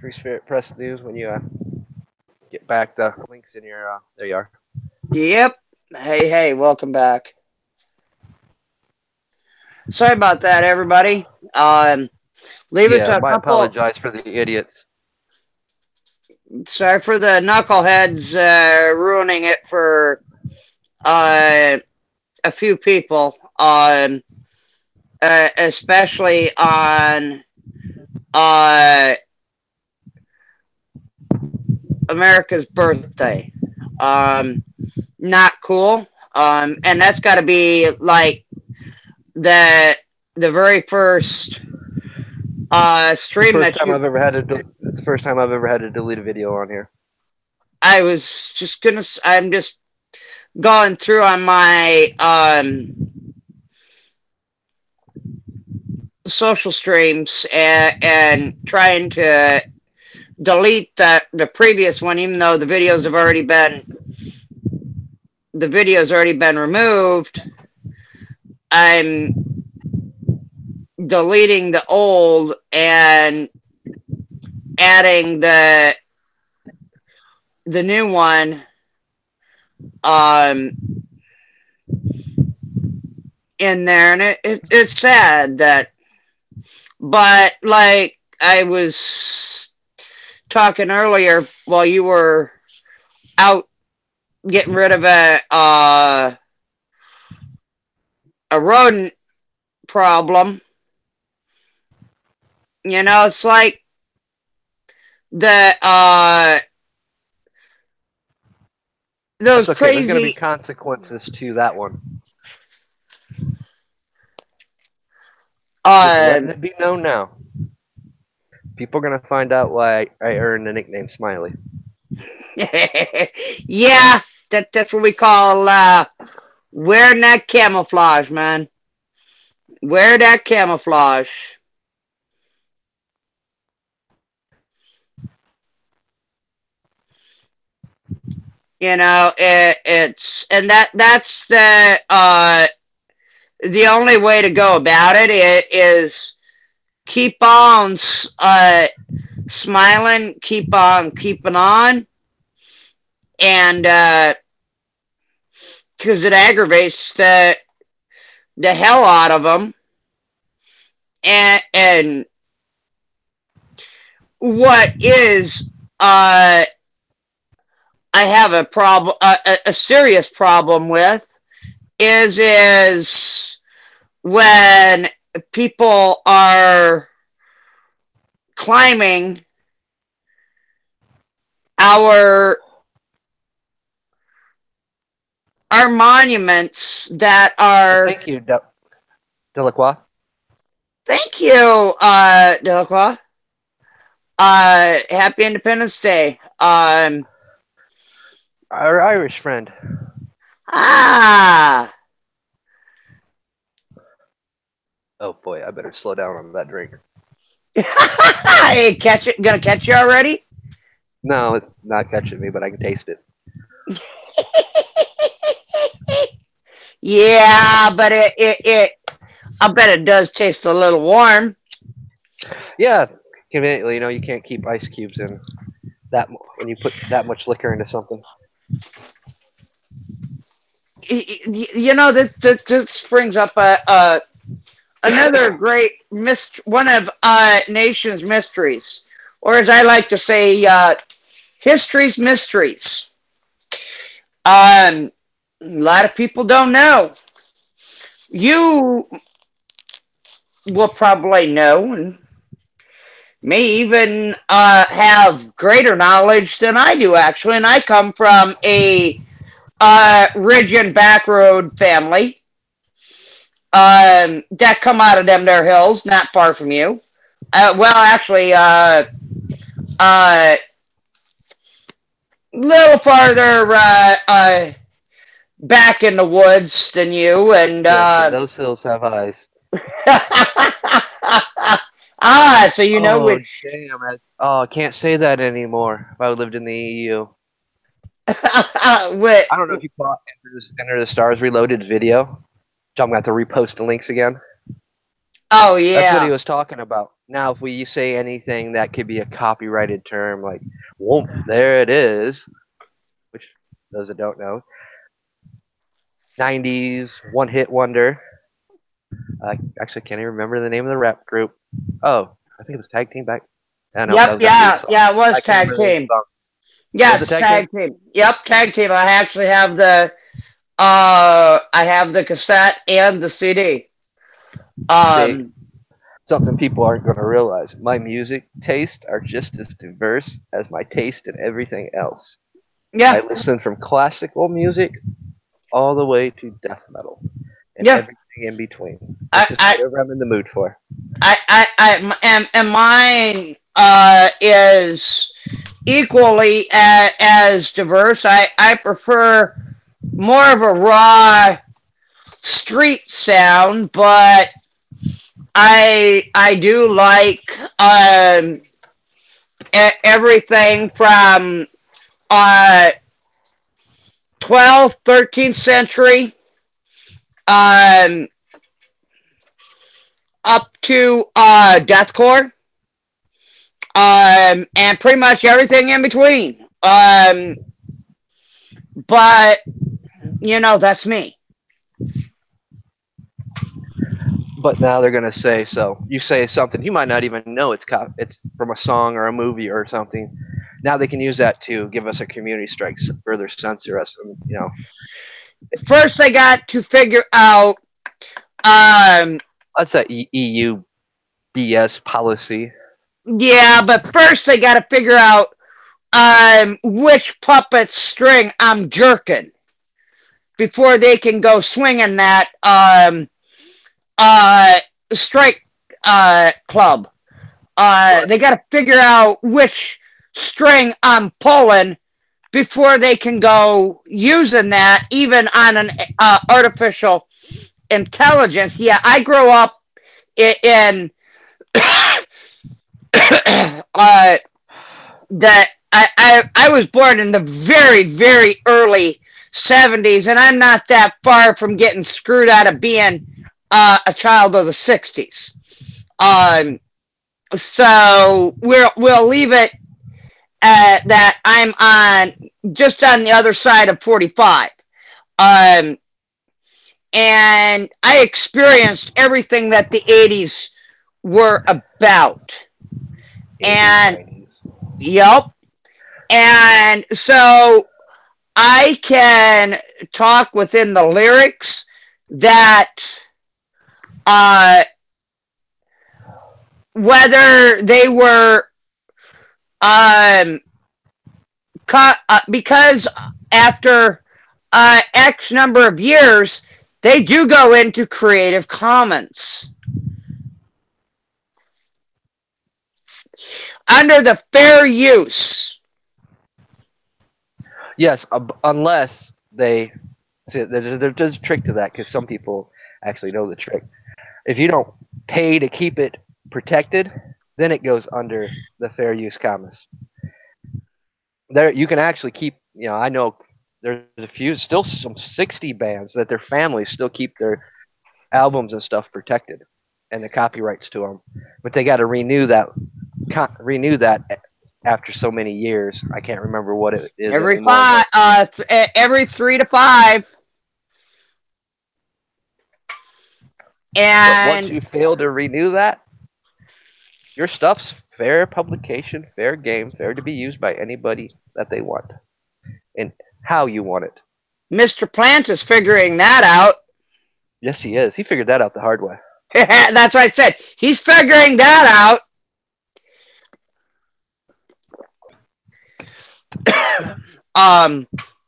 Free Spirit Press News when you get back the links in your. There you are. Yep. Hey, welcome back. Sorry about that, everybody. Leave it Yeah, to a I couple. apologize for the idiots. Sorry for the knuckleheads ruining it for a few people. Especially on uh, America's birthday. Um, Not cool. And that's got to be like the the very first It's the stream first that time you. I've ever had to. It's the first time I've ever had to delete a video on here. I was just gonna. I'm just going through on my social streams and trying to delete the previous one, even though the video's already been removed. I'm deleting the old and adding the new one um in there, and it's sad that, but like I was talking earlier while you were out getting rid of a rodent problem. It's like the those That's okay. There's going to be crazy. consequences to that one. Just letting Um, it be known now. People are going to find out why I earned the nickname Smiley. yeah, that's what we call wearing that camouflage, man. Wear that camouflage. It's and that's the only way to go about it is keep on smiling, keep on keeping on, and because it aggravates the hell out of them, and what is I have a problem, a serious problem with is when people are climbing our our monuments that Well, are. thank you, Delacroix. Thank you, Delacroix. Happy Independence Day. Our Irish friend. Ah. Oh boy, I better slow down on that drink. Hey, catch it. Gonna catch you already? No, it's not catching me, but I can taste it. Yeah, but I bet it does taste a little warm. Yeah, conveniently, you can't keep ice cubes in that when you put that much liquor into something. This brings up another great one of nation's mysteries, or as I like to say, history's mysteries. A lot of people don't know. You will probably know, and may even have greater knowledge than I do, actually. And I come from a ridge and back road family that come out of them there hills, not far from you. Well, actually, little farther back in the woods than you, and Yes, and those hills have eyes. so you know Oh which. damn! I can't say that anymore. If I lived in the EU, What? I don't know if you caught Enter the Stars Reloaded video. So I'm gonna have to repost the links again. Oh That's what he yeah. was talking about. Now, if we say anything that could be a copyrighted term, like "whoop, there it is," which those that don't know, '90s one hit wonder. I actually can't even remember the name of the rap group. Oh, I think it was Tag Team back. I don't know. Yep, That was their theme yeah, song. yeah, it was I can't tag remember the name of team. the song. Was it Yes, Tag Team? tag team. Yep, tag team. I actually have I have the cassette and the CD. See, Um, something people aren't going to realize. My music tastes are just as diverse as my taste in everything else. I yeah, listen from classical music all the way to death metal and yeah. everything in between. I, It's just I, whatever I'm in the mood for. and mine is equally as diverse. I prefer more of a raw street sound, but I do like everything from uh 12th, 13th century um up to deathcore, and pretty much everything in between. But that's me. But now they're gonna say so. You say something you might not even know it's from a song or a movie or something. Now they can use that to give us a community strike, further censor us. And, First, I got to figure out. that's that EU BS policy. Yeah, but first they got to figure out which puppet string I'm jerking before they can go swinging that uh, strike club. They got to figure out which string I'm pulling before they can go using that, even on an artificial intelligence. Yeah, I grew up in that I was born in the very, very early 70s, and I'm not that far from getting screwed out of being a child of the 60s. Um, so we'll leave it at that. I'm just on the other side of 45. Um, and I experienced everything that the 80s were about. 80s, And 90s. yep. And so I can talk within the lyrics that uh, whether they were um, because after X number of years, they do go into Creative Commons under the fair use. Yes, unless they see, there's a trick to that because some people actually know the trick. If you don't pay to keep it protected, then it goes under the fair use commons. There, you can actually keep. I know there's a few, still some 60 bands that their families still keep their albums and stuff protected, and the copyrights to them, but they got to renew that after so many years. I can't remember what it is Every anymore, five, but every 3 to 5, once and you fail to renew that, your stuff's fair publication, fair game, fair to be used by anybody that they want and how you want it. Mr. Plant is figuring that out. Yes, he is. He figured that out the hard way. That's what I said. He's figuring that out.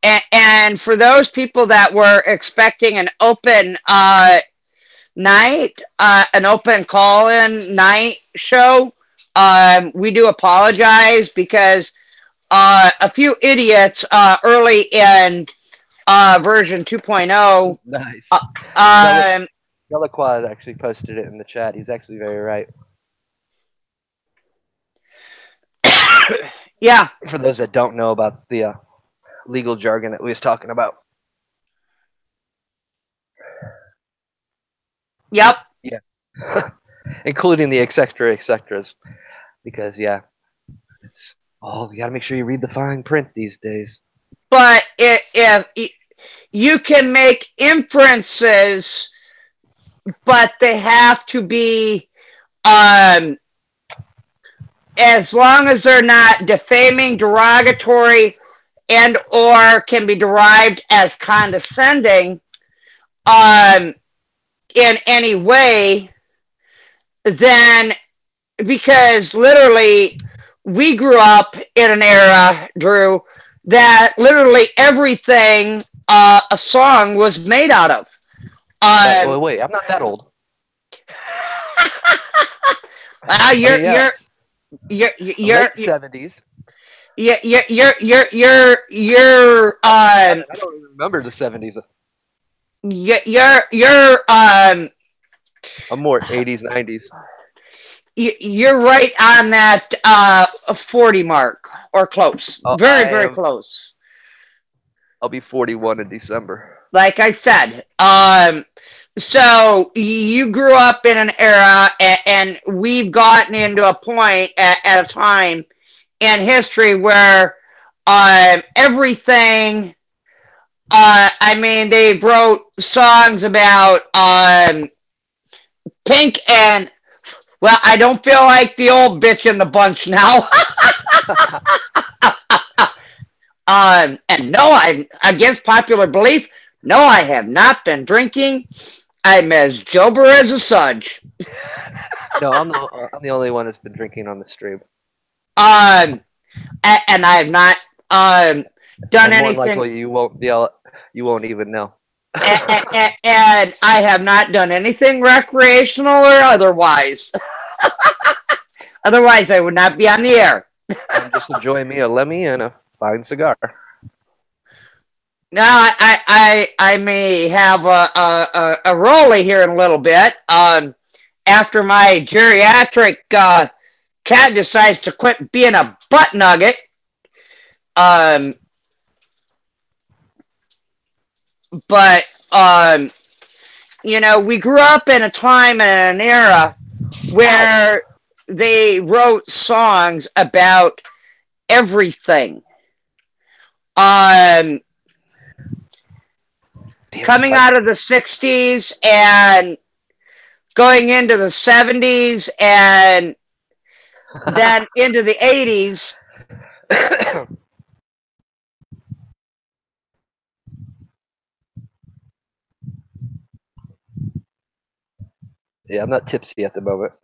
And for those people that were expecting an open night, an open call-in night show, we do apologize because a few idiots early in version 2.0. Nice. Um, Delacroix actually posted it in the chat. He's actually very right. yeah, For those that don't know about the legal jargon that we was talking about. yep. Yeah. including the etcetras, because yeah, it's you gotta make sure you read the fine print these days. But if you can make inferences, but they have to be as long as they're not defaming, derogatory, and or can be derived as condescending in any way, then because literally we grew up in an era, Drew, that literally everything a song was made out of. Wait, I'm not that old. You're yes. you're late 70s. You're I don't even remember the 70s. you're I'm more 80s, 90s. You're right on that 40 mark or close. Very close. I'll be 41 in December. Like I said, so you grew up in an era, and we've gotten into a point at a time in history where everything. I mean, they wrote songs about Pink and. Well, I don't feel like the old bitch in the bunch now. And no, I'm against popular belief. No, I have not been drinking. I'm as sober as a sudge. No, I'm the only one that's been drinking on the stream. And I have not done anything. More likely, you won't even know. And I have not done anything recreational or otherwise. Otherwise, I would not be on the air. I'm just enjoying me a Lemmy and a fine cigar. Now, I may have a rollie here in a little bit. After my geriatric cat decides to quit being a butt nugget. But you know, we grew up in a time and an era where they wrote songs about everything. Coming out of the 60s and going into the 70s and then into the 80s. Yeah, I'm not tipsy at the moment.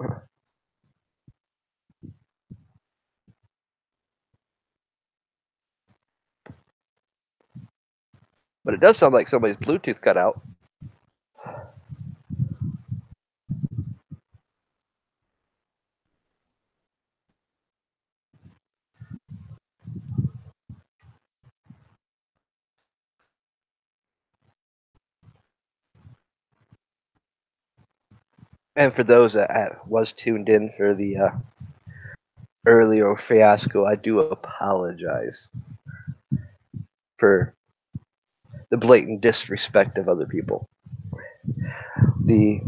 But it does sound like somebody's Bluetooth cut out. And for those that was tuned in for the earlier fiasco, I do apologize for the blatant disrespect of other people. As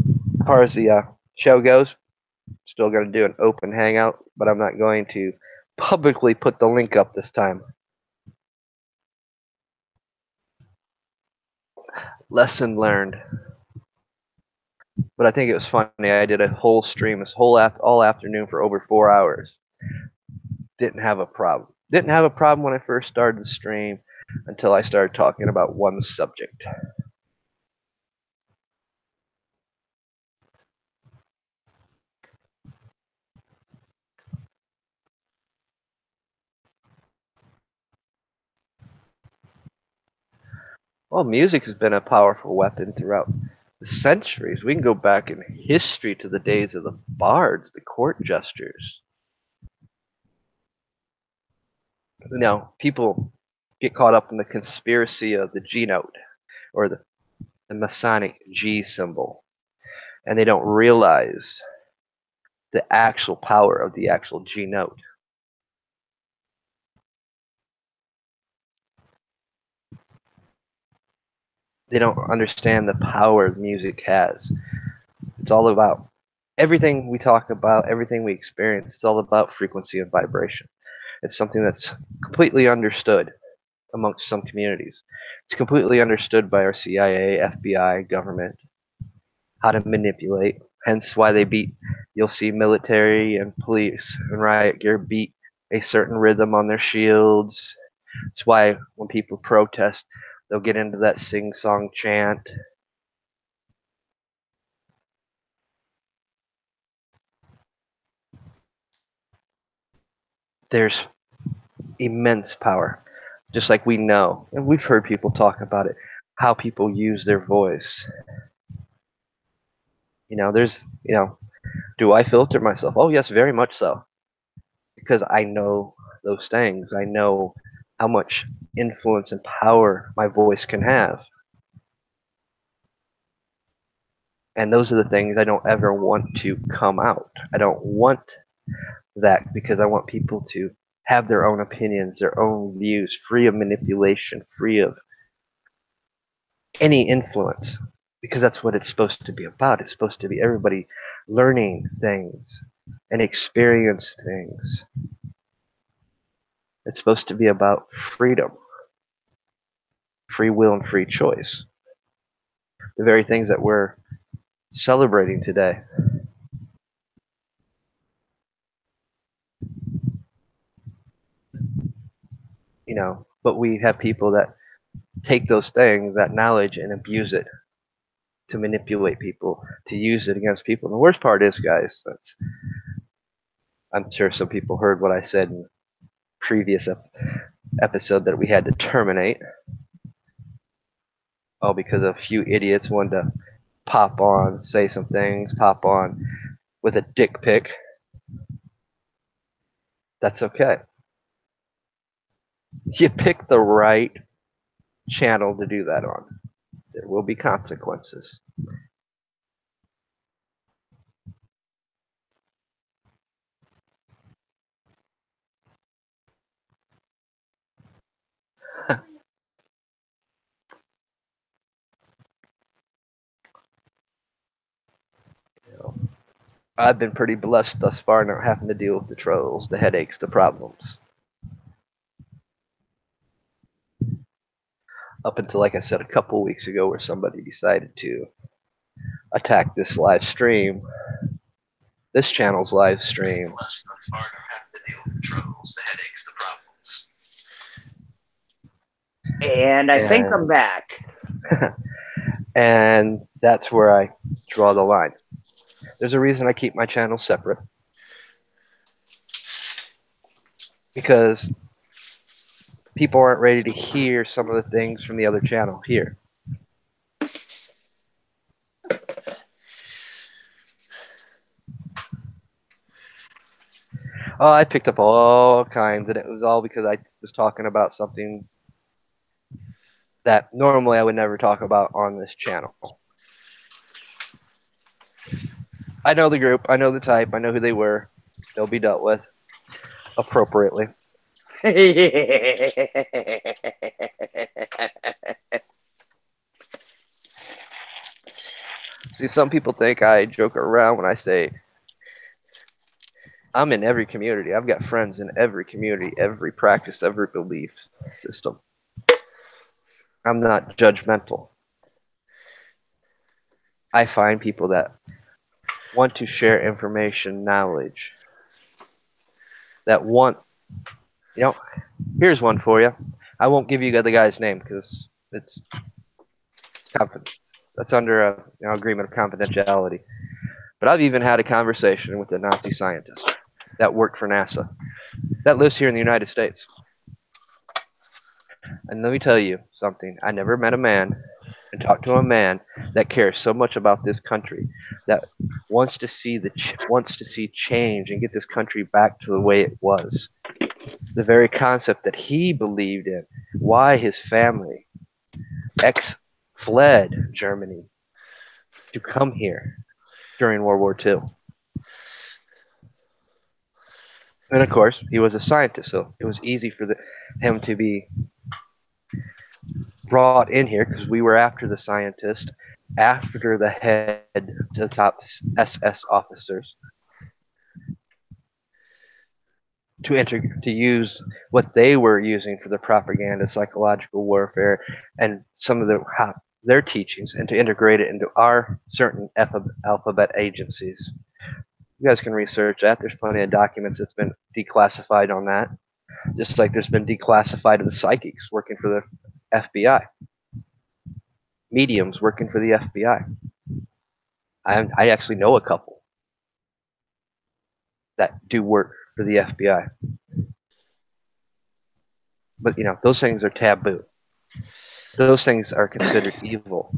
far as the show goes, still going to do an open hangout, but I'm not going to publicly put the link up this time. Lesson learned. But I think it was funny. I did a whole stream, all afternoon for over 4 hours. Didn't have a problem. Didn't have a problem when I first started the stream until I started talking about one subject. Well, music has been a powerful weapon throughout the centuries. We can go back in history to the days of the bards, the court jesters. You know, people get caught up in the conspiracy of the G note or the Masonic G symbol, and they don't realize the actual power of the actual G note. They don't understand the power music has. It's all about everything we talk about, everything we experience, it's all about frequency and vibration. It's something that's completely understood amongst some communities. It's completely understood by our CIA, FBI, government, how to manipulate. Hence why you'll see military and police and riot gear beat a certain rhythm on their shields. It's why when people protest, they'll get into that sing-song chant. There's immense power, just like we know, and we've heard people talk about it, how people use their voice. Do I filter myself? Oh, yes, very much so. Because I know those things. I know how much influence and power my voice can have. And those are the things I don't ever want to come out. I don't want that because I want people to have their own opinions, their own views, free of manipulation, free of any influence. Because that's what it's supposed to be about. It's supposed to be everybody learning things and experience things. It's supposed to be about freedom, free will, and free choice. The very things that we're celebrating today. But we have people that take those things, that knowledge, and abuse it to manipulate people, to use it against people. And the worst part is, guys, I'm sure some people heard what I said in previous episode that we had to terminate. Oh, because a few idiots wanted to pop on, say some things, pop on with a dick pic. That's okay. You pick the right channel to do that on. There will be consequences. I've been pretty blessed thus far not having to deal with the trolls, the headaches, the problems. Up until, like I said, a couple weeks ago where somebody decided to attack this live stream, this channel's live stream. And I think I'm back. And that's where I draw the line. There's a reason I keep my channel separate. Because people aren't ready to hear some of the things from the other channel here. Oh, I picked up all kinds, and it was all because I was talking about something that normally I would never talk about on this channel. I know the group, I know the type, I know who they were. They'll be dealt with appropriately. See, some people think I joke around when I say I'm in every community. I've got friends in every community, every practice, every belief system. I'm not judgmental. I find people that want to share information, knowledge, that want, here's one for you. I won't give you the guy's name because it's confidence. That's under a agreement of confidentiality. But I've even had a conversation with a Nazi scientist that worked for NASA that lives here in the United States. And let me tell you something. I never met a man and talked to a man that cares so much about this country, that wants to see change and get this country back to the way it was. The very concept that he believed in, why his family fled Germany to come here during World War II. And of course, he was a scientist, so it was easy for him to be brought in here because we were after the scientist after the head, the top SS officers, to use what they were using for the propaganda, psychological warfare, and some of their teachings, and to integrate it into our certain alphabet agencies. You guys can research that. There's plenty of documents that's been declassified on that. Just like there's been declassified of the psychics working for the FBI, mediums working for the FBI. I actually know a couple that do work for the FBI. But, those things are taboo. Those things are considered evil.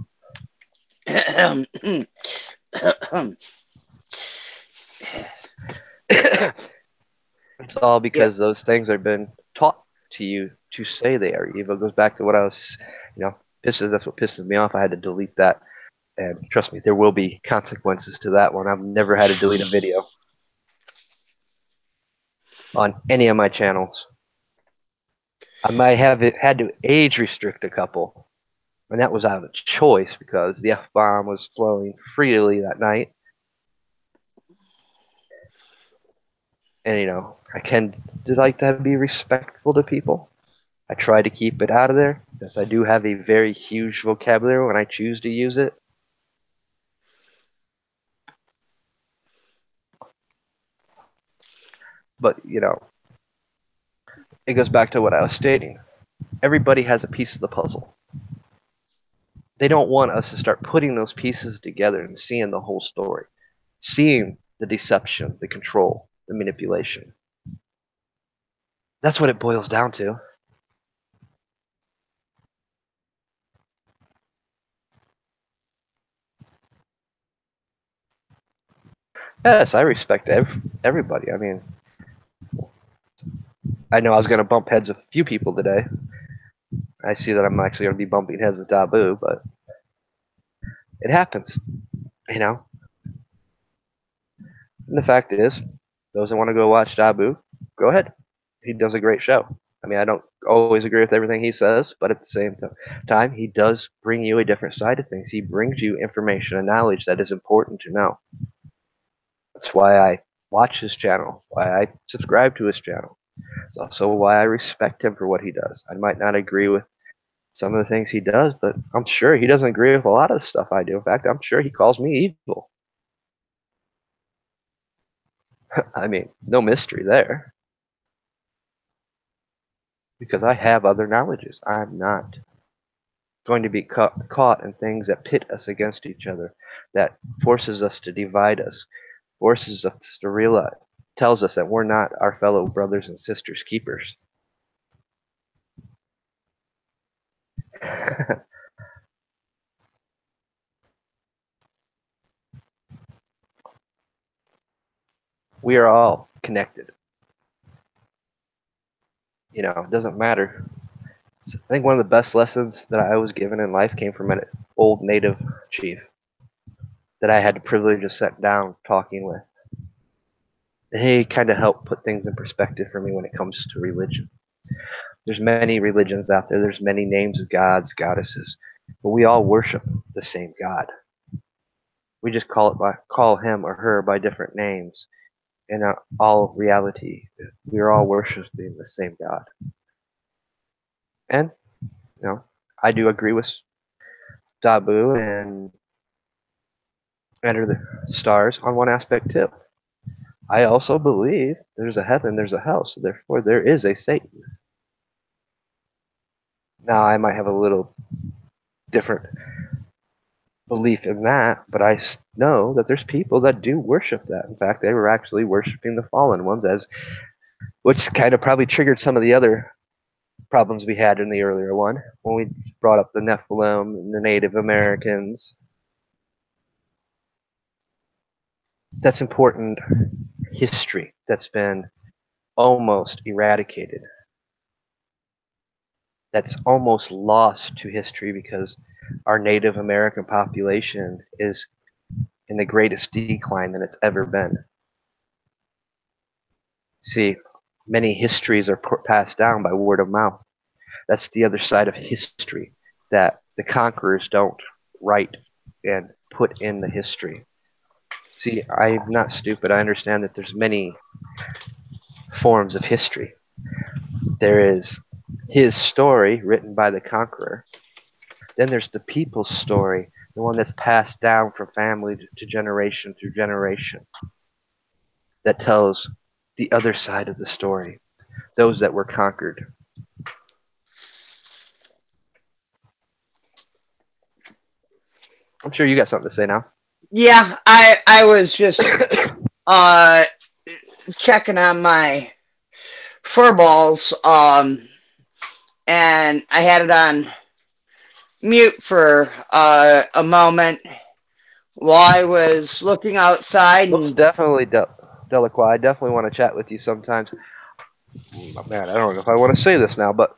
It's all because those things have been taught to you to say they are evil. It goes back to what I was, that's what pisses me off. I had to delete that. And trust me, there will be consequences to that one. I've never had to delete a video on any of my channels. I might have had to age restrict a couple, and that was out of choice because the F-bomb was flowing freely that night. And, I like to be respectful to people. I try to keep it out of there, since I do have a very huge vocabulary when I choose to use it. But, it goes back to what I was stating. Everybody has a piece of the puzzle. They don't want us to start putting those pieces together and seeing the whole story, seeing the deception, the control, the manipulation. That's what it boils down to. Yes, I respect everybody. I mean, I know I was going to bump heads with a few people today. I see that I'm actually going to be bumping heads with Dabu, but it happens, And the fact is, those that want to go watch Dabu, go ahead. He does a great show. I mean, I don't always agree with everything he says, but at the same time, he does bring you a different side of things. He brings you information and knowledge that is important to know. That's why I watch his channel, why I subscribe to his channel. It's also why I respect him for what he does. I might not agree with some of the things he does, but I'm sure he doesn't agree with a lot of the stuff I do. In fact, I'm sure he calls me evil. I mean, no mystery there. Because I have other knowledges. I'm not going to be caught in things that pit us against each other, that forces us to divide us, forces us to realize, tells us that we're not our fellow brothers and sisters keepers. We are all connected. It doesn't matter. I think one of the best lessons that I was given in life came from an old native chief that I had the privilege of sitting down talking with. And he kind of helped put things in perspective for me when it comes to religion. There's many religions out there. There's many names of gods, goddesses, but we all worship the same God. We just call him or her by different names. In all reality, we are all worshiping the same God. And I do agree with Dabu and Enter the Stars on one aspect too. I also believe there's a heaven, there's a hell, so therefore there is a Satan. Now I might have a little different belief in that, but I know that there's people that do worship that. In fact, they were actually worshiping the fallen ones, which kind of probably triggered some of the other problems we had in the earlier one when we brought up the Nephilim and the Native Americans. That's important history that's been almost eradicated. That's almost lost to history because our Native American population is in the greatest decline than it's ever been. See, many histories are passed down by word of mouth. That's the other side of history that the conquerors don't write and put in the history. See, I'm not stupid. I understand that there's many forms of history. There is his story written by the conqueror. Then there's the people's story, the one that's passed down from family to generation through generation, that tells the other side of the story, those that were conquered. I'm sure you got something to say now. Yeah, I was just uh checking on my fur balls, and I had it on mute for a moment while I was looking outside. Most And definitely, Delacroix. I definitely want to chat with you sometimes. Man, I don't know if I want to say this now, but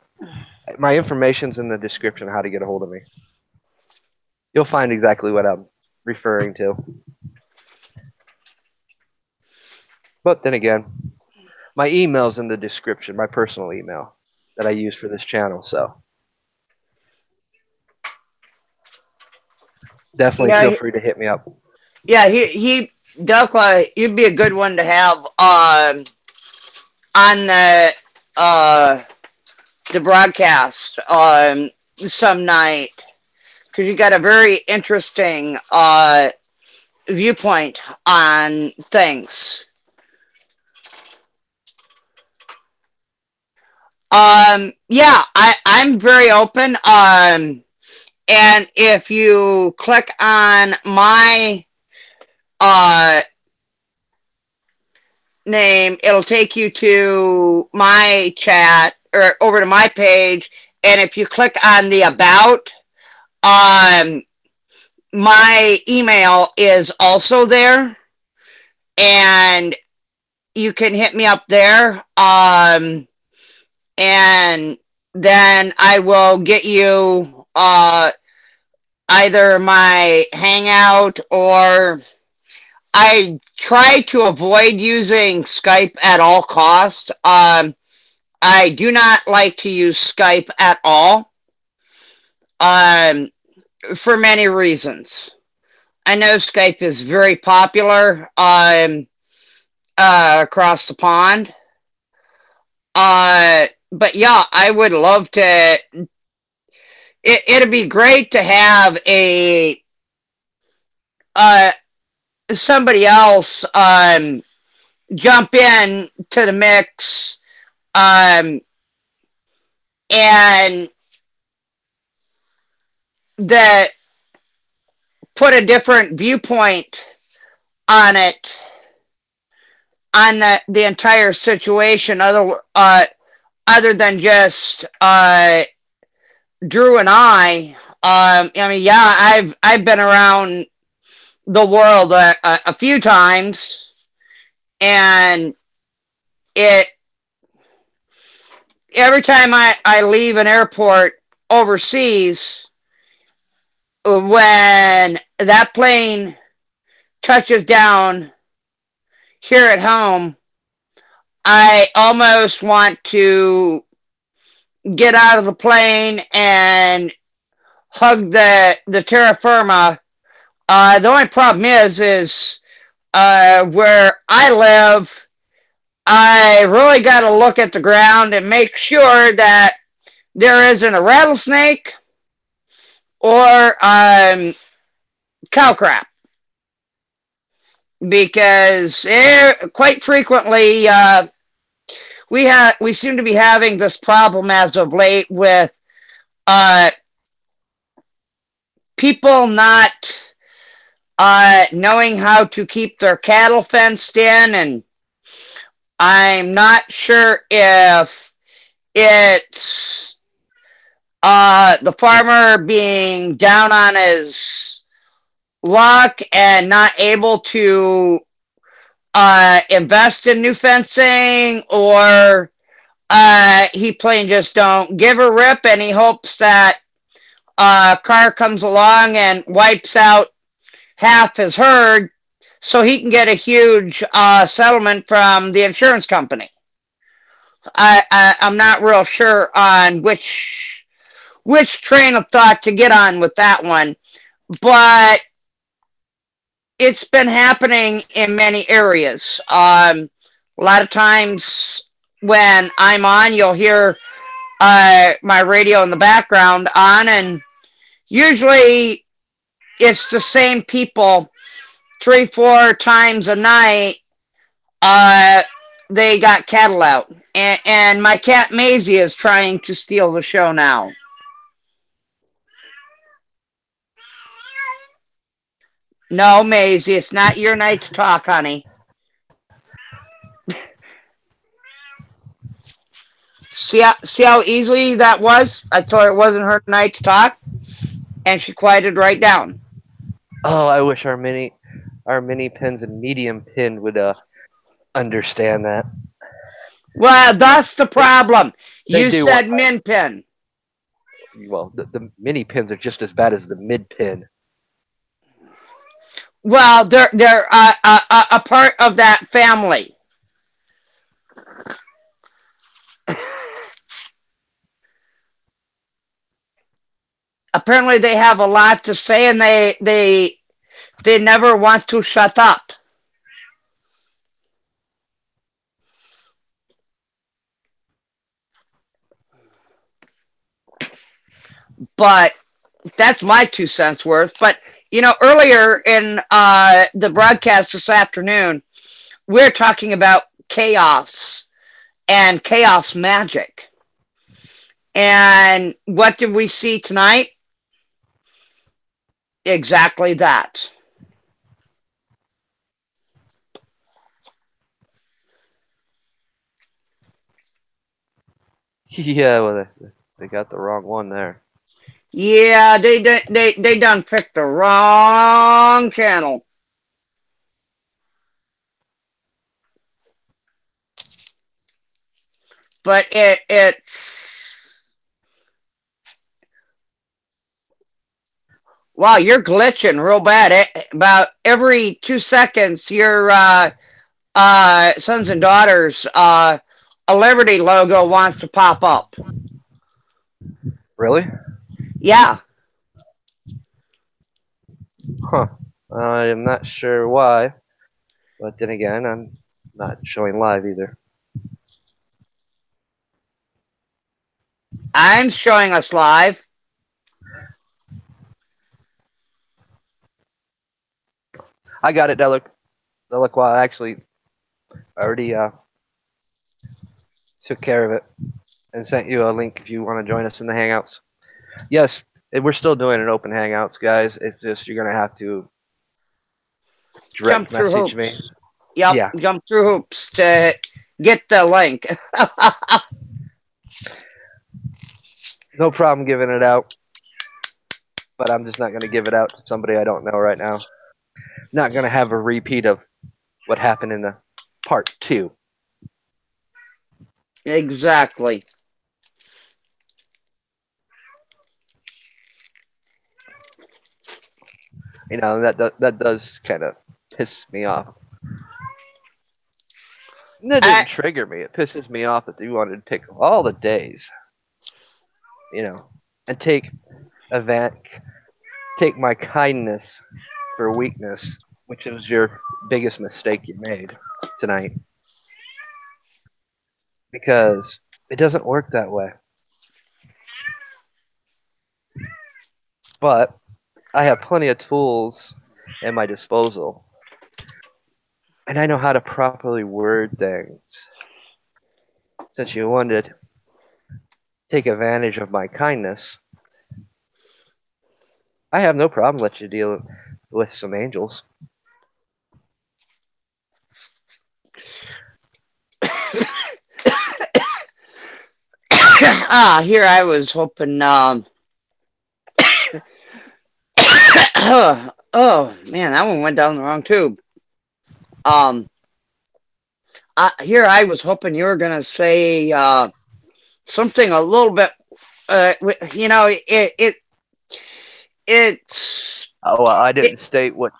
my information's in the description how to get a hold of me. You'll find exactly what I'm referring to. But then again, my email's in the description, my personal email that I use for this channel, so definitely feel yeah, free to hit me up. yeah, he Delqua, you'd be a good one to have on the broadcast some night, because you got a very interesting viewpoint on things. Yeah, I'm very open. And if you click on my name, it'll take you to my chat or over to my page. And if you click on the about, my email is also there, and you can hit me up there. And then I will get you either my Hangout, or I try to avoid using Skype at all cost. I do not like to use Skype at all, for many reasons. I know Skype is very popular across the pond. But yeah, I would love to. It'd be great to have a somebody else jump in to the mix, and that put a different viewpoint on it, on the entire situation, other than just Drew and I. I mean, yeah, I've been around the world a few times, and it every time I leave an airport overseas, when that plane touches down here at home, I almost want to get out of the plane and hug the terra firma. The only problem is where I live, I really got to look at the ground and make sure that there isn't a rattlesnake or cow crap, because quite frequently we seem to be having this problem as of late with people not knowing how to keep their cattle fenced in, and I'm not sure if it's the farmer being down on his luck and not able to invest in new fencing, or he plain just don't give a rip, and he hopes that a car comes along and wipes out half his herd so he can get a huge settlement from the insurance company. I'm not real sure on which train of thought to get on with that one, but it's been happening in many areas. A lot of times when I'm on, you'll hear my radio in the background on, and usually it's the same people 3, 4 times a night. They got cattle out, and my cat Maisie is trying to steal the show now. No, Maisie, it's not your night to talk, honey. See how easily that was? I told her it wasn't her night to talk, and she quieted right down. Oh, I wish our mini pins and medium pin would understand that. Well, that's the problem. They You do said want min pin. well, the mini pins are just as bad as the mid pin. Well, they're a part of that family. Apparently, they have a lot to say, and they never want to shut up. But that's my 2 cents worth. But earlier in the broadcast this afternoon, we're talking about chaos and chaos magic. And what did we see tonight? Exactly that. Yeah, well, they got the wrong one there. Yeah, they done picked the wrong channel. But it's wow, you're glitching real bad. About every 2 seconds, your sons and daughters a Liberty logo wants to pop up. Really? Yeah. Huh. I'm not sure why, but then again, I'm not showing live either. I'm showing us live. I got it, Deluc. Well, I actually already took care of it and sent you a link if you want to join us in the Hangouts. Yes, we're still doing an open Hangouts, guys. It's just you're gonna have to direct message me. Yep, Yeah. jump through hoops to get the link. No problem giving it out, but I'm just not going to give it out to somebody I don't know right now. Not going to have a repeat of what happened in the part 2. Exactly. That does kind of piss me off. That didn't trigger me. It pisses me off that you wanted to take all the days, and take my kindness for weakness, which was your biggest mistake you made tonight. Because it doesn't work that way. But I have plenty of tools at my disposal. And I know how to properly word things. Since you wanted to take advantage of my kindness, I have no problem letting you deal with some angels. Here I was hoping. Oh man, that one went down the wrong tube. Here I was hoping you were gonna say something a little bit. It's. Oh, well, I didn't state what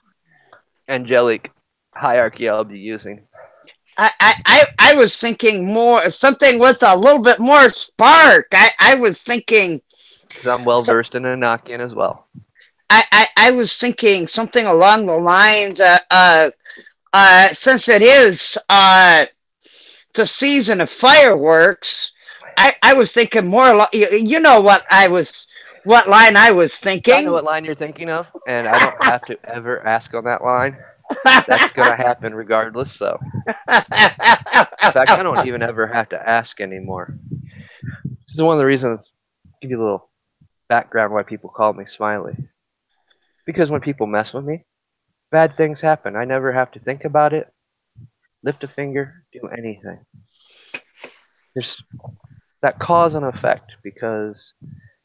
angelic hierarchy I'll be using. I was thinking more something with a little bit more spark. I was thinking because I'm well versed in Enochian as well. I was thinking something along the lines since it is the season of fireworks, I was thinking more. You know what line I was I know thinking. what line you're thinking of, and I don't have to ever ask on that line. That's gonna happen regardless. So, in fact, I don't even ever have to ask anymore. This is one of the reasons. Give you a little background why people call me Smiley. Because when people mess with me, bad things happen. I never have to think about it, lift a finger, do anything. There's that cause and effect because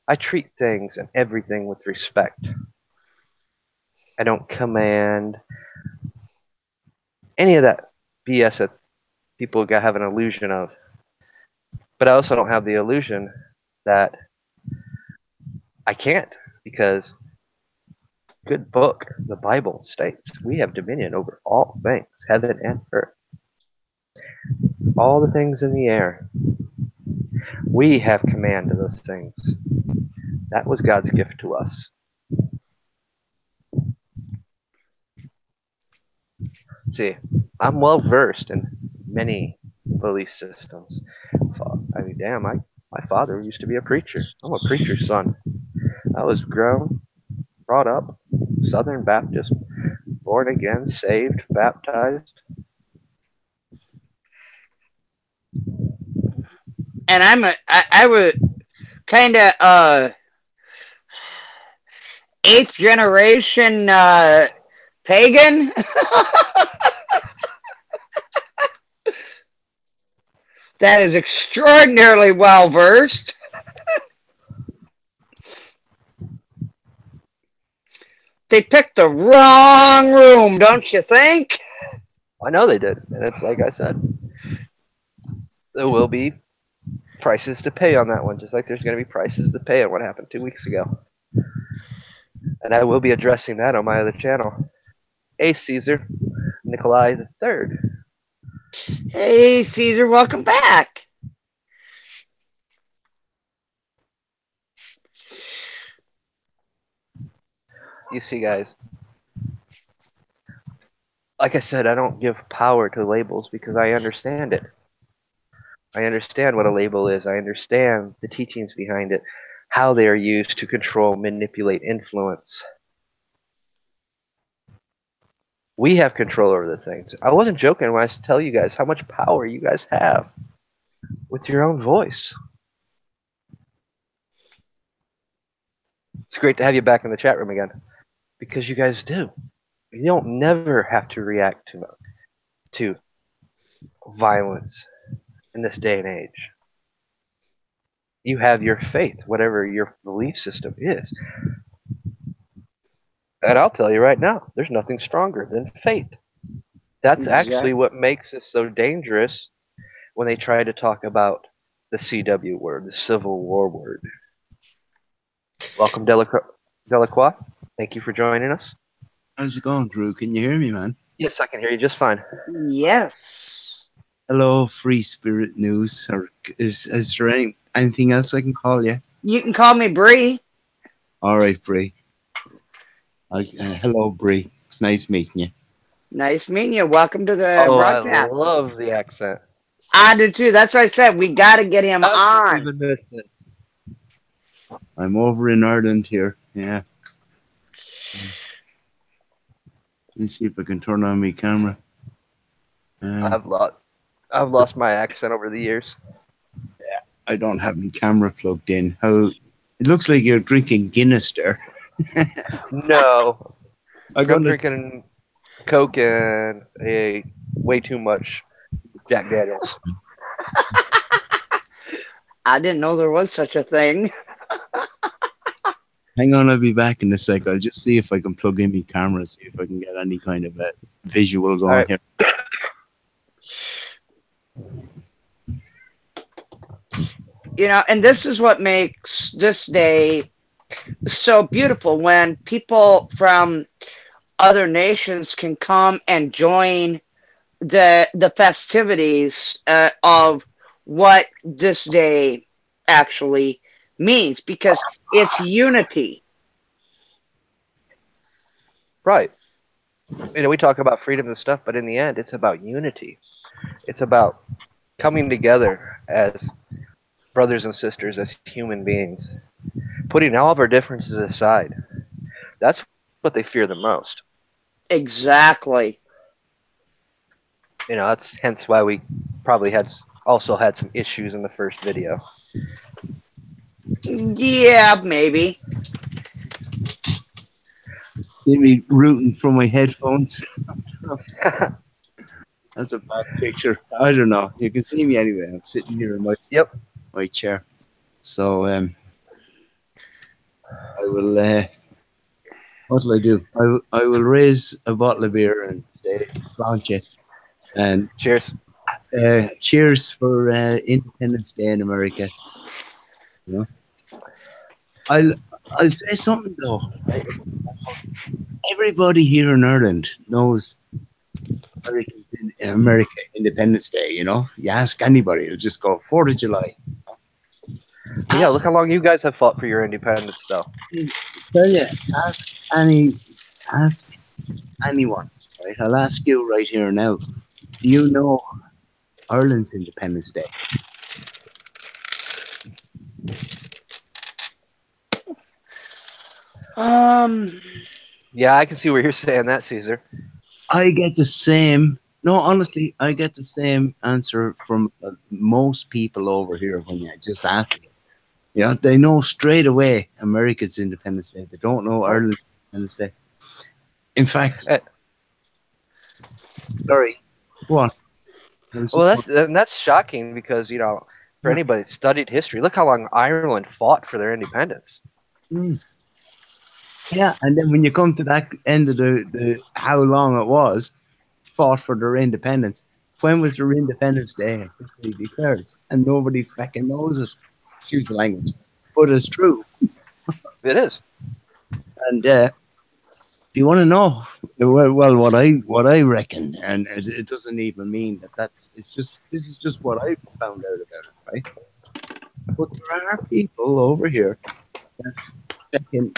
I treat things and everything with respect. I don't command any of that BS that people have an illusion of. But I also don't have the illusion that I can't because good book, the Bible states, we have dominion over all things, heaven and earth. All the things in the air. We have command of those things. That was God's gift to us. See, I'm well versed in many belief systems. I mean, damn, my father used to be a preacher. I'm a preacher's son. I was grown, brought up, Southern Baptist, born again, saved, baptized. And I was kind of eighth generation pagan. That is extraordinarily well versed. They picked the wrong room, don't you think? I know they did, and it's like I said, there will be prices to pay on that one, just like there's going to be prices to pay on what happened 2 weeks ago. And I will be addressing that on my other channel. Hey, Caesar, Nikolai III. Hey, Caesar, welcome back. You see, guys, like I said, I don't give power to labels because I understand it. I understand what a label is. I understand the teachings behind it, how they are used to control, manipulate, influence. We have control over the things. I wasn't joking when I tell you guys how much power you guys have with your own voice. It's great to have you back in the chat room again because you guys do. You don't never have to react to violence in this day and age. You have your faith, whatever your belief system is. And I'll tell you right now, there's nothing stronger than faith. That's actually what makes it so dangerous when they try to talk about the CW word, the Civil War word. Welcome, Delacroix. Thank you for joining us. How's it going, Drew? Can you hear me, man? Yes, I can hear you just fine. Yes. Hello, Free Spirit News. Or is there anything else I can call you? You can call me Bree. All right, Bree. Hello, Bree. Nice meeting you. Nice meeting you. Welcome to the broadcast. I love the accent. I do too. That's what I said. We got to get him on. Even missed it. I'm over in Ireland here. Yeah. Let me see if I can turn on my camera. I've lost my accent over the years. Yeah, I don't have my camera plugged in. It looks like you're drinking Guinness there. No, I'm drinking Coke and way too much Jack Daniels. I didn't know there was such a thing. Hang on, I'll be back in a sec. I'll just see if I can plug in my camera, see if I can get any kind of a visual going here. You know, and this is what makes this day so beautiful, when people from other nations can come and join the festivities of what this day actually means, because it's unity. Right. We talk about freedom and stuff, but in the end, it's about unity. It's about coming together as brothers and sisters, as human beings, putting all of our differences aside. That's what they fear the most. Exactly. That's hence why we probably also had some issues in the first video. Yeah, maybe. See me rooting from my headphones. That's a bad picture. I don't know. You can see me anyway. I'm sitting here in Yep. my chair. So I will. What will I do? I will raise a bottle of beer and say "Sláinte," and Cheers. cheers for Independence Day in America. You know, I'll I'll say something though. Right? Everybody here in Ireland knows America Independence Day. You ask anybody, it'll just go 4th of July. But yeah, look how long you guys have fought for your independence, though. Tell you, ask anyone. Right, I'll ask you right here now. Do you know Ireland's Independence Day? Yeah, I can see where you're saying that, Caesar. I get the same. No, honestly, I get the same answer from most people over here when you just ask them. They know straight away America's Independence Day. They don't know Ireland's Independence Day. In fact, sorry, go on. Well, that's shocking because for anybody that studied history, look how long Ireland fought for their independence. Yeah, and then when you come to that end of the how long it was, fought for their independence. When was their Independence Day officially declared? And nobody fucking knows it. Excuse the language, but it's true. It is. And do you want to know? Well, what I reckon, and it doesn't even mean this is just what I found out about it, right? But there are people over here that reckon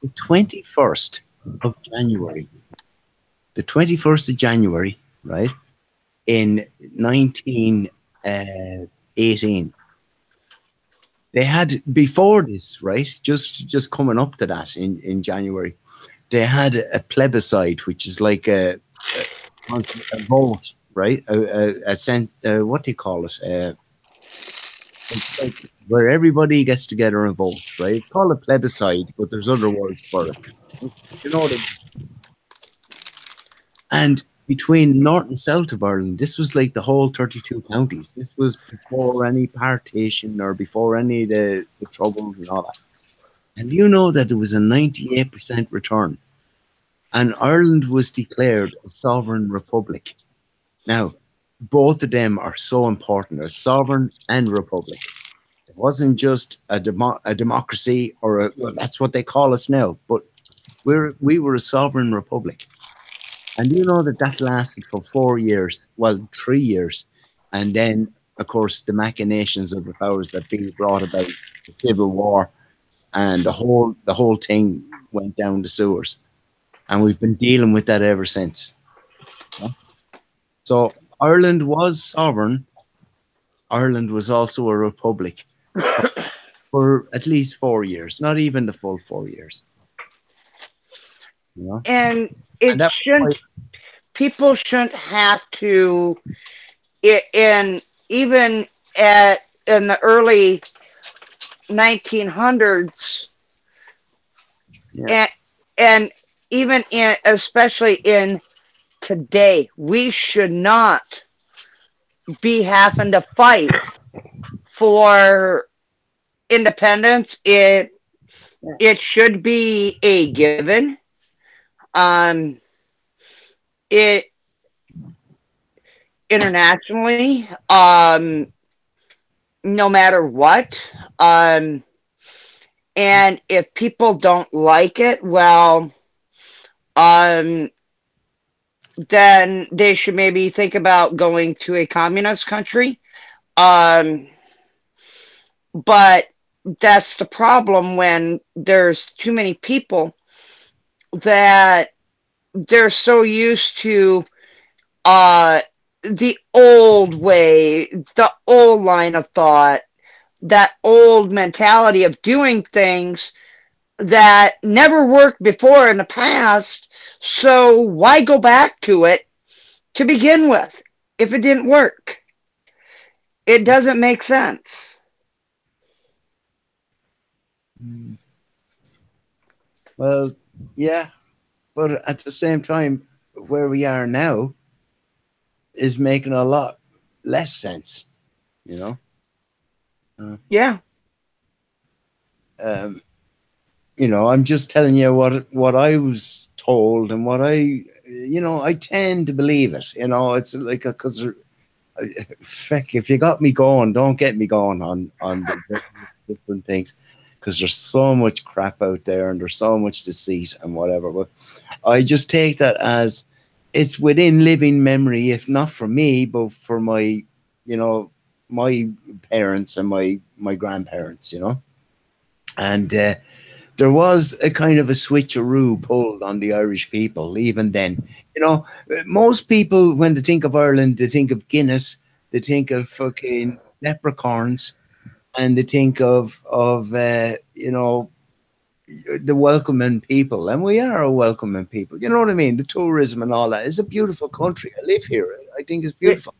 the 21st of January, right, in 1918. They had before this, right? Just coming up to that in January, they had a plebiscite, which is like a vote, right? What do you call it? It's like where everybody gets together and votes, right? It's called a plebiscite, but there's other words for it. You know what I mean? And between north and south of Ireland, this was like the whole 32 counties. This was before any partition or before any of the troubles and all that. And you know that there was a 98% return. And Ireland was declared a sovereign republic. Now, both of them are so important, a sovereign and republic. It wasn't just a democracy or well, that's what they call us now, but we were a sovereign republic. And you know that lasted for 4 years, well, 3 years. And then, of course, the machinations of the powers that be brought about the Civil War, and the whole thing went down the sewers. And we've been dealing with that ever since. So Ireland was sovereign. Ireland was also a republic for at least 4 years, not even the full 4 years. And it shouldn't. People shouldn't have to. Even in the early 1900s, and even especially in today, we should not be having to fight for independence. It should be a given. It internationally, no matter what, and if people don't like it, well, then they should maybe think about going to a communist country. But that's the problem when there's too many people that they're so used to uh, the old way, the old line of thought, that old mentality of doing things that never worked before in the past. So why go back to it to begin with if it didn't work? It doesn't make sense. Well, yeah, but at the same time, where we are now is making a lot less sense, you know. Yeah. Um, I'm just telling you what I was told and what I tend to believe it. It's like because feck, if you got me going, don't get me going on the different things, because there's so much crap out there and there's so much deceit and whatever. But I just take that as it's within living memory, if not for me, but for my parents and my grandparents, and there was a kind of a switcheroo pulled on the Irish people even then. Most people, when they think of Ireland, they think of Guinness, they think of fucking leprechauns, and they think of the welcoming people, and we are a welcoming people. You know what I mean? The tourism and all that. It's a beautiful country. I live here. I think it's It, beautiful.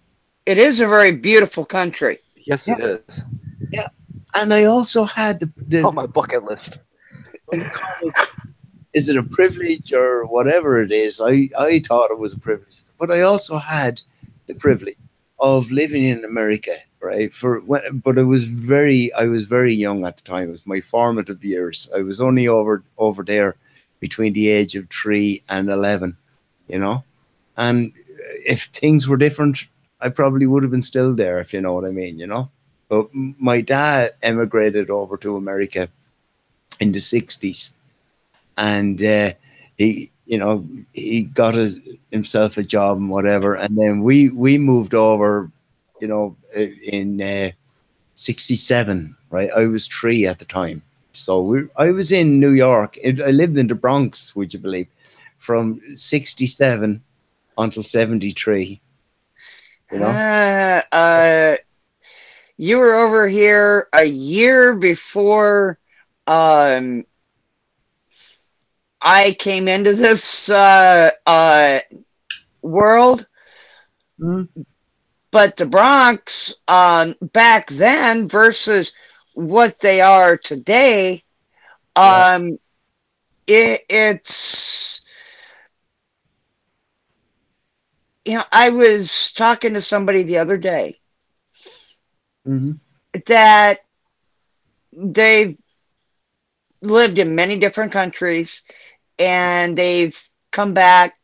it is a very beautiful country. Yes, Yeah, it is. yeah. And I also had On my bucket list. is it a privilege or whatever it is? I thought it was a privilege, but I also had the privilege of living in America, right? But I was very young at the time. It was my formative years. I was only over there between the age of 3 and 11, you know. And if things were different, I probably would have been still there, if you know what I mean, But my dad emigrated over to America in the 60s, and he got himself a job and whatever, and then we moved over, in 67. Right, I was 3 at the time, so I was in New York. I lived in the Bronx, would you believe, from 67 until 73. Uh, uh, you were over here a year before um, I came into this world. Mm-hmm. But the Bronx back then versus what they are today, it's, I was talking to somebody the other day Mm-hmm. that they've lived in many different countries and they've come back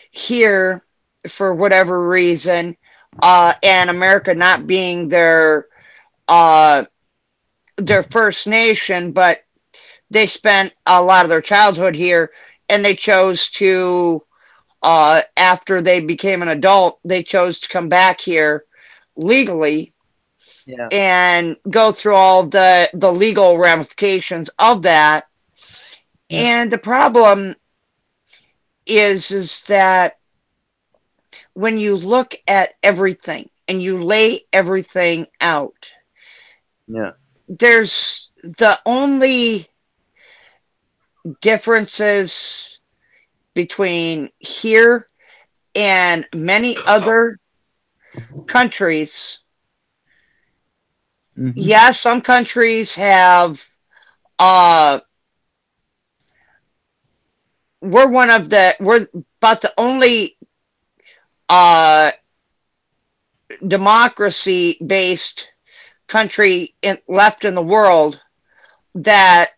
here for whatever reason, and America not being their first nation, but they spent a lot of their childhood here, and they chose to, after they became an adult, they chose to come back here legally. Yeah. And go through all the legal ramifications of that. Yeah. And the problem is that when you look at everything and you lay everything out, Yeah. there's the only differences between here and many other countries. Mm-hmm. Yeah, some countries have we're about the only democracy based country left in the world that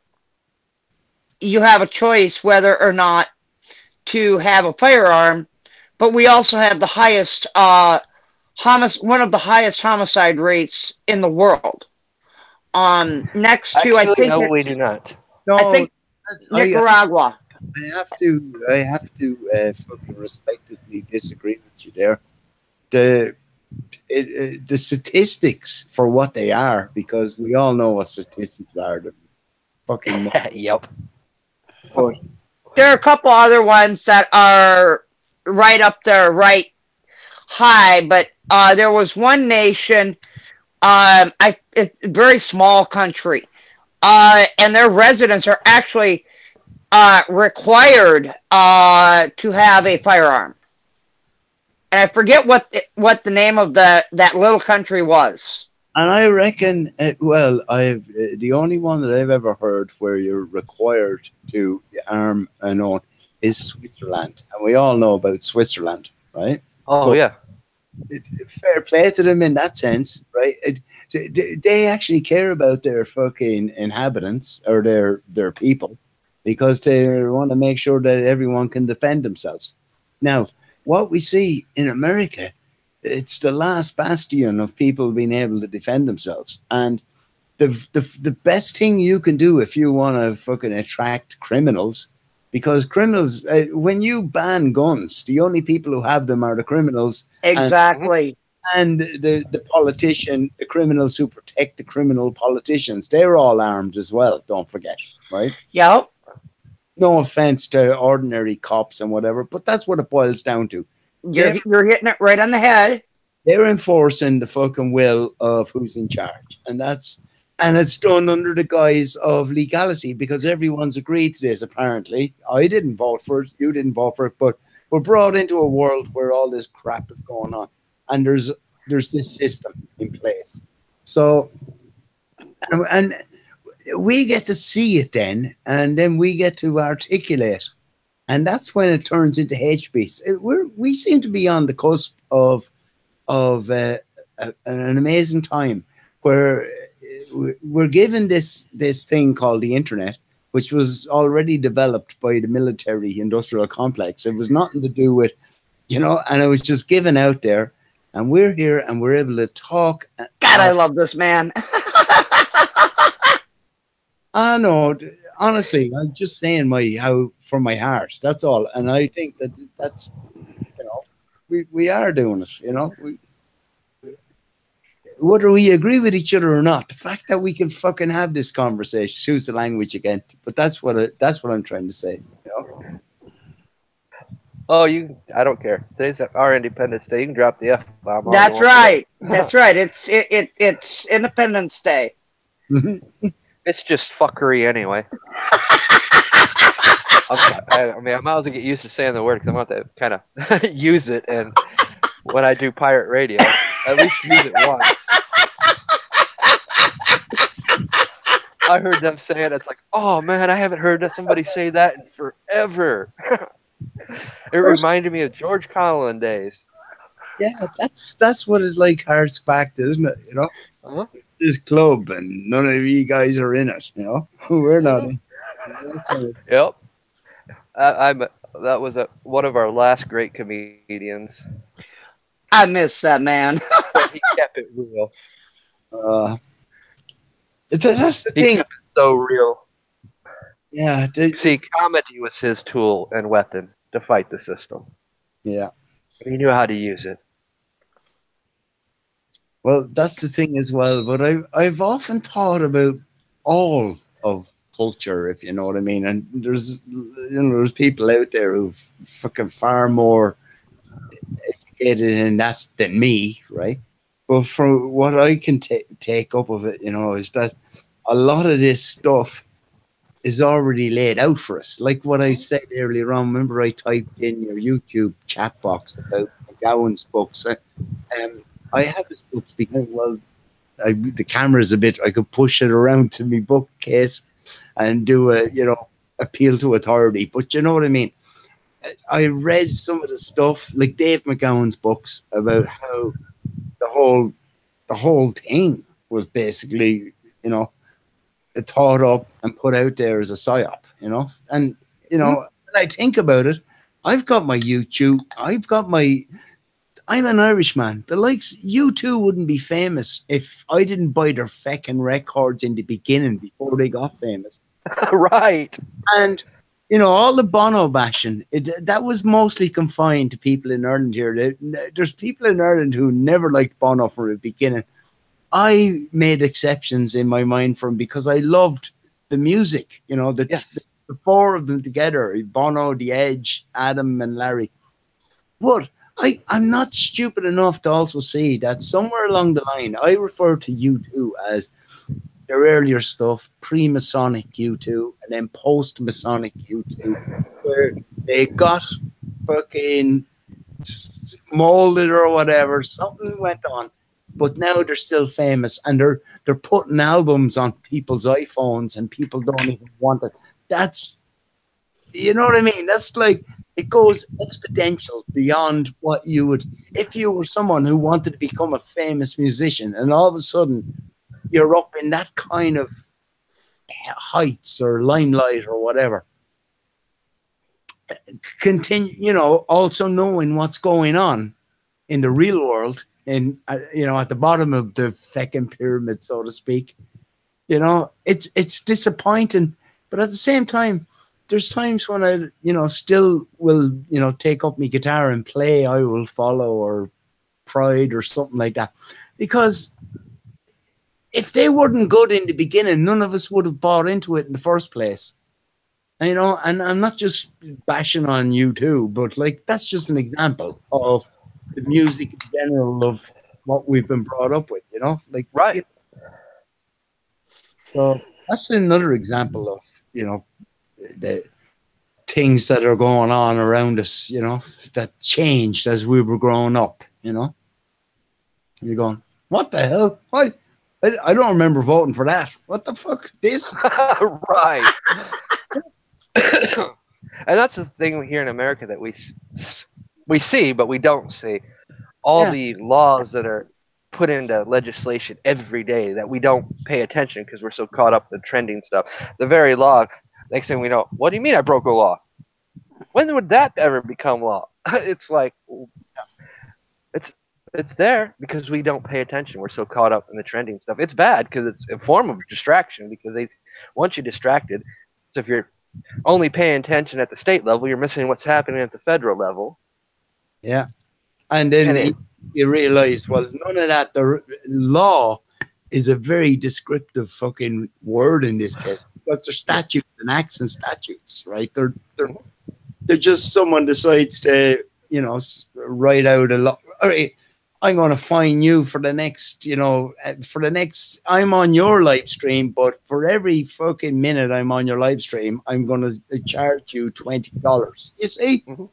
you have a choice whether or not to have a firearm, but we also have the highest one of the highest homicide rates in the world. Next to Actually, no, we do not. No, I think I Nicaragua. I have to fucking respectfully disagree with you there. The statistics for what they are, because we all know what statistics are. They're fucking. Yep. But there are a couple other ones that are right up there, right high. But there was one nation, it's a very small country, and their residents are actually required to have a firearm. And I forget what the name of that little country was. And I reckon, well, I've the only one that I've ever heard where you're required to arm and own is Switzerland, and we all know about Switzerland, right? Oh But yeah. fair play to them in that sense, right? They actually care about their fucking inhabitants or their people because they want to make sure that everyone can defend themselves. Now, what we see in America, it's the last bastion of people being able to defend themselves. And the best thing you can do if you want to fucking attract criminals, because criminals, when you ban guns, the only people who have them are the criminals. Exactly. And the politician, the criminals who protect the criminal politicians, they're all armed as well, don't forget, right? Yep. No offense to ordinary cops and whatever, but that's what it boils down to. You're hitting it right on the head. They're enforcing the fucking will of who's in charge. And it's done under the guise of legality because everyone's agreed to this, apparently. I didn't vote for it, you didn't vote for it, but we're brought into a world where all this crap is going on. And there's this system in place. So, and we get to see it then, and then we get to articulate. And that's when it turns into HBs. We seem to be on the cusp of an amazing time where we're given this thing called the internet, which was already developed by the military industrial complex. It was nothing to do with, and it was just given out there. And we're here and we're able to talk. God, I love this man. I know. Honestly, I'm just saying from my heart. That's all. And I think that's we are doing it. Whether we agree with each other or not, the fact that we can fucking have this conversation suits the language again. But that's what I'm trying to say. Oh, I don't care. Today's our Independence Day. You can drop the F-bomb. That's right. That's right. It's Independence Day. It's just fuckery anyway. I might as well get used to saying the word because I'm about to kind of use it. And when I do pirate radio, at least use it once. I heard them say it. It's like, oh man, I haven't heard somebody say that in forever. It reminded me of George Carlin days. Yeah, that's what it's like harks back to, isn't it? Uh-huh. This club and none of you guys are in it. We're not. Yep. That was one of our last great comedians. I miss that man. He kept it real. That's the thing. He kept it so real. Yeah. See, comedy was his tool and weapon to fight the system. Yeah. He knew how to use it. Well, that's the thing as well. But I've often thought about all of culture, if you know what I mean. And there's people out there who've fucking far more educated in that than me, right? But from what I can take up of it, is that a lot of this stuff is already laid out for us. Like what I said earlier on, remember I typed in your YouTube chat box about McGowan's books. I have his books because, the camera's a bit, I could push it around to my bookcase and do appeal to authority. But you know what I mean? I read some of the stuff, like Dave McGowan's books, about how the whole thing was basically, thought up and put out there as a psyop, and when I think about it, I've got my YouTube, I'm an Irishman. The likes you two wouldn't be famous if I didn't buy their feckin' records in the beginning before they got famous. Right. And all the Bono bashing, that was mostly confined to people in Ireland here. There's people in Ireland who never liked Bono from the beginning. I made exceptions in my mind for him because I loved the music, the the four of them together, Bono, The Edge, Adam, and Larry. But I'm not stupid enough to also see that somewhere along the line, I refer to U2 as their earlier stuff, pre-Masonic U2, and then post-Masonic U2, where they got fucking molded or whatever. Something went on, but now they're still famous, and they're putting albums on people's iPhones, and people don't even want it. That's, you know what I mean? That's like, it goes exponential beyond what you would, if you were someone who wanted to become a famous musician, and all of a sudden you're up in that kind of heights or limelight or whatever. Continue, you know, also knowing what's going on in the real world, and you know, at the bottom of the fucking pyramid, so to speak. You know, it's disappointing, but at the same time, there's times when I, you know, still will, you know, take up my guitar and play I Will Follow or Pride or something like that, because if they weren't good in the beginning, none of us would have bought into it in the first place. You know, and I'm not just bashing on U2, but like, that's just an example of the music in general of what we've been brought up with, you know, like, Right. You know, so that's another example of, you know, the things that are going on around us, you know, that changed as we were growing up, you know. You're going, what the hell? What? I don't remember voting for that. What the fuck? This? Right. And that's the thing here in America that we see, but we don't see. All the laws that are put into legislation every day that we don't pay attention because we're so caught up in trending stuff. The very law, next thing we know, what do you mean I broke a law? When would that ever become law? It's like, it's there because we don't pay attention. We're so caught up in the trending stuff. It's bad because it's a form of distraction, because they want you distracted. So if you're only paying attention at the state level, you're missing what's happening at the federal level. Yeah. And then you realize, well, none of that. The law is a very descriptive fucking word in this case, because they're statutes and acts and statutes, right? They're just, someone decides to, you know, write out a law. All right, I'm going to fine you for the next, you know, I'm on your live stream, but for every fucking minute I'm on your live stream, I'm going to charge you $20. You see? Mm-hmm.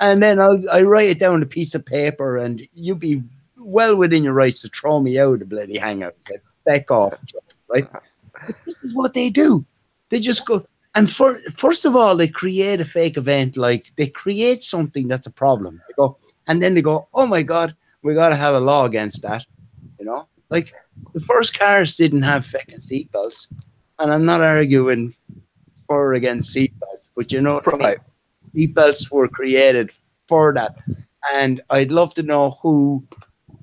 And then I write it down on a piece of paper, and you'd be well within your rights to throw me out of bloody Hangout. Say, back off, right? But this is what they do. They just go, and first of all, they create a fake event. Like, they create something that's a problem. They go, and then they go, oh my God, we got to have a law against that. You know, like, the first cars didn't have fucking seatbelts, and I'm not arguing for or against seatbelts, but you know what I mean? Seatbelts were created for that, and I'd love to know who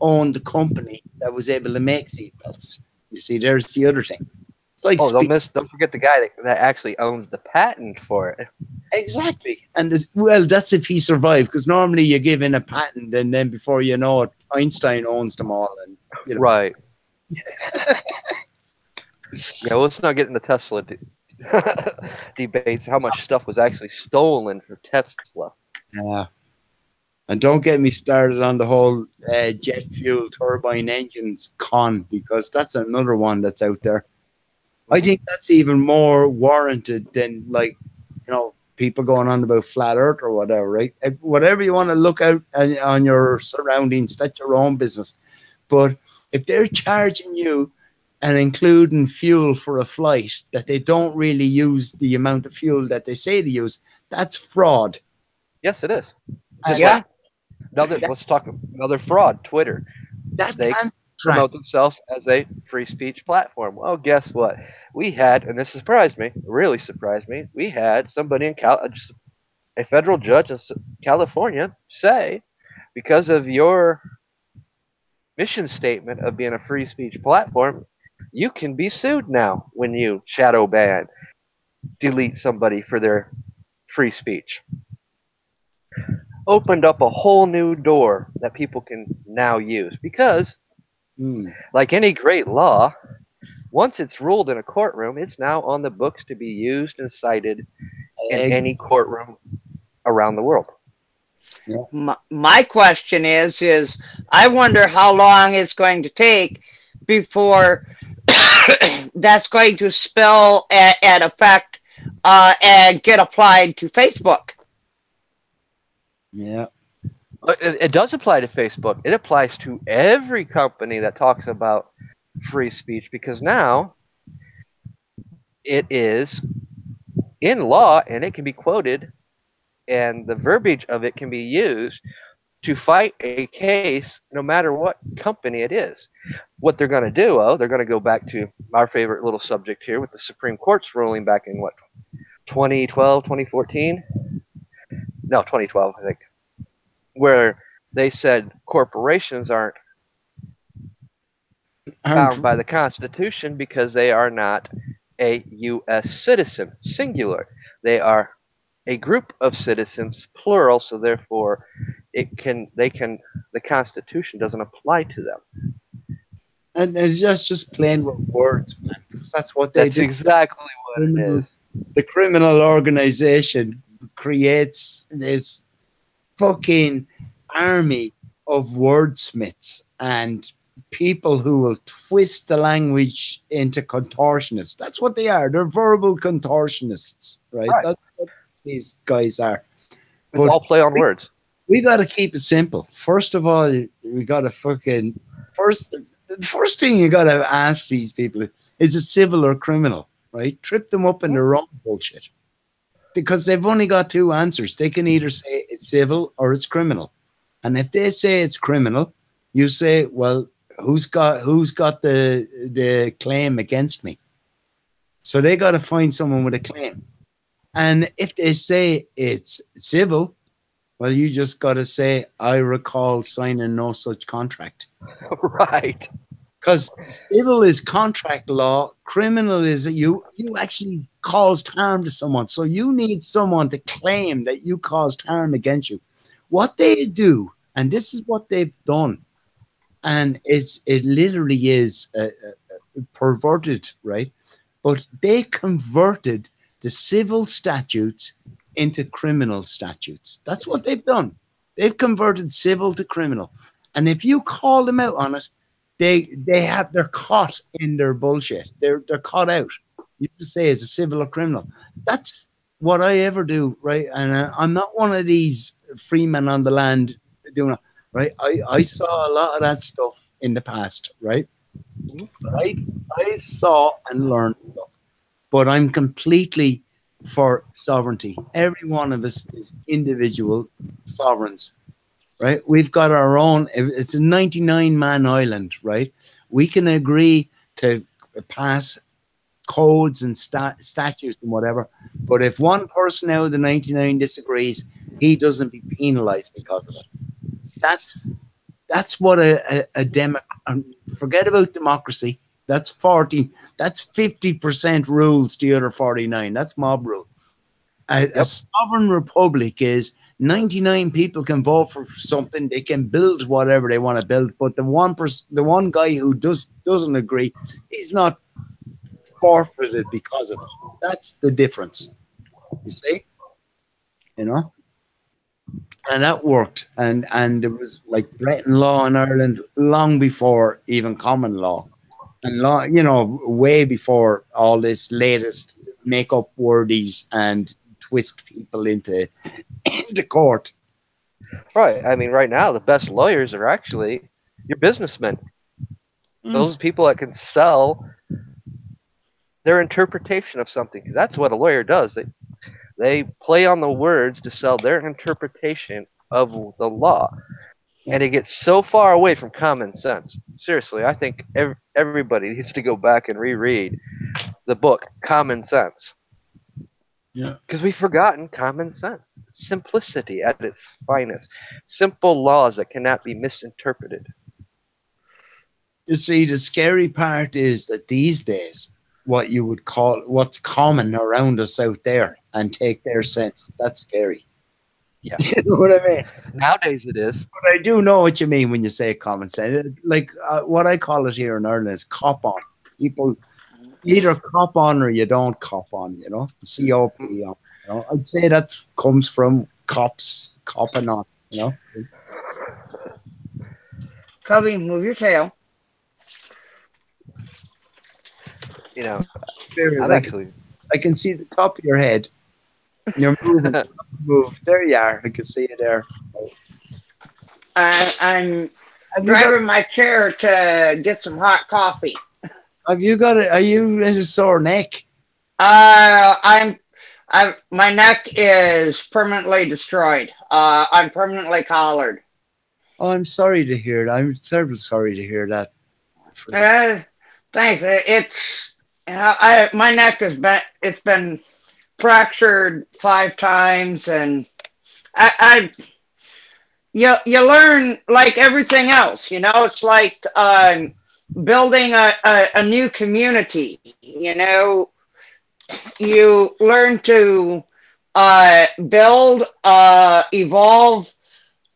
owned the company that was able to make seatbelts. You see, there's the other thing. It's like, don't forget the guy that actually owns the patent for it. Exactly. And well, that's if he survived, because normally you give in a patent, and then before you know it, Einstein owns them all. And you know. Right. Yeah, well, let's not get into Tesla debates. How much stuff was actually stolen for Tesla? Yeah. And don't get me started on the whole jet fuel turbine engines con, because that's another one that's out there. I think that's even more warranted than, like, you know, people going on about flat earth or whatever, right? Whatever you want to look out on your surroundings, that's your own business. But if they're charging you and including fuel for a flight that they don't really use the amount of fuel that they say to use, that's fraud. Yes, it is. Let's talk another fraud, Twitter. They promote themselves as a free speech platform. Well, guess what? We had, and this surprised me, really surprised me, we had somebody in a federal judge in California say, because of your mission statement of being a free speech platform, you can be sued now when you shadow ban, delete somebody for their free speech. Opened up a whole new door that people can now use, because like any great law, Once it's ruled in a courtroom, it's now on the books to be used and cited in Egg. any courtroom around the world. Yeah. My question is I wonder how long it's going to take before that's going to spell and affect and get applied to Facebook. Yeah. It does apply to Facebook. It applies to every company that talks about free speech, because now it is in law and it can be quoted, and the verbiage of it can be used to fight a case no matter what company it is. What they're going to do, they're going to go back to our favorite little subject here with the Supreme Court's ruling back in what, 2012, 2014? No, 2012, I think, where they said corporations aren't bound by the Constitution because they are not a U.S. citizen, singular. They are a group of citizens, plural, so therefore the Constitution doesn't apply to them. And it's just plain with words, man. That's what they That's do. exactly what it is. The criminal organization creates this fucking army of wordsmiths and people who will twist the language into contortionists. That's what they are. They're verbal contortionists, right? That's what these guys are. It's all play on words. We got to keep it simple. First of all, we got to fucking the first thing you got to ask these people is it civil or criminal, right? Trip them up in their own bullshit, because they've only got two answers. They can either say it's civil or it's criminal, and if they say it's criminal, you say, well, who's got the claim against me? So they got to find someone with a claim. And if they say it's civil, well, you just got to say, I recall signing no such contract. Right. Because civil is contract law, criminal is you actually caused harm to someone. So you need someone to claim that you caused harm against you. What they do, and this is what they've done, and it literally is perverted, right? But they converted the civil statutes into criminal statutes. That's what they've done. They've converted civil to criminal. And if you call them out on it, they're caught in their bullshit. They're caught out. You just say it's a civil or criminal. That's what I ever do, right? And I'm not one of these free men on the land doing it, right? I saw a lot of that stuff in the past, right? I saw and learned stuff. But I'm completely for sovereignty. Every one of us is individual sovereigns, right? We've got our own, it's a 99-man island, right? We can agree to pass codes and statutes and whatever, but if one person out of the 99 disagrees, he doesn't be penalized because of it. That's what a democrat, forget about democracy. That's 50% rules to the other 49. That's mob rule. A sovereign republic is 99 people can vote for something. They can build whatever they want to build, but the one guy who doesn't agree, he's not forfeited because of it. That's the difference. You see? You know? And that worked. And there was like Breton law in Ireland long before even common law. And law, you know, way before all this latest make-up wordies and twist people into court. Right. I mean, right now, the best lawyers are actually your businessmen. Those people that can sell their interpretation of something. Because that's what a lawyer does. They play on the words to sell their interpretation of the law. And it gets so far away from common sense. Seriously, I think everybody needs to go back and reread the book, Common Sense. Yeah. Because we've forgotten common sense. Simplicity at its finest. Simple laws that cannot be misinterpreted. You see, the scary part is that these days, what you would call what's common around us out there and take their sense, that's scary. Yeah. You know what I mean? Nowadays it is. But I do know what you mean when you say common sense. Like what I call it here in Ireland is cop on. People You either cop on or you don't cop on, you know? COP on. You know? I'd say that comes from cops copping on, you know? Cubby, move your tail. You know, Spirit, I'm actually. I can see the top of your head. You're moving. Move. There you are. I can see you there. I'm Have you got? driving my chair to get some hot coffee. Have you got it? Are you in a sore neck? My neck is permanently destroyed. I'm permanently collared. Oh, I'm sorry to hear that. I'm terribly sorry to hear that. Thanks. It's my neck it's been fractured 5 times, and I you learn like everything else. You know, it's like building a new community. You know, you learn to build, evolve,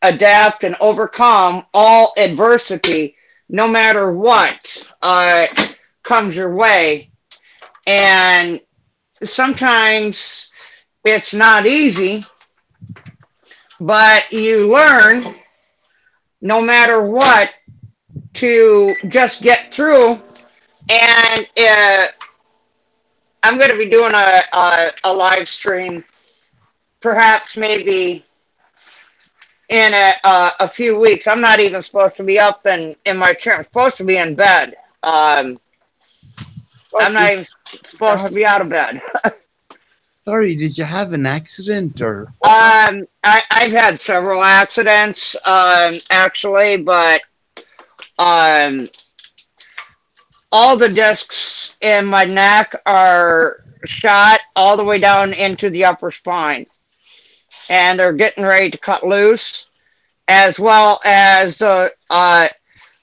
adapt, and overcome all adversity, no matter what comes your way. And sometimes it's not easy, but you learn, no matter what, to just get through. And I'm going to be doing a live stream, perhaps maybe in a few weeks. I'm not even supposed to be up in my chair. I'm supposed to be in bed. I'm not even supposed to be out of bed. Sorry, did you have an accident or? I've had several accidents, actually, but all the discs in my neck are shot all the way down into the upper spine, and they're getting ready to cut loose, as well as the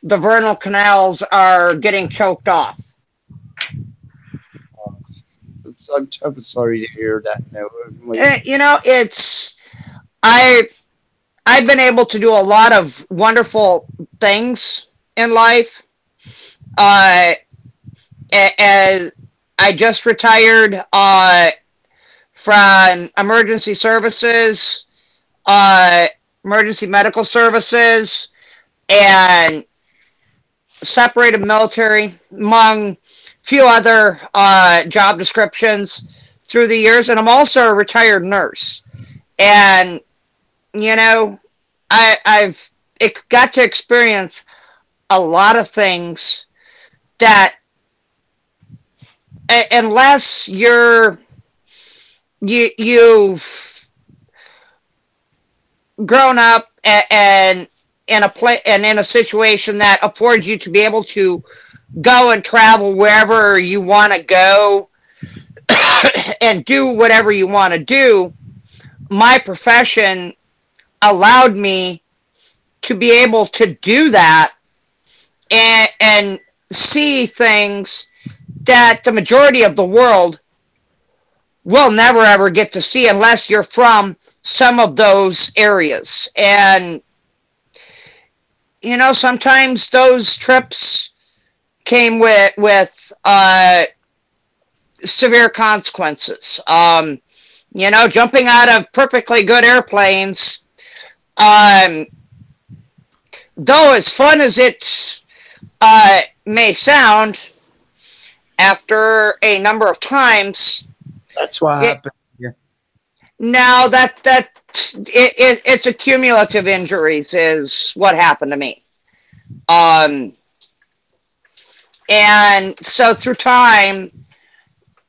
vernal canals are getting choked off. I'm terribly sorry to hear that. Now, You know, I've been able to do a lot of wonderful things in life. As I just retired from emergency services, emergency medical services, and separated military, among few other job descriptions through the years. And I'm also a retired nurse. And, you know, I've got to experience a lot of things that, unless you've grown up and in a situation that affords you to be able to go and travel wherever you want to go and do whatever you want to do, my profession allowed me to be able to do that and see things that the majority of the world will never ever get to see unless you're from some of those areas. And, you know, sometimes those trips came with severe consequences. You know, jumping out of perfectly good airplanes, though as fun as it may sound, after a number of times, that's what happened. Yeah. No, it's a cumulative injuries is what happened to me. And so through time,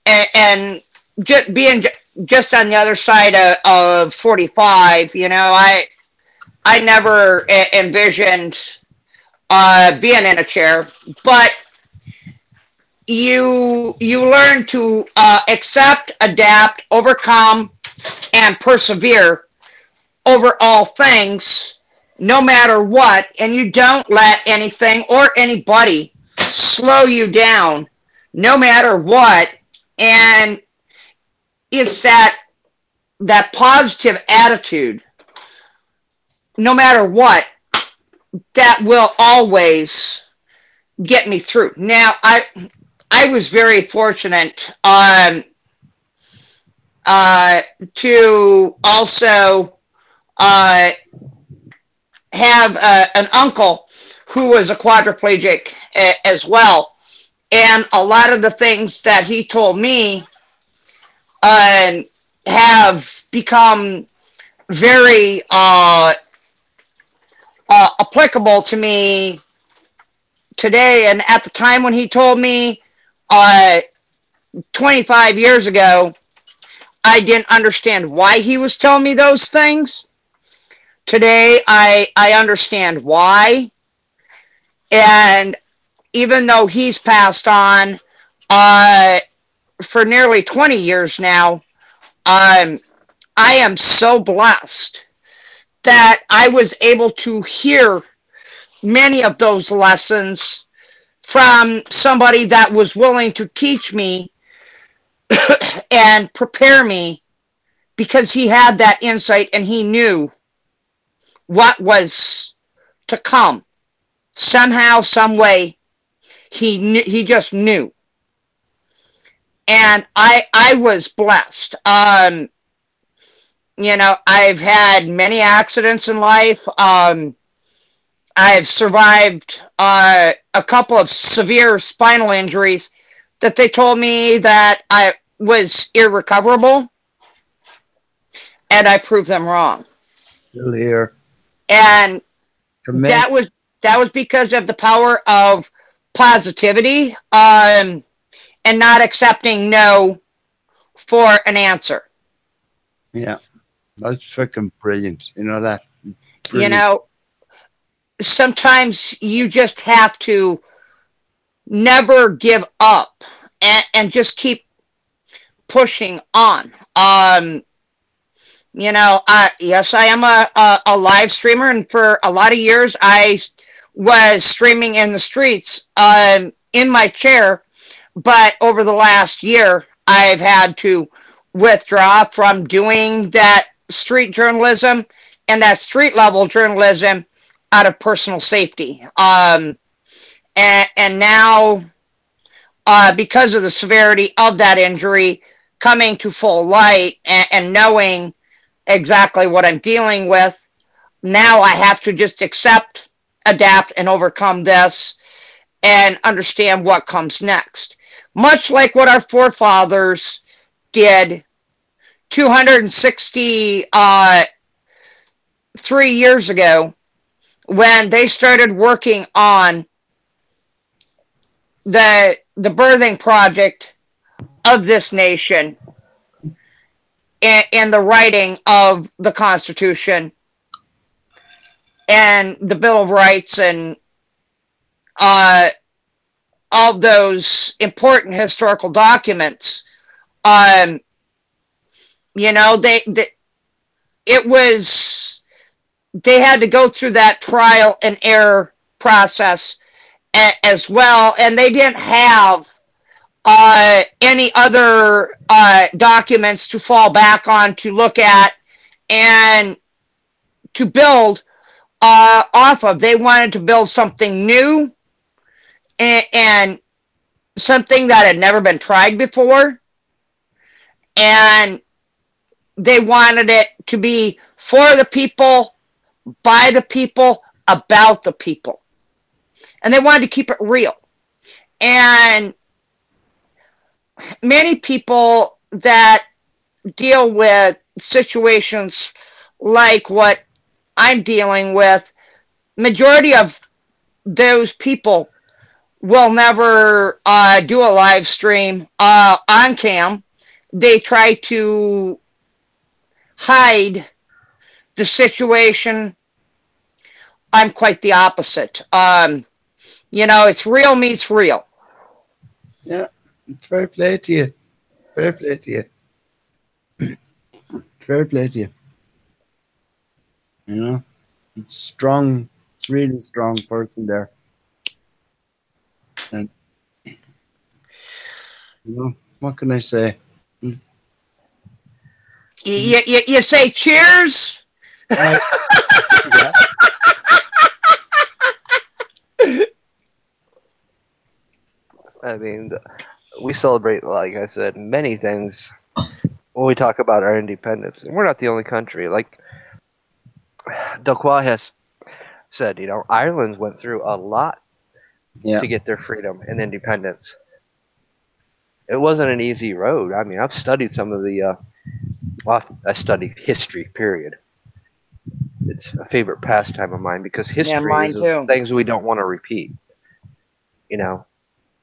and being just on the other side of 45, you know, I never envisioned being in a chair, but you learn to accept, adapt, overcome, and persevere over all things, no matter what, and you don't let anything or anybody slow you down, no matter what. And it's that positive attitude, no matter what, that will always get me through. Now, I was very fortunate to also have an uncle who was a quadriplegic as well. And a lot of the things that he told me have become very applicable to me today. And at the time when he told me 25 years ago, I didn't understand why he was telling me those things. Today, I understand why. And even though he's passed on for nearly 20 years now, I am so blessed that I was able to hear many of those lessons from somebody that was willing to teach me and prepare me, because he had that insight and he knew what was to come. Somehow, some way, he just knew. And I was blessed. You know, I've had many accidents in life. I've survived a couple of severe spinal injuries that they told me that I was irrecoverable, and I proved them wrong. Still here. And that was because of the power of positivity and not accepting no for an answer. Yeah, that's freaking brilliant. You know that? Brilliant. You know, sometimes you just have to never give up and just keep pushing on. You know, yes, I am a live streamer, and for a lot of years I was streaming in the streets in my chair, but over the last year I've had to withdraw from doing that street journalism and that street level journalism out of personal safety. And now, because of the severity of that injury coming to full light and knowing exactly what I'm dealing with, now I have to just accept, adapt, and overcome this and understand what comes next. Much like what our forefathers did 263 years ago when they started working on the birthing project of this nation and the writing of the Constitution and the Bill of Rights and all those important historical documents. You know, they had to go through that trial and error process as well, and they didn't have any other documents to fall back on, to look at, and to build off of. They wanted to build something new and something that had never been tried before, and they wanted it to be for the people, by the people, about the people. And they wanted to keep it real. And many people that deal with situations like what I'm dealing with, majority of those people will never do a live stream on cam. They try to hide the situation. I'm quite the opposite. You know, it's real meets real. Yeah, fair play to you. Fair play to you. Fair play to you. You know, strong, really strong person there. And, you know, what can I say? You say cheers? Yeah. I mean, we celebrate, like I said, many things when we talk about our independence. And we're not the only country. Like Delqua has said, Ireland went through a lot Yeah. to get their freedom and independence. It wasn't an easy road. I mean, I've studied some of the, well, I studied history, period. It's a favorite pastime of mine because Yeah, history mine is too. things we don't want to repeat.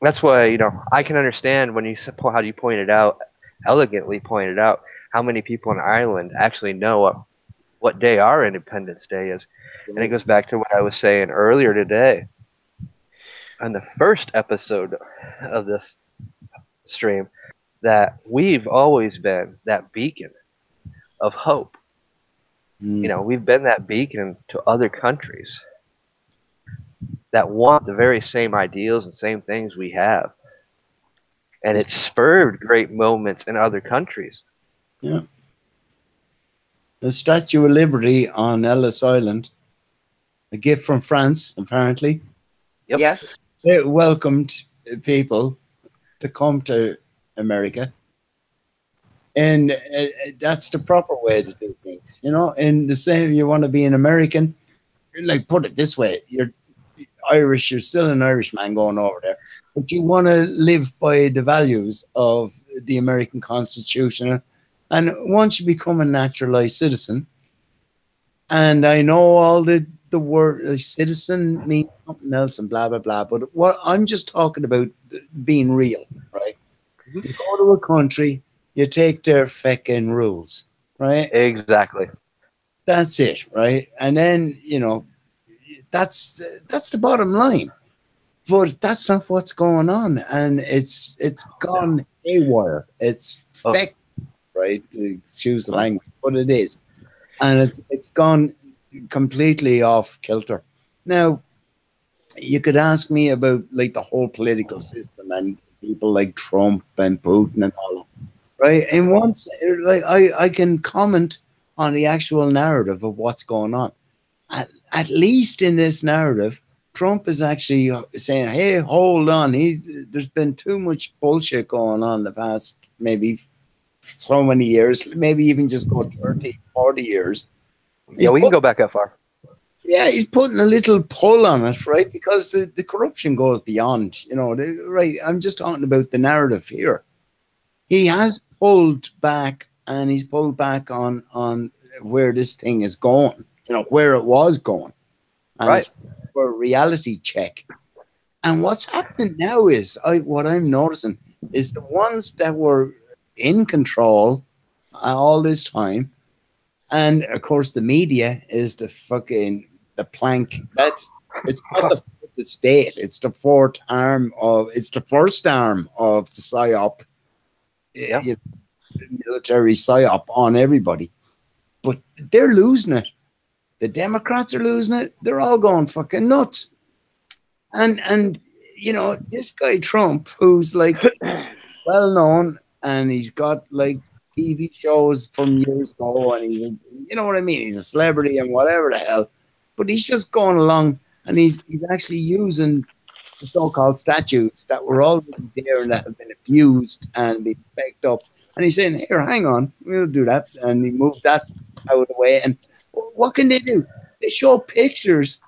That's why I can understand when how you pointed out, elegantly pointed out, how many people in Ireland actually know what day our Independence Day is, and it goes back to what I was saying earlier today on the first episode of this stream, that we've always been that beacon of hope. We've been that beacon to other countries that want the very same ideals and same things we have. And it spurred great moments in other countries. Yeah. The Statue of Liberty on Ellis Island, a gift from France, apparently. Yep. Yes. It welcomed people to come to America. And that's the proper way to do things. In the same, you want to be an American, like, put it this way, you're Irish, you're still an Irishman going over there, but you want to live by the values of the American Constitution. And once you become a naturalized citizen, and I know all the word citizen means something else and blah, blah, blah, but what I'm just talking about being real, right? Mm-hmm. You go to a country, you take their feckin' rules, right? Exactly. That's it, right? And then, that's the bottom line. But that's not what's going on. And it's gone haywire. It's feck, right? To choose the language, but it is. And it's gone completely off kilter. Now, you could ask me about like the whole political system and people like Trump and Putin and all, right? And once, like, I can comment on the actual narrative of what's going on. At least in this narrative, Trump is actually saying, "Hey, hold on! There's been too much bullshit going on the past maybe so many years, maybe even just go 30, 40 years." Yeah, we can go back that far. Yeah, he's putting a little pull on it, right? Because the corruption goes beyond, right? I'm just talking about the narrative here. He has pulled back, and he's pulled back on where this thing is going, where it was going. And right. It's for a reality check. And what's happening now is, what I'm noticing is the ones that were in control all this time, and of course the media is the plank. It's not the state. It's the first arm of the PSYOP, Yeah. military PSYOP on everybody. But they're losing it. The Democrats are losing it. They're all going fucking nuts. And this guy Trump, who's like well known, and he's got like TV shows from years ago, and he's what I mean. He's a celebrity and whatever the hell, but he's just going along, and he's actually using the so-called statutes that were already there and that have been abused and been picked up, and he's saying, "Here, hang on, we'll do that," and he moved that out of the way. And what can they do? They show pictures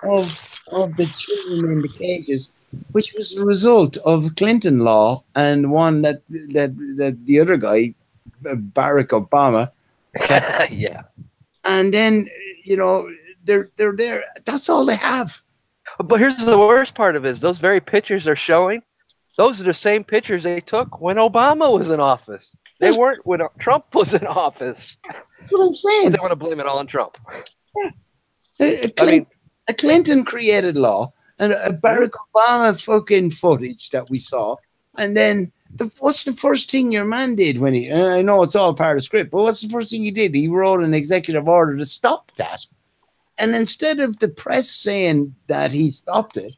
of the children in the cages, which was a result of Clinton law and one that the other guy, Barack Obama, kept. Yeah. And then they're there. That's all they have. But here's the worst part of it: is those very pictures they're showing. Those are the same pictures they took when Obama was in office. They weren't when Trump was in office. That's what I'm saying. But they want to blame it all on Trump. Yeah. A Clinton created law, and a Barack Obama fucking footage that we saw. And then what's the first thing your man did when he? I know it's all part of script, but what's the first thing he did? He wrote an executive order to stop that. And instead of the press saying that he stopped it,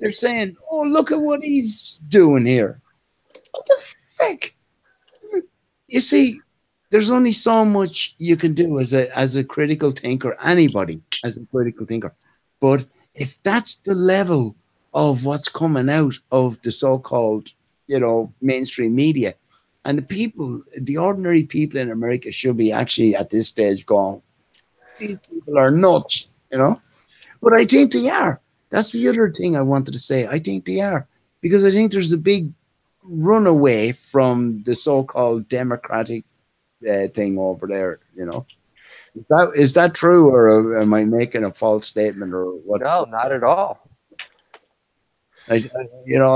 they're saying, "Oh, look at what he's doing here." What the fuck? You see, there's only so much you can do as a critical thinker, anybody as a critical thinker. But if that's the level of what's coming out of the so-called, mainstream media. And the people, the ordinary people in America should be actually at this stage going, these people are nuts, But I think they are. That's the other thing I wanted to say. I think they are. Because I think there's a big runaway from the so-called democratic thing over there. Is that true, or am I making a false statement, or what? No, not at all. I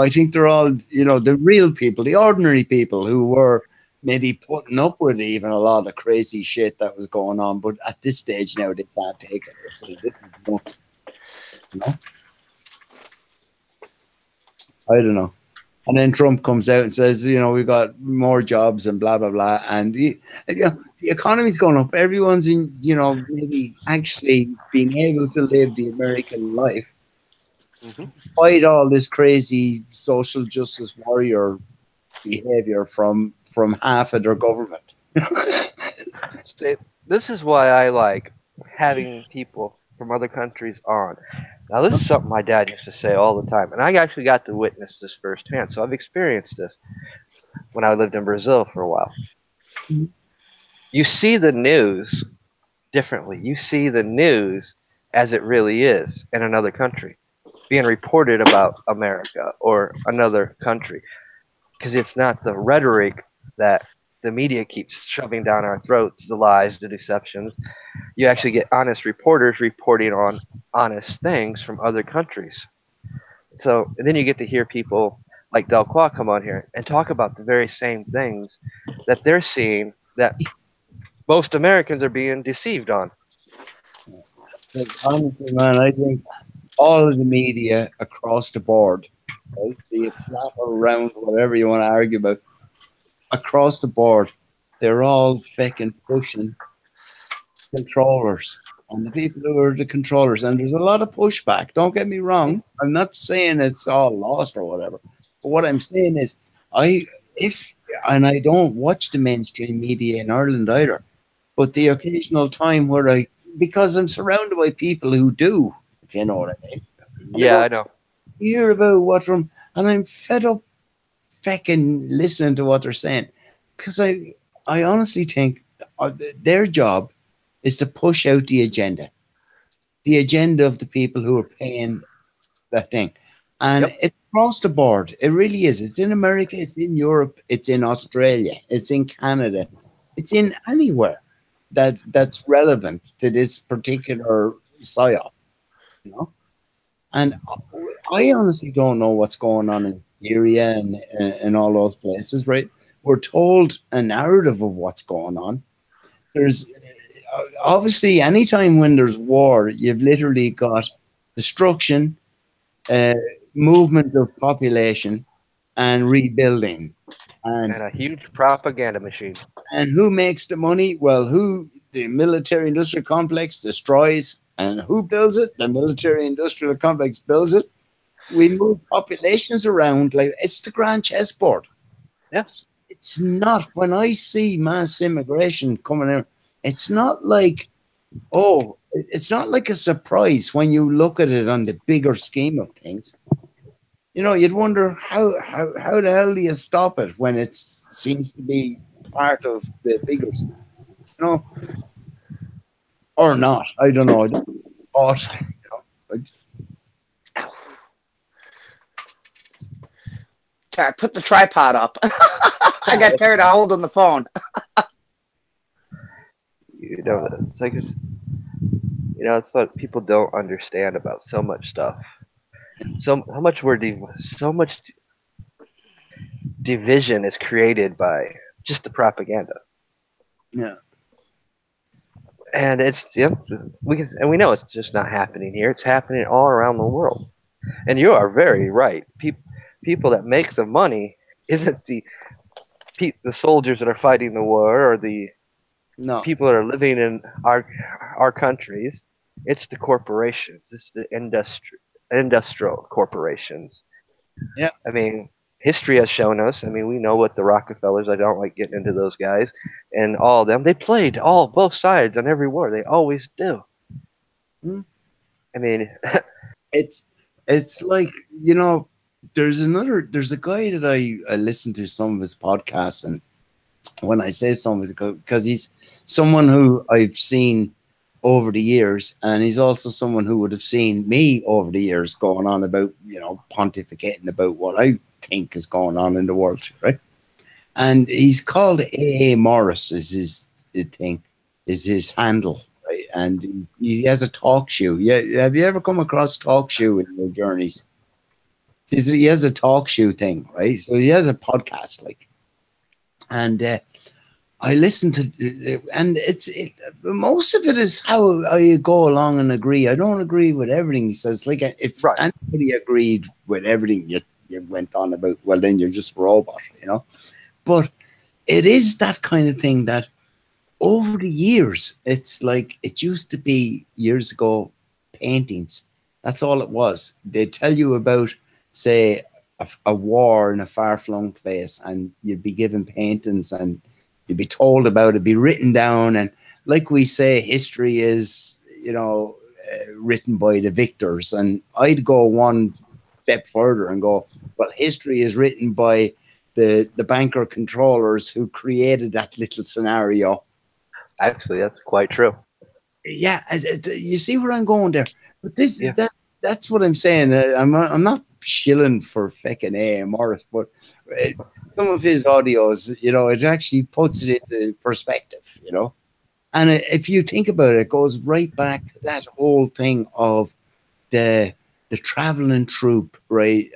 think they're all, the real people, the ordinary people who were maybe putting up with even a lot of crazy shit that was going on, but at this stage now they can't take it. They're saying this is nuts. I don't know. And then Trump comes out and says, we've got more jobs and blah, blah, blah. And the economy's going up. Everyone's in, maybe actually being able to live the American life, despite all this crazy social justice warrior behavior from half of their government. This is why I like having people from other countries on. Now, this is something my dad used to say all the time, and I actually got to witness this firsthand. So I've experienced this when I lived in Brazil for a while. You see the news differently. You see the news as it really is in another country, being reported about America or another country, because it's not the rhetoric that the media keeps shoving down our throats, the lies, the deceptions. You actually get honest reporters reporting on honest things from other countries. So, and then you get to hear people like Delqua come on here and talk about the very same things that they're seeing that most Americans are being deceived on. Honestly, man, I think all of the media across the board, right, be it flat or round, whatever you want to argue about, across the board, they're all fucking pushing controllers and the people who are the controllers. And there's a lot of pushback. Don't get me wrong. I'm not saying it's all lost or whatever. But what I'm saying is, I don't watch the mainstream media in Ireland either. But the occasional time where because I'm surrounded by people who do, if you know what I mean. Yeah, I know. Hear about what's from, and I'm fed up fucking listening to what they're saying, because I honestly think their job is to push out the agenda of the people who are paying that thing, and it's across the board. It really is. It's in America, it's in Europe, it's in Australia, it's in Canada, it's in anywhere that's relevant to this particular psyop, And I honestly don't know what's going on in Syria and all those places, right? We're told a narrative of what's going on. There's obviously, anytime when there's war, you've literally got destruction, movement of population, and rebuilding. And a huge propaganda machine. And who makes the money? Well, the military-industrial complex destroys. And who builds it? The military-industrial complex builds it. We move populations around like it's the grand chessboard. Yes. It's not, when I see mass immigration coming in, it's not like, it's not like a surprise when you look at it on the bigger scheme of things. You'd wonder how the hell do you stop it when it seems to be part of the bigger scheme, or not. I don't know. Sorry, put the tripod up. I got tired of holding the phone. It's like, it's what people don't understand about so much stuff. So much division is created by just the propaganda. Yeah. And we know it's just not happening here. It's happening all around the world. And you are very right. People that make the money isn't the soldiers that are fighting the war or the people that are living in our countries. It's the corporations. It's the industrial corporations. Yeah. I mean, history has shown us. I mean, we know what the Rockefellers. I don't like getting into those guys, and all of them. They played both sides on every war. They always do. Hmm. I mean, it's It's like, there's a guy that I listen to some of his podcasts, and when I say some of his, because he's someone who I've seen over the years, and he's also someone who would have seen me over the years going on about, pontificating about what I think is going on in the world, right? And he's called A.A. Morris is his thing, is his handle, right? And he has a talk show. Yeah, have you ever come across talk show in your journeys? He has a talk show thing, right? So he has a podcast, like, and I listen to, and most of it is how you go along and agree. I don't agree with everything he says. Like, if anybody agreed with everything you went on about, well, then you're just a robot, But it is that kind of thing that over the years, it's like it used to be years ago, paintings. That's all it was. They tell you about, say, a war in a far-flung place, and you'd be given paintings, and you'd be told about it, be written down. And like we say, history is, written by the victors. And I'd go one step further and go, well, history is written by the banker controllers who created that little scenario. Actually, that's quite true. Yeah, you see where I'm going there. But that's what I'm saying. I'm not shilling for fucking A.M. Morris, but some of his audios, it actually puts it into perspective, And if you think about it, it goes right back to that whole thing of the traveling troupe, right?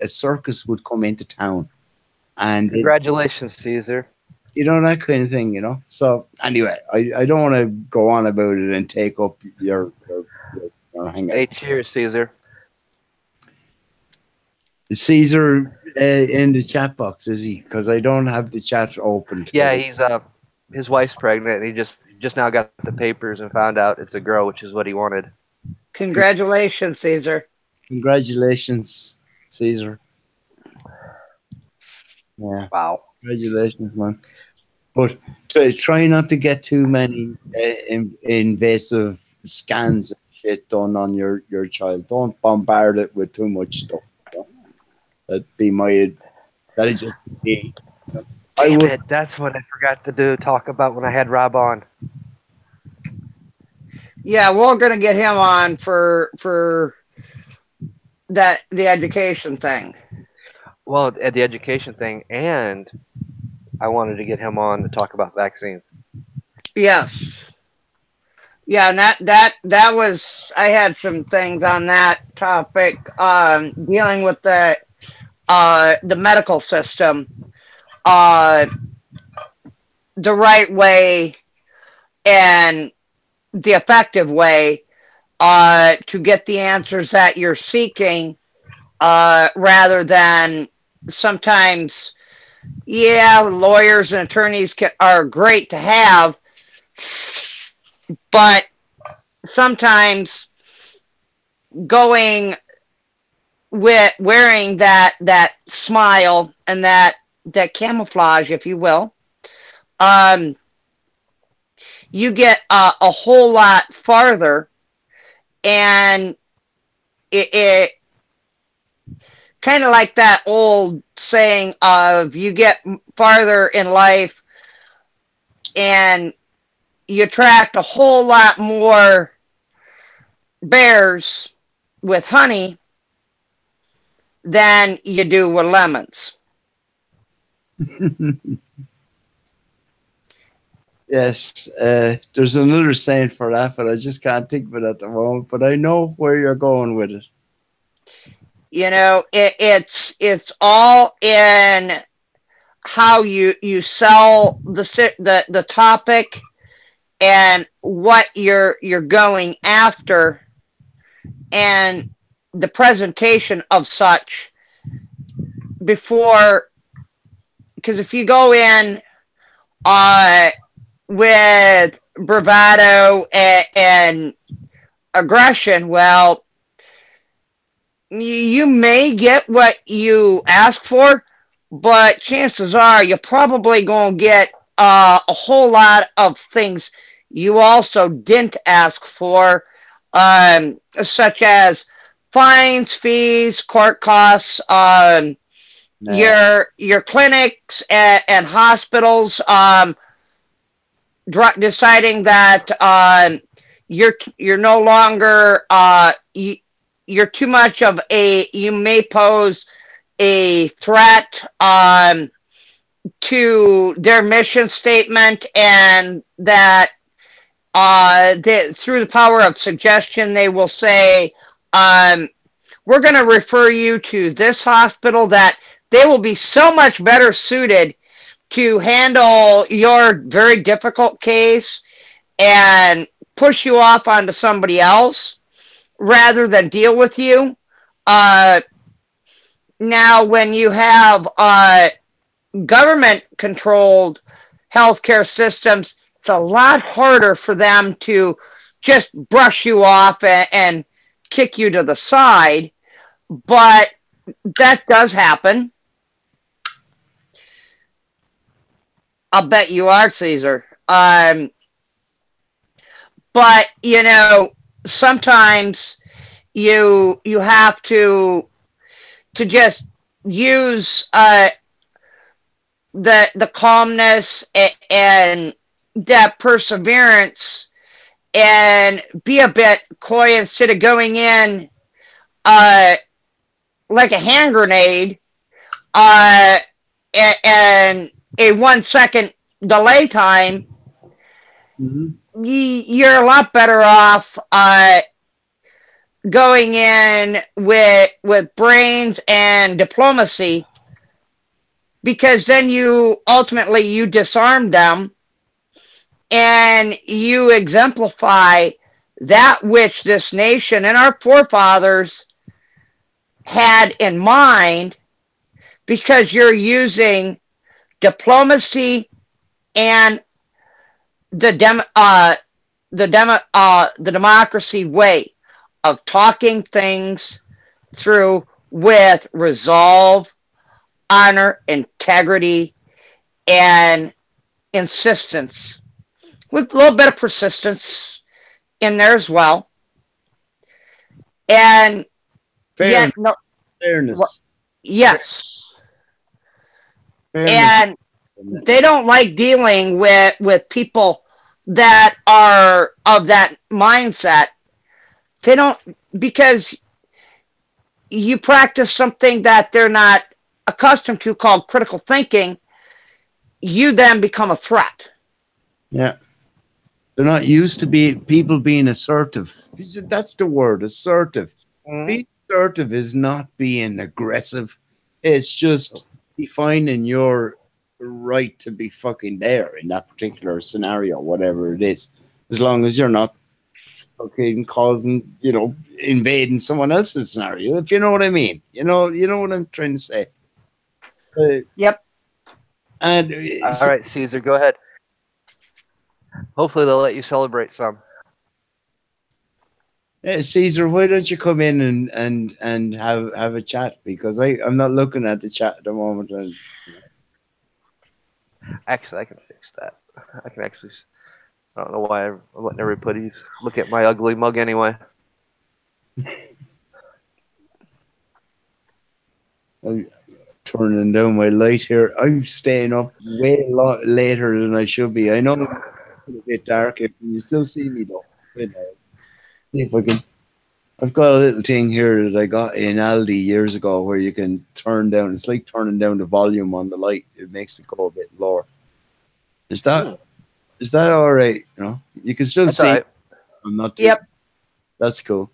A circus would come into town. And congratulations, Caesar. That kind of thing, So anyway, I don't want to go on about it and take up your hangout. Hey, cheers, Caesar. Is Caesar in the chat box, is he? Because I don't have the chat open. Yeah, he's his wife's pregnant. And he just now got the papers and found out it's a girl, which is what he wanted. Congratulations, Caesar. Congratulations, Caesar. Yeah. Wow. Congratulations, man. But try not to get too many invasive scans and shit done on your child. Don't bombard it with too much stuff. That'd just be. Damn it, that's what I forgot to talk about when I had Rob on. Yeah, we're gonna get him on for the education thing. Well, at the education thing, and I wanted to get him on to talk about vaccines. Yes. Yeah, and that was, I had some things on that topic, dealing with the medical system, the right way and the effective way to get the answers that you're seeking, rather than sometimes, lawyers and attorneys are great to have, but sometimes going with wearing that smile and that camouflage, if you will, you get a whole lot farther, and it kind of like that old saying of you get farther in life and you attract a whole lot more bears with honey than you do with lemons. Yes, there's another saying for that, but I just can't think of it at the moment. But I know where you're going with it. It's all in how you sell the topic and what you're going after, and the presentation of such before. Because if you go in with bravado and aggression, well, you may get what you ask for, but chances are you're probably going to get a whole lot of things you also didn't ask for, such as fines, fees, court costs, Yeah. your clinics and hospitals deciding that you're no longer you're too much of you may pose a threat to their mission statement, and that through the power of suggestion they will say, we're going to refer you to this hospital, that they will be so much better suited to handle your very difficult case and push you off onto somebody else rather than deal with you. Now, when you have government-controlled healthcare systems, it's a lot harder for them to just brush you off and kick you to the side, but that does happen. I'll bet you are, Caesar. But, you know, sometimes you have to just use the calmness and that perseverance and be a bit coy instead of going in like a hand grenade and a 1 second delay time. You're a lot better off going in with brains and diplomacy, because then you ultimately disarm them and you exemplify that which this nation and our forefathers had in mind, because you're using diplomacy and the democracy way of talking things through with resolve, honor, integrity, and insistence, with a little bit of persistence in there as well. And Fairness. yet, Fairness. yes. Fairness. And they don't like dealing with people that are of that mindset. They don't, because you practice something that they're not accustomed to, called critical thinking. You then become a threat. Yeah. They're not used to people being assertive. That's the word, assertive. Being assertive is not being aggressive. It's just defining your right to be fucking there in that particular scenario, whatever it is. As long as you're not fucking causing, invading someone else's scenario, if you know what I mean. You know what I'm trying to say. Yep. And all right, Caesar, go ahead. Hopefully they'll let you celebrate some. Caesar, why don't you come in and have a chat? Because I'm not looking at the chat at the moment. Actually, I can fix that. I can actually. I don't know why I'm letting everybody look at my ugly mug anyway. I'm turning down my light here. I'm staying up way later than I should be. I know it's a bit dark. Can you still see me though? See if I can. I've got a little thing here that I got in Aldi years ago where you can turn down. It's like turning down the volume on the light. It makes it go a bit lower. Is that all right? You can still That's see. right. I'm not. Yep. That's cool,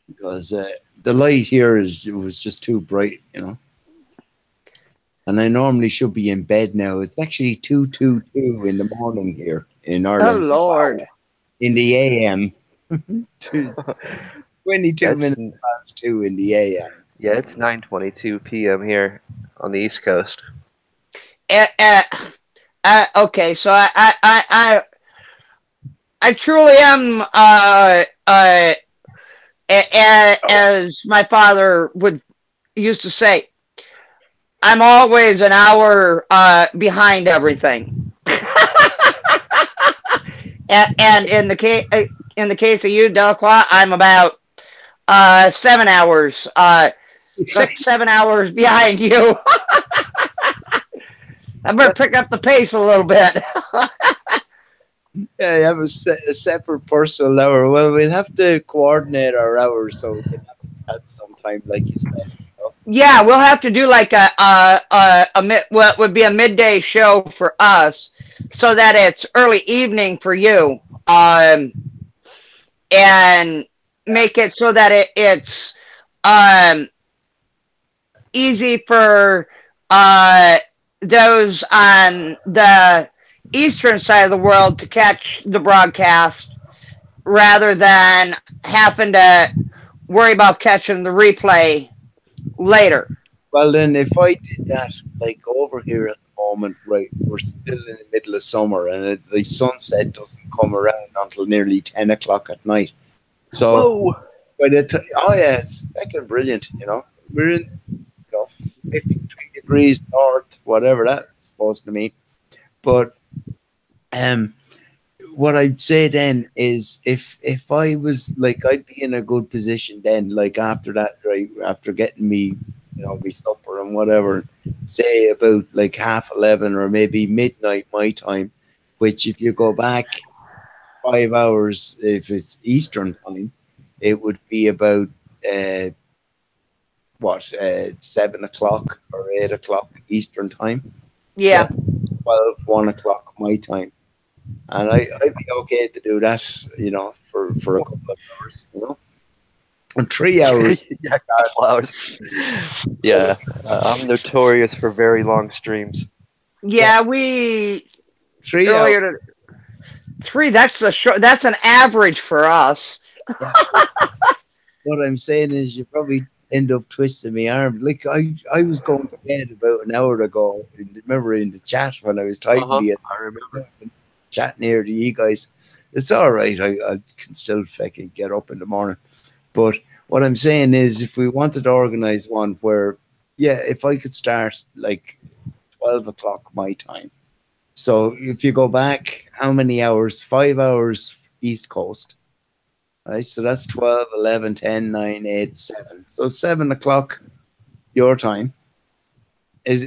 because the light here was just too bright, And I normally should be in bed now. It's actually 2:22 in the morning here in Ireland. Oh Lord! In the AM. 22 minutes past 2 in the AM. Yeah, it's 9:22 p.m. here on the East Coast. Okay, so I truly am as my father used to say, I'm always an hour behind everything. And in the case of you, Delacroix, I'm about 7 hours. 6, 7 hours behind you. I better pick up the pace a little bit. Yeah, you have a separate personal hour. Well, we'll have to coordinate our hours so we can have it at some time, like you said. Yeah, we'll have to do like what would be a midday show for us, so that it's early evening for you, and make it so that it's um, easy for those on the eastern side of the world to catch the broadcast, rather than having to worry about catching the replay later. Well, then, if I did that, like over here at the moment, right, we're still in the middle of summer and the sunset doesn't come around until nearly 10 o'clock at night. So, Whoa. by the oh, yeah, it's fucking brilliant, you know. We're in, 53 degrees north, whatever that's supposed to mean. But what I'd say then is if I was like, I'd be in a good position then, like after that, right, after getting me, me supper and whatever, say about like 11:30 or maybe midnight my time, which if you go back 5 hours, if it's Eastern time, it would be about 7 o'clock or 8 o'clock Eastern time. Yeah. 1 o'clock my time. And I'd be okay to do that, for a couple of hours, And 3 hours. Yeah, a couple hours. Yeah, I'm notorious for very long streams. Yeah, we 3 earlier hours. to, 3. That's a short. That's an average for us. Yeah. What I'm saying is, you probably end up twisting my arm. Like I was going to bed about an hour ago. Remember in the chat when I was typing to you, I remember chatting here to you guys. It's all right. I can still fucking get up in the morning. But what I'm saying is, if we wanted to organize one where, if I could start like 12 o'clock my time. So if you go back, how many hours? 5 hours East Coast. Right, so that's 12, 11, 10, 9, 8, 7. So 7 o'clock your time.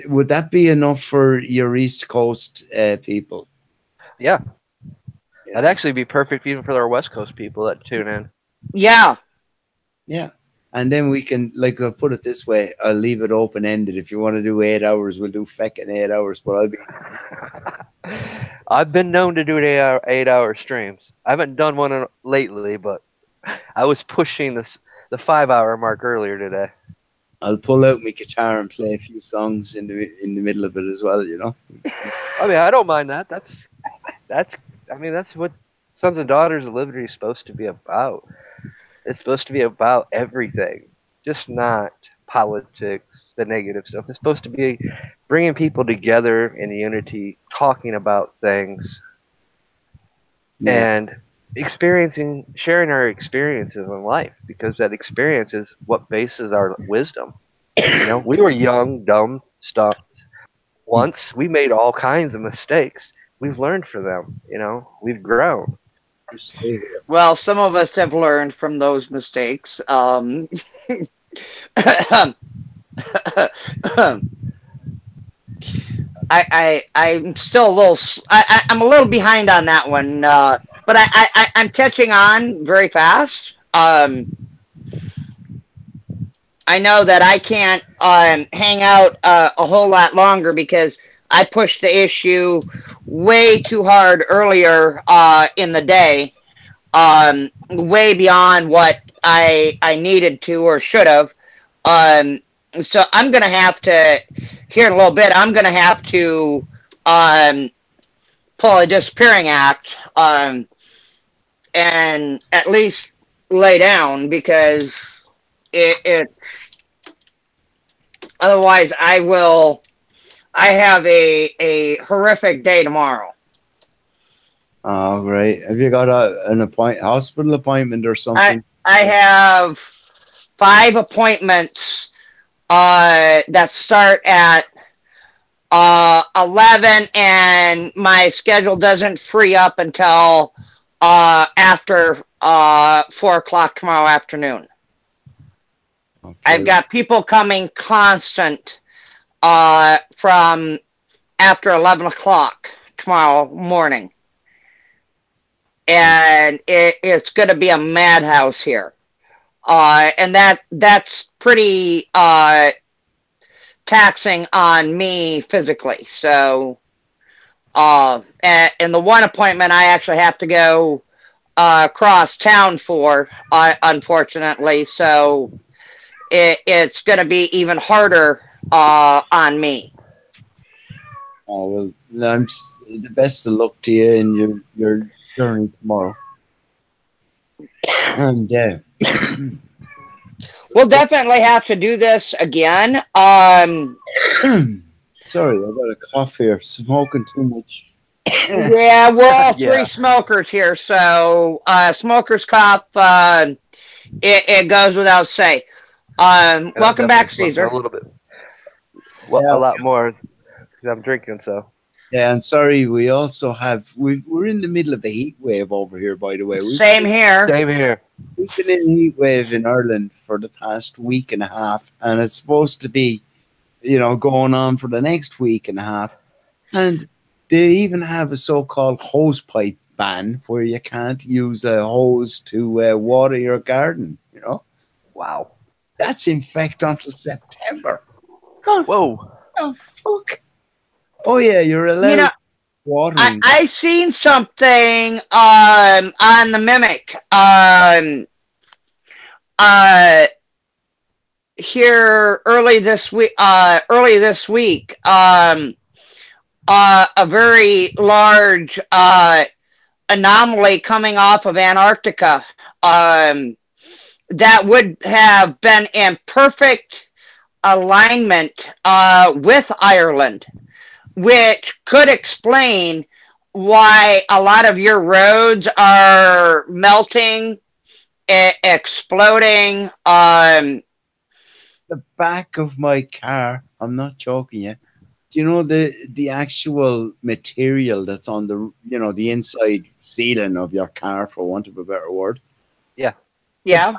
Would that be enough for your East Coast people? Yeah. That'd actually be perfect even for our West Coast people that tune in. Yeah. Yeah. And then we can, like, I'll put it this way, I'll leave it open-ended. If you want to do 8 hours, we'll do feckin' 8 hours, but I'll be... I've been known to do 8-hour streams. I haven't done one lately, but I was pushing the 5-hour mark earlier today. I'll pull out my guitar and play a few songs in the middle of it as well, I mean, I don't mind that. That's what Sons and Daughters of Liberty is supposed to be about. It's supposed to be about everything, just not politics, the negative stuff. It's supposed to be bringing people together in unity, talking about things, and sharing our experiences in life, because that experience is what bases our wisdom. We were young, dumb, stumped. Once we made all kinds of mistakes. We've learned from them. We've grown. Well, some of us have learned from those mistakes. I'm still a little. I'm a little behind on that one, but I'm catching on very fast. I know that I can't hang out a whole lot longer because I pushed the issue way too hard earlier in the day, way beyond what I needed to or should have. So I'm going to have to, here in a little bit, I'm going to have to pull a disappearing act and at least lay down, because it otherwise I have a horrific day tomorrow. Oh, great. Have you got an hospital appointment or something? I have 5 appointments that start at 11, and my schedule doesn't free up until after 4 o'clock tomorrow afternoon. I've Okay. got people coming constant from after 11 o'clock tomorrow morning. And it's going to be a madhouse here. And that's pretty taxing on me physically. So, and the one appointment I actually have to go across town for, unfortunately. So it's going to be even harder on me. Oh, well, the best of luck to you in your journey tomorrow. And We'll definitely have to do this again. sorry, I got a cough here. Smoking too much. Yeah, we're all Yeah. three smokers here, so smoker's cough. It goes without say. And I'm Welcome back, definitely smoking Caesar. a little bit. Well, Yeah. a lot more because I'm drinking. So Yeah, and sorry, we also have we're in the middle of a heat wave over here. By the way, Same here. same here. we've been in a heat wave in Ireland for the past week and a half, and it's supposed to be, going on for the next week and a half. And they even have a so-called hose pipe ban where you can't use a hose to water your garden. Wow. That's in fact until September. God, Whoa. what the fuck? Oh yeah, you're allowed watering. I seen something on the Mimic here early this week. A very large anomaly coming off of Antarctica that would have been in perfect alignment with Ireland, which could explain why a lot of your roads are melting, exploding. The back of my car, I'm not joking you. Do you know the actual material that's on the inside ceiling of your car, for want of a better word? Yeah. Yeah.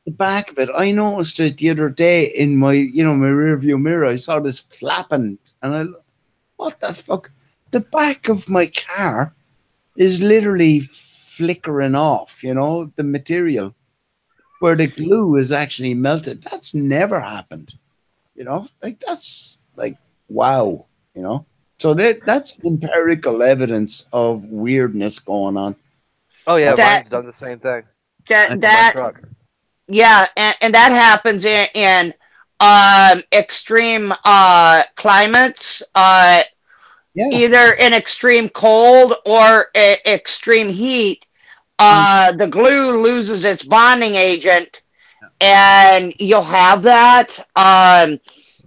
The back of it, I noticed it the other day in my rear view mirror. I saw this flapping, and what the fuck? The back of my car is literally flickering off. The material where the glue is actually melted. That's never happened. That's like wow. So that's empirical evidence of weirdness going on. Oh yeah, That- mine's done the same thing. That My that truck. yeah, and that happens in extreme climates. Yeah. Either in extreme cold or extreme heat, the glue loses its bonding agent, and you'll have that.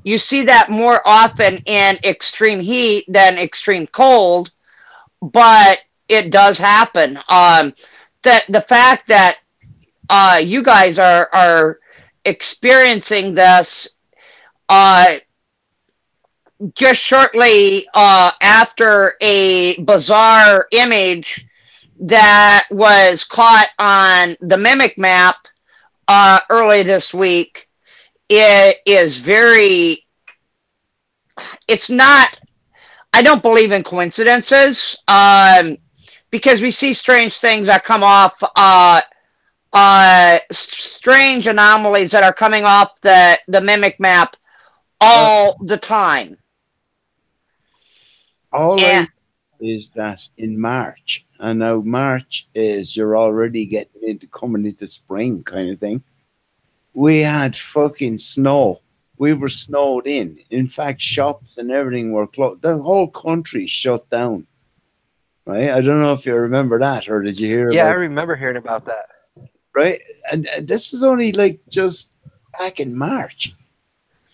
You see that more often in extreme heat than extreme cold, but it does happen. The fact that you guys are experiencing this just shortly after a bizarre image that was caught on the Mimic map early this week. It is very, it's not, I don't believe in coincidences because we see strange things that come off, strange anomalies that are coming off the Mimic map all the time. All I And know is that in March, and now March is you're already getting into coming into spring kind of thing. We had fucking snow. We were snowed in. In fact, shops and everything were closed. The whole country shut down. Right? I don't know if you remember that, or did you hear Yeah, I about it? remember hearing about that. Right? And this is only like just back in March.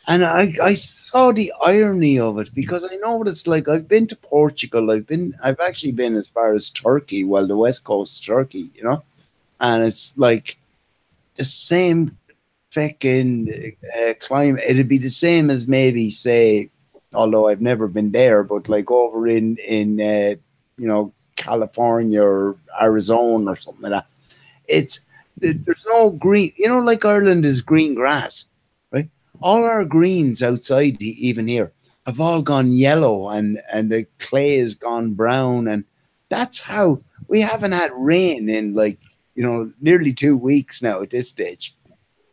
And I saw the irony of it because I know what it's like. I've been to Portugal. I've actually been as far as Turkey, well, the west coast of Turkey, and it's like the same fucking climate. It'd be the same as maybe say, although I've never been there, but like over in California or Arizona or something like that. There's no green, like Ireland is green grass. all our greens outside, even here, have all gone yellow, and the clay has gone brown, and that's how we haven't had rain in, like, nearly 2 weeks now at this stage.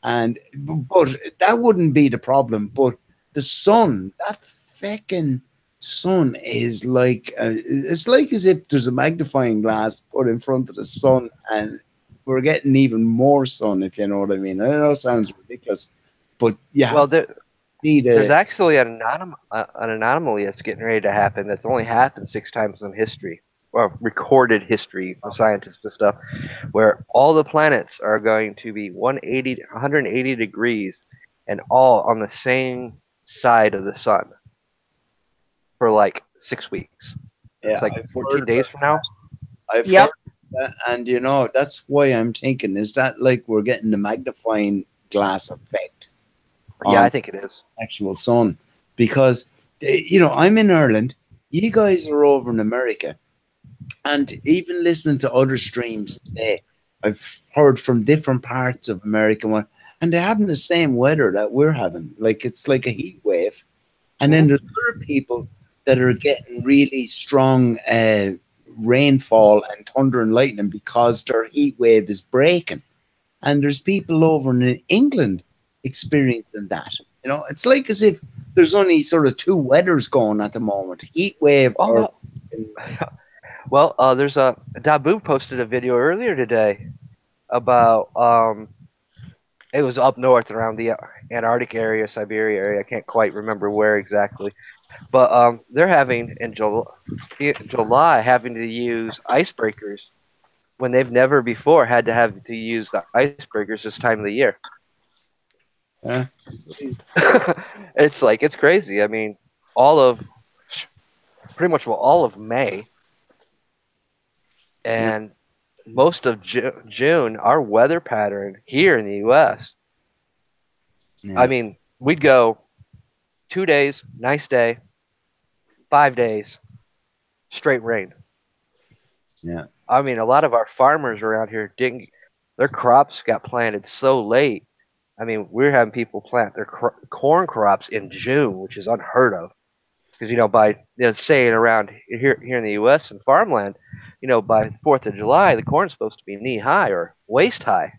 And but that wouldn't be the problem. But the sun, that feckin' sun is like, it's like as if there's a magnifying glass put in front of the sun, and we're getting even more sun, if you know what I mean. I know it sounds ridiculous, but you have Well, to see there's the. actually an anomaly that's getting ready to happen that's only happened 6 times in history, well, recorded history from scientists and stuff, where all the planets are going to be 180 degrees and all on the same side of the sun for like 6 weeks. Yeah, It's like I've heard 14 days about from now. I've heard Yep. that, and that's why I'm thinking, is that like we're getting the magnifying glass effect Yeah, on I think it is. actual sun, because I'm in Ireland, you guys are over in America, and even listening to other streams today, I've heard from different parts of America one, and they're having the same weather that we're having. Like, it's like a heat wave. And then there's other people that are getting really strong rainfall and thunder and lightning because their heat wave is breaking. And there's people over in England experiencing that. It's like as if there's only sort of two weathers going at the moment: heat wave Oh or. no. Well, there's a Dabu posted a video earlier today about it was up north around the Antarctic area, Siberia area. I can't quite remember where exactly, but they're having in July having to use icebreakers when they've never before had to have to use the icebreakers this time of the year. Uh, It's crazy. I mean, all of pretty much all of May yeah, and most of June, our weather pattern here in the U.S. I yeah, mean, we'd go 2 days, nice day, 5 days, straight rain. yeah, I mean, a lot of our farmers around here didn't. Their crops got planted so late. I mean, we're having people plant their corn crops in June, which is unheard of. Because by saying around here in the U.S. and farmland, by the 4th of July, the corn's supposed to be knee high or waist high.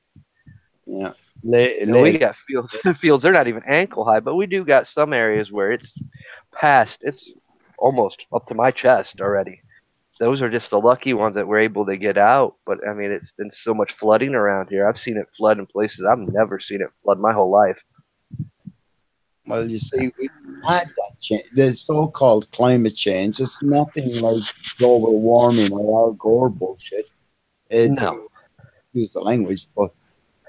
yeah. And we got fields they're not even ankle high, but we do got some areas where it's almost up to my chest already. Those are just the lucky ones that were able to get out. But I mean, it's been so much flooding around here. I've seen it flood in places I've never seen it flood my whole life. Well, you see, we had that change. The so-called climate change. It's nothing like global warming or Al Gore bullshit. No. Use the language, but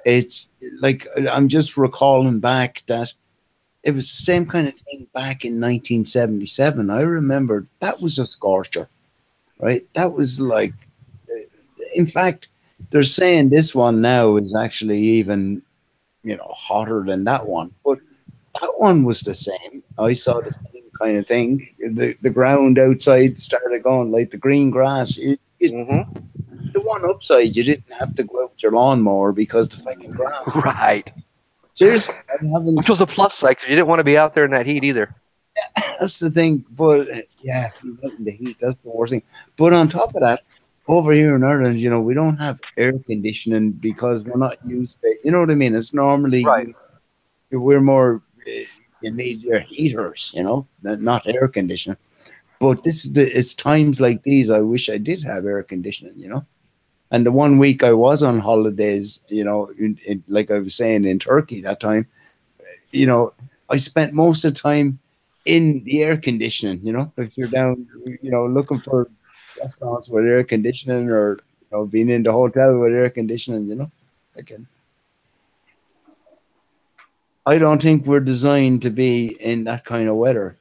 it's like, I'm just recalling back that it was the same kind of thing back in 1977. I remember that was a scorcher, right? That was like, in fact, they're saying this one now is actually even, hotter than that one. But that one was the same. I saw the same kind of thing. The ground outside started going like the green grass. Mm-hmm. The one upside, you didn't have to go out with your lawnmower because the fucking grass. Right. Seriously, I'm having. Which was a plus side because you didn't want to be out there in that heat either. That's the thing. But yeah, in the heat, that's the worst thing. But on top of that, over here in Ireland, we don't have air conditioning because we're not used to. You know what I mean? It's normally Right. we're more. You need your heaters, not air conditioning. But it's times like these. I wish I did have air conditioning. And the one week I was on holidays, like I was saying, in Turkey that time, I spent most of the time in the air conditioning. If you're down, looking for restaurants with air conditioning, or being in the hotel with air conditioning, again. I don't think we're designed to be in that kind of weather.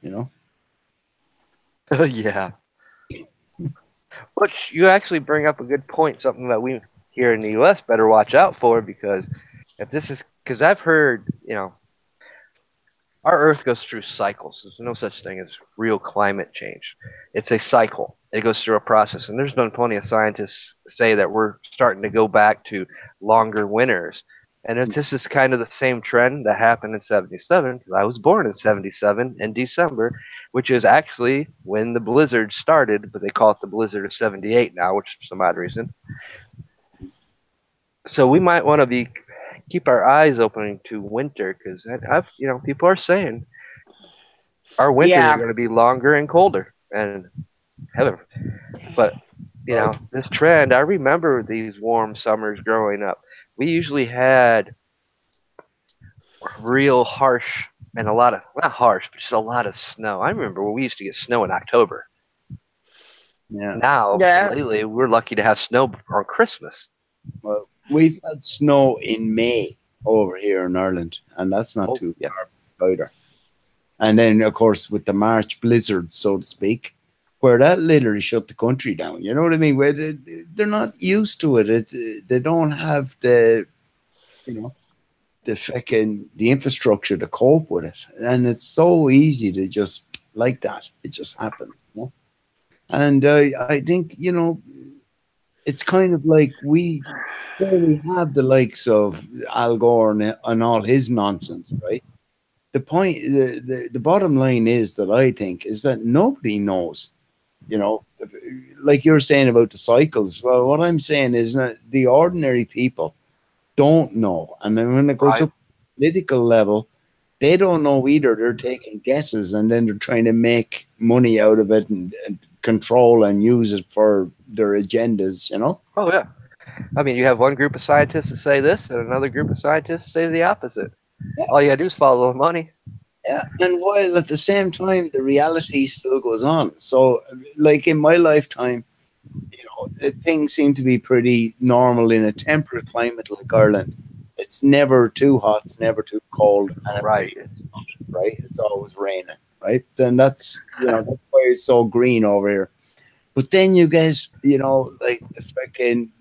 Yeah. Which you actually bring up a good point, something that we here in the U.S. better watch out for, because because I've heard, our Earth goes through cycles. There's no such thing as real climate change. It's a cycle. It goes through a process, and there's been plenty of scientists say that we're starting to go back to longer winters And this is kind of the same trend that happened in '77 because I was born in '77 in December, which is actually when the blizzard started, but they call it the blizzard of '78 now, which for some odd reason. So we might want to keep our eyes open to winter because people are saying our winters are Yeah. going to be longer and colder and heaven. But this trend, I remember these warm summers growing up. We usually had real harsh and a lot of not harsh, but just a lot of snow. I remember when we used to get snow in October. Yeah. Now, Yeah. lately, we're lucky to have snow on Christmas. Well, we've had snow in May over here in Ireland, and that's not Oh, too yeah. far either. And then, of course, with the March blizzard, so to speak, where that literally shut the country down. You know what I mean? Where they're not used to it. They don't have the infrastructure to cope with it, and it's so easy to just like that. It just happened. And I think it's kind of like we barely have the likes of Al Gore and all his nonsense, right? The point, the bottom line is that I think is that nobody knows, you know, like you're saying about the cycles. Well, what I'm saying is that the ordinary people don't know, and then when it goes Right. up political level, they don't know either. They're taking guesses, and then they're trying to make money out of it and control and use it for their agendas. Oh, yeah. I mean, you have one group of scientists that say this, and another group of scientists say the opposite. All you gotta do is follow the money. Yeah, and while at the same time the reality still goes on. So, like in my lifetime, things seem to be pretty normal in a temperate climate like Ireland. It's never too hot, it's never too cold, and Right. right? It's always raining, right? Then that's that's why it's so green over here. But then you get like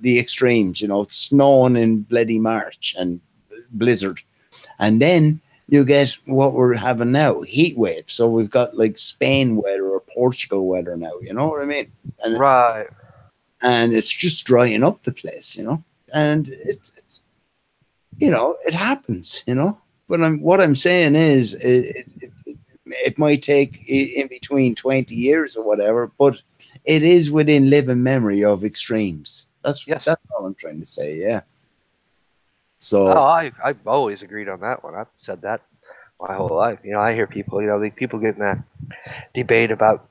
the extremes, it's snowing in bloody March and blizzard, and then you get what we're having now, heat waves. So we've got like Spain weather or Portugal weather now. You know what I mean? And Right. and it's just drying up the place, and it's it happens, But what I'm saying is, it might take in between 20 years or whatever, but it is within living memory of extremes. That's Yes. that's all I'm trying to say. Yeah. Oh, So I've always agreed on that one. I've said that my whole life. I hear people, the people get in that debate about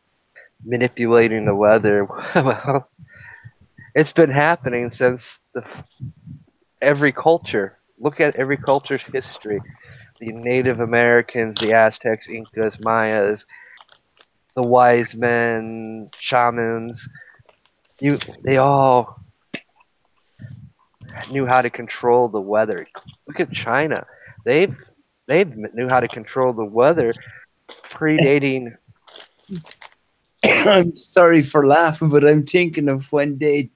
manipulating the weather. Well, it's been happening since every culture. Look at every culture's history. The Native Americans, the Aztecs, Incas, Mayas, the wise men, shamans. They all knew how to control the weather. Look at China. They've knew how to control the weather predating. I'm sorry for laughing, but I'm thinking of when they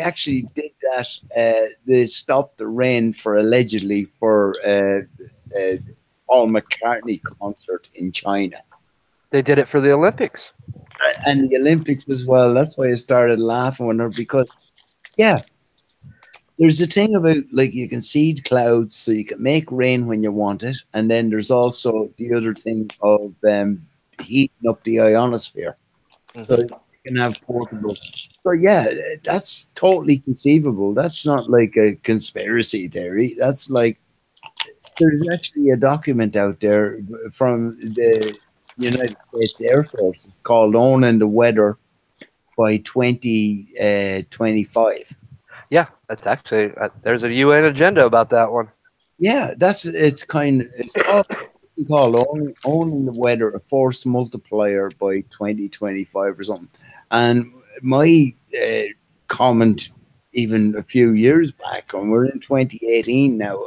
actually did that. They stopped the rain allegedly for Paul McCartney concert in China. They did it for the Olympics. And the Olympics as well. That's why I started laughing when because there's a thing about like you can seed clouds, so you can make rain when you want it, and then there's also the other thing of heating up the ionosphere, so you can have portable. So yeah, that's totally conceivable. That's not like a conspiracy theory. That's like there's actually a document out there from the United States Air Force called "Owning the Weather" by 2025. Yeah, that's actually there's a UN agenda about that one. Yeah, it's called owning the weather, a force multiplier by 2025 or something. And my comment, even a few years back, and we're in 2018 now,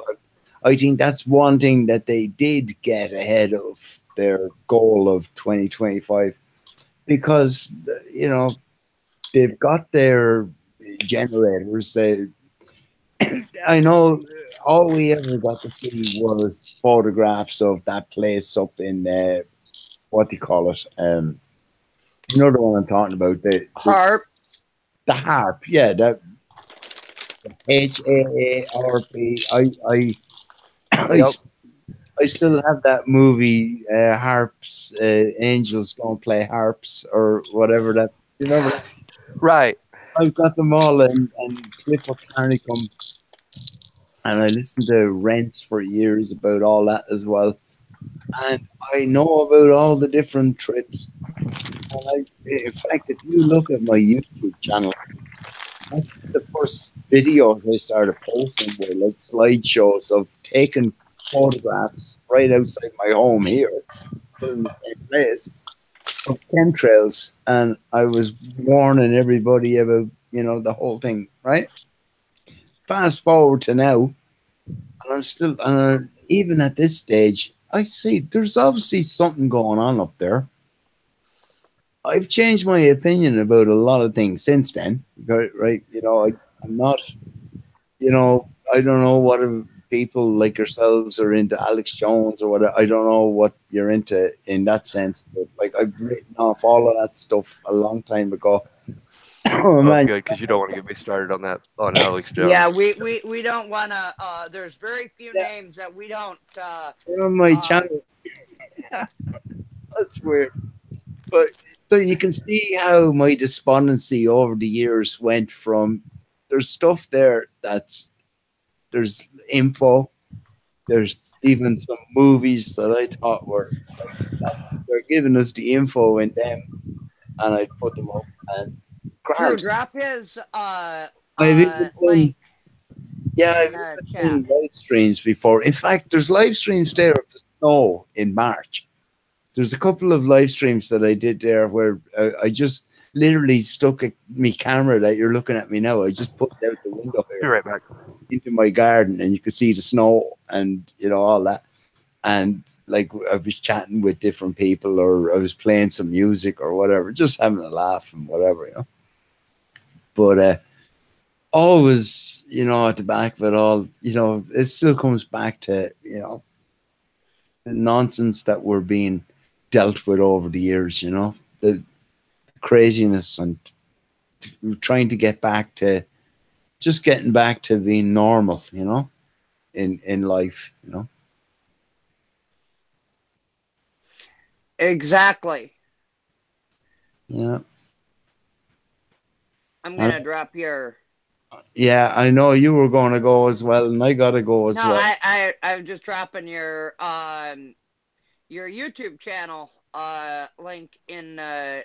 I think that's one thing that they did get ahead of their goal of 2025 because they've got their generators. I know all we ever got to see was photographs of that place up in what do you call it? You know the one I'm talking about, the Harp. harp. Yeah, that HAARP. I, Yep. I still have that movie, Harps, Angels Don't Play Harps, or whatever that. You remember that? Right. I've got them all, and Cliff O'Carnicum, and I listened to Rents for years about all that as well. And I know about all the different trips. And in fact, if you look at my YouTube channel, that's the first videos I started posting were like slideshows of taking photographs right outside my home here, still in the same place, of chemtrails, and I was warning everybody about the whole thing. Right. Fast forward to now, and I'm still, even at this stage, I see there's obviously something going on up there. I've changed my opinion about a lot of things since then. Right? I'm not. I don't know what people like yourselves are into Alex Jones or what. I don't know what you're into in that sense. But like I've written off all of that stuff a long time ago. Oh Oh, man, good, because you don't want to get me started on that on Alex Yeah, Jones. we don't want to. There's very few yeah, names that we don't. you're on my Uh, channel. That's weird. But so you can see how my despondency over the years went from there's stuff there there's info, there's even some movies that I thought were like they're giving us the info in them, and I'd put them up and Drew, grant. drop his I've even link done yeah, I've in even the chat. done live streams before. In fact, there's live streams there of the snow in March. There's a couple of live streams that I did there where I just literally stuck my camera that you're looking at me now. I just put it out the window Be here right back. into my garden, and you could see the snow and all that. And like I was chatting with different people, or I was playing some music or whatever, just having a laugh and whatever. But always, at the back of it all, it still comes back to the nonsense that we're being dealt with over the years. The craziness, and trying to get back to just getting back to being normal, in life. Exactly. Yeah. I'm And gonna drop your. yeah, I know you were going to go as well, and I got to go No, as well. I'm just dropping your YouTube channel link in the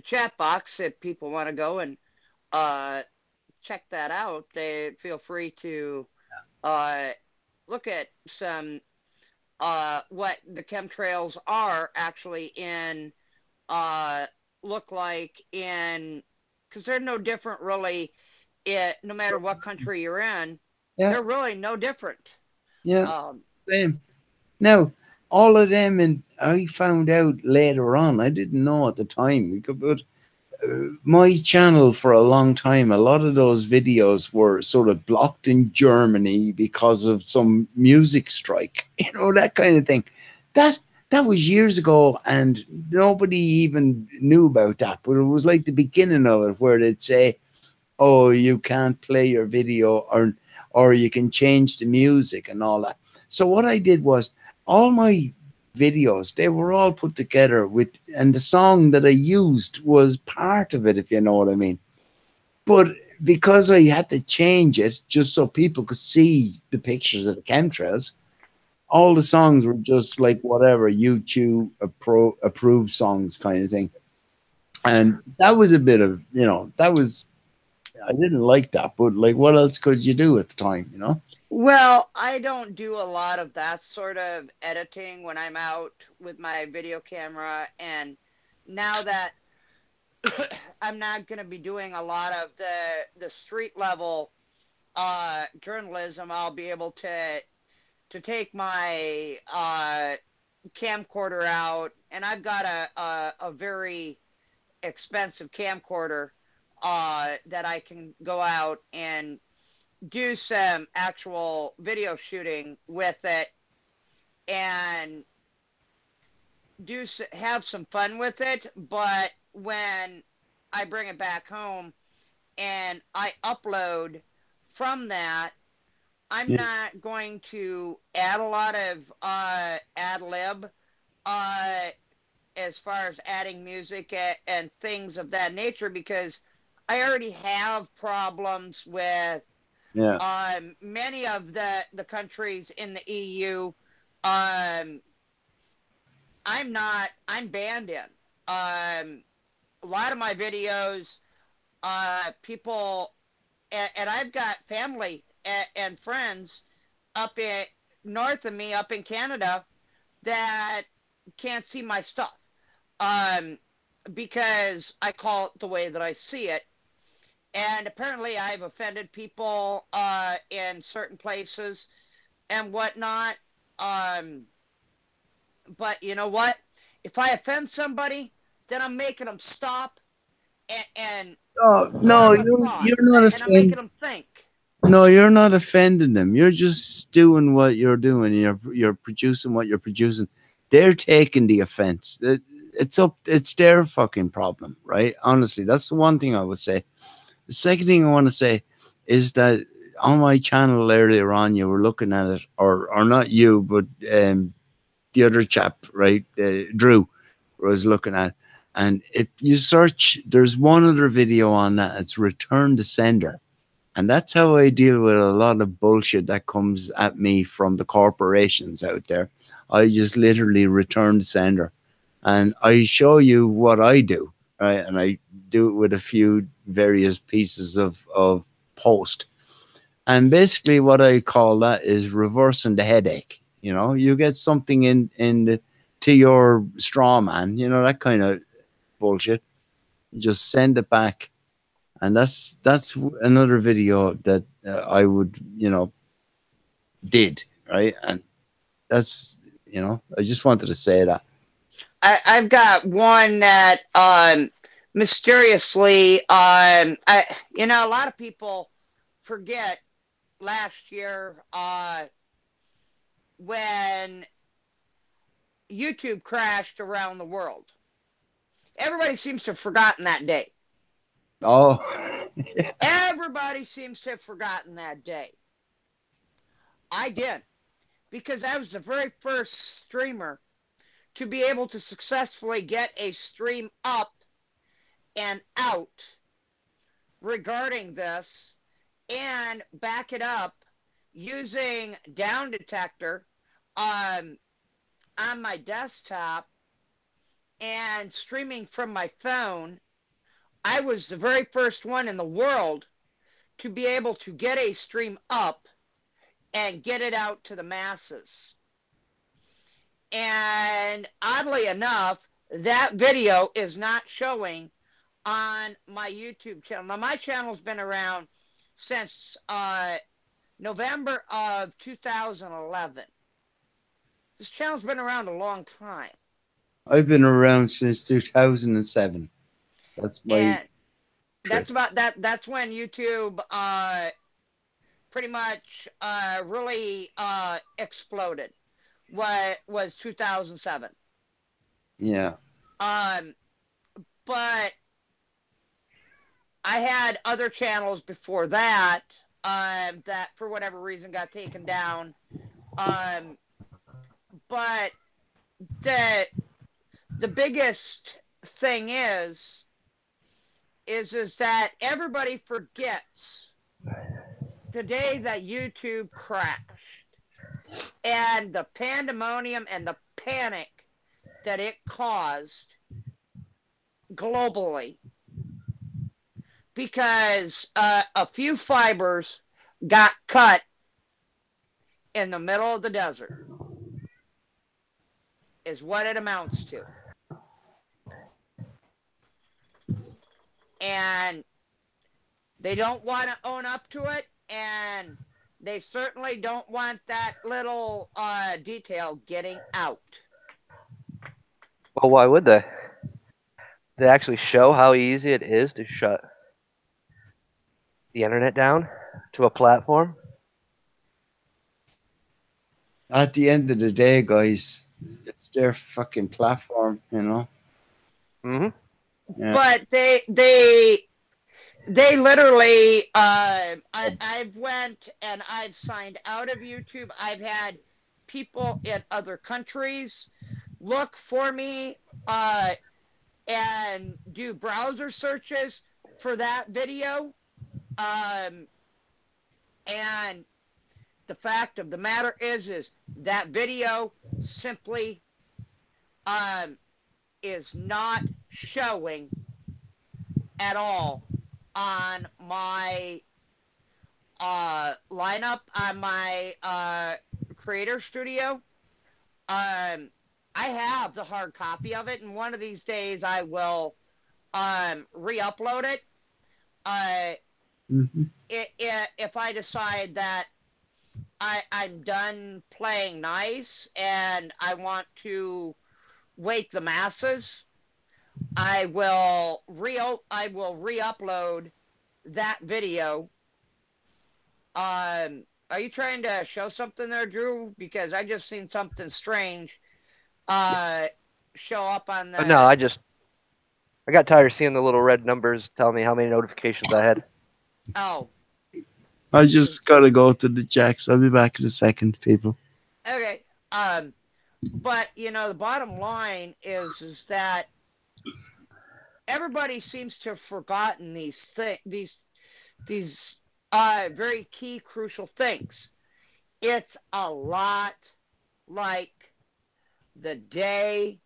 chat box if people want to go and uh check that out. They feel free to uh look at some what the chemtrails are actually in uh look like in, because they're no different really, no matter what country you're in, Yeah, they're really no different. yeah, um same. Now, all of them, and I found out later on. I didn't know at the time. But my channel for a long time, a lot of those videos were sort of blocked in Germany because of some music strike, that kind of thing. That that was years ago, and nobody even knew about that. But it was like the beginning of it, where they'd say, "Oh, you can't play your video, or you can change the music and all that." So what I did was all my videos, they were all put together with, and the song that I used was part of it, if you know what I mean. But because I had to change it just so people could see the pictures of the chemtrails, all the songs were just like whatever YouTube approved songs kind of thing. And that was a bit of, that was, I didn't like that, but like, what else could you do at the time? well, I don't do a lot of that sort of editing when I'm out with my video camera, and now that I'm not going to be doing a lot of the street level journalism, I'll be able to take my camcorder out, and I've got a very expensive camcorder that I can go out and do some actual video shooting with it, and have some fun with it. But when I bring it back home and I upload from that, I'm Yeah. not going to add a lot of ad lib as far as adding music and things of that nature, because I already have problems with Yeah. many of the countries in the EU. I'm I'm banned in. A lot of my videos, people, and I've got family and friends up in north of me, up in Canada, that can't see my stuff. Um, because I call it the way that I see it. And apparently I've offended people in certain places and whatnot. Um, but you know what? If I offend somebody, then I'm making them stop and Oh no, form a thought, you're not and I'm making offending. them think. No, you're not offending them. You're just doing what you're doing. You're producing what you're producing. They're taking the offense. It's up. It's their fucking problem, right? Honestly, that's the one thing I would say. The second thing I want to say is that on my channel earlier on, you were looking at it, or not you, but the other chap, right? Drew was looking at. And if you search, there's one other video on that. It's return to sender. And that's how I deal with a lot of bullshit that comes at me from the corporations out there. I just literally return to sender. And I show you what I do, right? And I do it with a few various pieces of post. And basically what I call that is reversing the headache. You know, you get something to your straw man, you know, that kind of bullshit. You just send it back, and that's another video that I would, you know, did, right. And that's, you know, I just wanted to say that. I've got one that mysteriously a lot of people forget last year when YouTube crashed around the world. Everybody seems to have forgotten that day. Oh. Everybody seems to have forgotten that day. I did, because I was the very first streamer to be able to successfully get a stream up and out regarding this and back it up using down detector on my desktop and streaming from my phone. I was the very first one in the world to be able to get a stream up and get it out to the masses. And oddly enough, that video is not showing on my YouTube channel. Now, my channel's been around since November of 2011. This channel's been around a long time. I've been around since 2007. That's my And trick. that's when YouTube pretty much really exploded. What was 2007. Yeah. But I had other channels before that that for whatever reason got taken down. But the biggest thing is that everybody forgets the day that YouTube crashed and the pandemonium and the panic that it caused globally, because a few fibers got cut in the middle of the desert is what it amounts to. And they don't want to own up to it, and they certainly don't want that little detail getting out. Well, why would they? They actually show how easy it is to shut the internet down to a platform. At the end of the day, guys, it's their fucking platform, you know. Mm-hmm. Yeah. But they They literally, I've went and I've signed out of YouTube. I've had people in other countries look for me and do browser searches for that video. Um, and the fact of the matter is that video simply um, is not showing at all on my lineup on my creator studio. I have the hard copy of it, and one of these days I will re-upload it. Mm-hmm. If I decide that I'm done playing nice and I want to wake the masses, I will re-upload that video. Are you trying to show something there, Drew? Because I just seen something strange show up on No, the. I got tired of seeing the little red numbers telling me how many notifications I had. Oh, I just gotta go to the jacks. I'll be back in a second, people. okay. But the bottom line is that everybody seems to have forgotten these very key crucial things. It's a lot like the day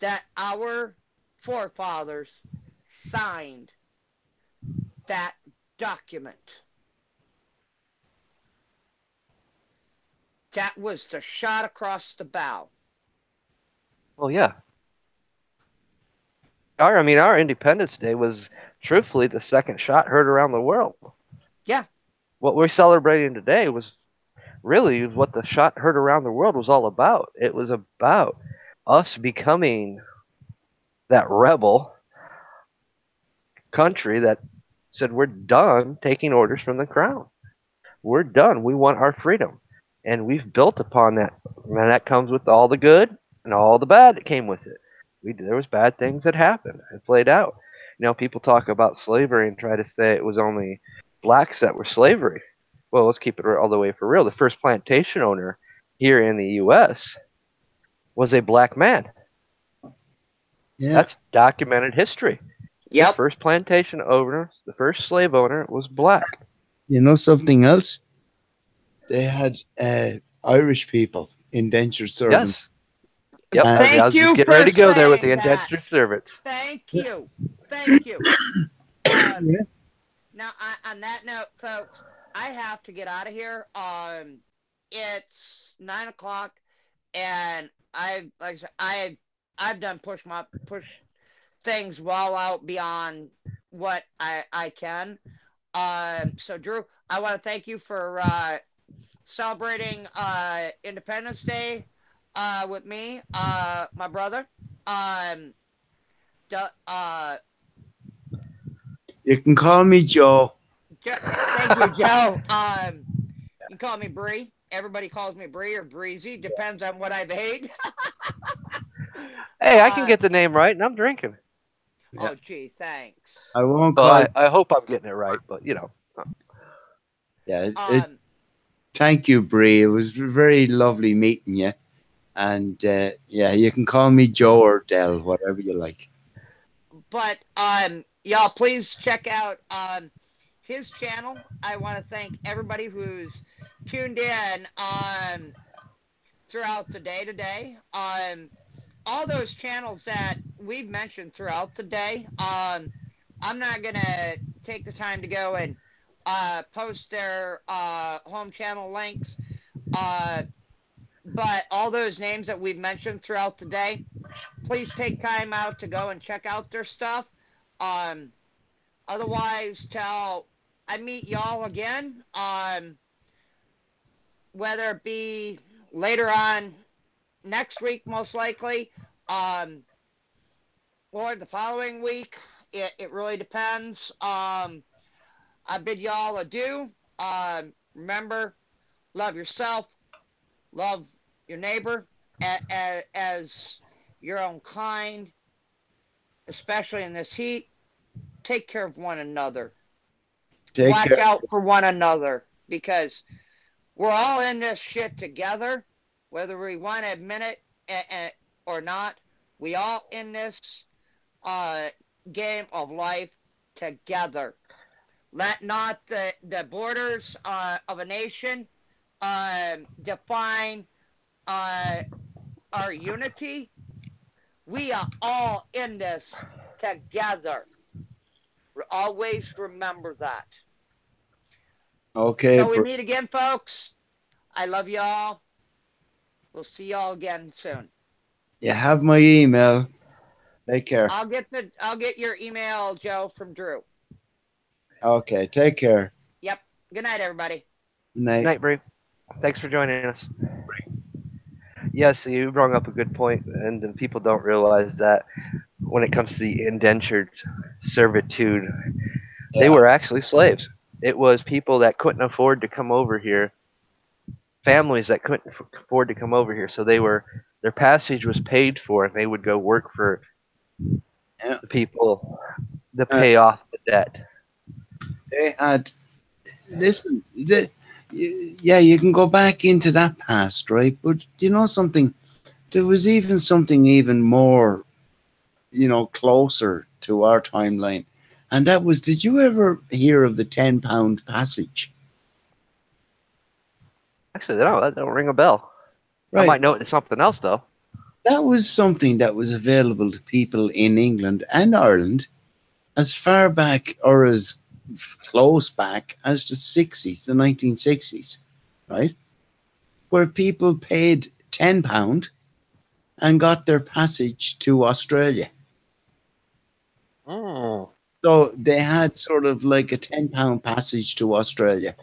that our forefathers signed that document. That was the shot across the bow. Well, yeah. Our Independence Day was truthfully the second shot heard around the world. Yeah. What we're celebrating today was really what the shot heard around the world was all about. It was about us becoming that rebel country that said we're done taking orders from the crown. We're done. We want our freedom. And we've built upon that. And that comes with all the good and all the bad that came with it. There was bad things that happened. It played out. People talk about slavery and try to say it was only blacks that were slavery. Well, let's keep it all the way for real. The first plantation owner here in the U.S. was a black man. Yeah. That's documented history. Yep. The first plantation owner, the first slave owner was black. You know something else? They had Irish people, indentured servants. Yes. Yep. I was just getting ready to go there with the indentured servants. Thank you. Thank you. Yeah. Now, on that note, folks, I have to get out of here. It's 9:00, and I've done push things well out beyond what I can. So Drew, I want to thank you for celebrating Independence Day with me, my brother. You can call me Joe. Thank you, Joe. You can call me Bree. Everybody calls me Bree or Breezy. Depends on what I've ate. Hey, I can get the name right, and I'm drinking. Oh, gee, thanks. I won't Well, call. I hope I'm getting it right, but Yeah. Thank you, Bree. It was very lovely meeting you. And yeah, you can call me Joe or Del, whatever you like. But y'all, please check out his channel. I want to thank everybody who's tuned in throughout the day today. All those channels that we've mentioned throughout the day. I'm not gonna take the time to go and post their home channel links. But all those names that we've mentioned throughout the day, please take time out to go and check out their stuff. Otherwise, till I meet y'all again, whether it be later on next week, most likely, or the following week, it really depends. I bid y'all adieu. Remember, love yourself, love your neighbor as your own kind, especially in this heat. take care of one another. Take Watch care. out for one another, because we're all in this shit together, whether we want to admit it or not. We all in this game of life together. Let not the borders of a nation define our unity. We are all in this together. Always remember that. Okay, Till we meet again, folks. I love you all. We'll see y'all again soon. you have my email. Take care. I'll get your email, Joe, from Drew. Okay, take care. Yep. Good night, everybody. Good night. Night, Brave. Thanks for joining us. Yes, you brought up a good point, and people don't realize that when it comes to the indentured servitude, they Yeah. were actually slaves. It was people that couldn't afford to come over here, families that couldn't afford to come over here, so their passage was paid for, and they would go work for Yeah. the people to pay off the debt. They had, listen, yeah, you can go back into that past, right? But you know something? There was even something even more, closer to our timeline. And that was, did you ever hear of the £10 passage? Actually, that don't ring a bell. Right. I might know it as something else, though. That was something that was available to people in England and Ireland as far back or as close back as the 60s, the 1960s, right? Where people paid £10 and got their passage to Australia. Mm. So they had sort of like a £10 passage to Australia.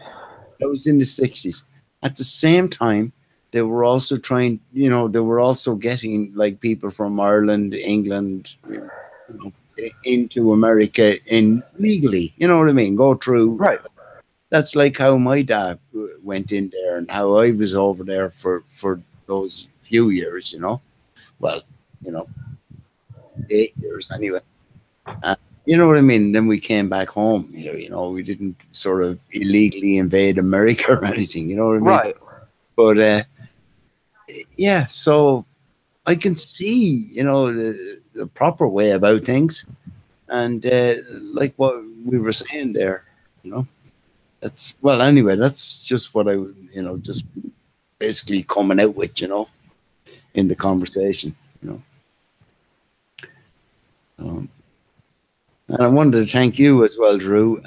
That was in the 60s. At the same time, they were also trying, they were also getting like people from Ireland, England, into America legally. You know what I mean? Go through. Right. That's like how my dad went in there and how I was over there for those few years, Well, 8 years anyway. You know what I mean? Then we came back home here, we didn't sort of illegally invade America or anything, you know what I mean? Right. But yeah, so I can see, the proper way about things. And like what we were saying there, anyway, that's just what I was, just basically coming out with, in the conversation, And I wanted to thank you as well, Drew,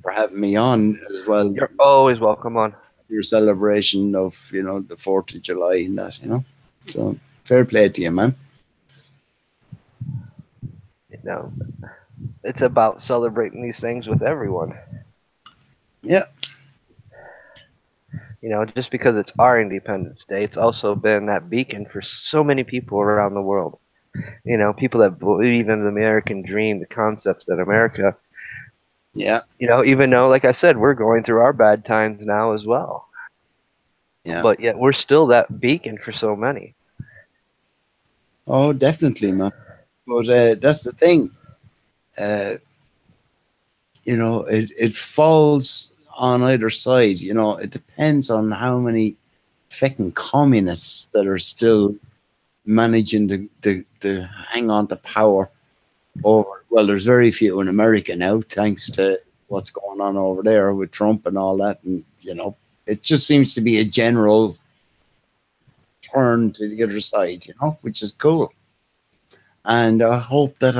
for having me on as well. You're always welcome on your celebration of, the 4th of July and that, So fair play to you, man. It's about celebrating these things with everyone. Yeah. Just because it's our Independence Day, it's also been that beacon for so many people around the world. People that believe in the American dream, the concepts that America. Yeah. Even though, like I said, we're going through our bad times now as well. Yeah. But yet we're still that beacon for so many. Oh, definitely, man. But that's the thing. It falls on either side. It depends on how many fucking communists that are still managing to hang on to power over. Well, there's very few in America now, thanks to what's going on over there with Trump and all that. And, it just seems to be a general turn to the other side, which is cool. And I hope that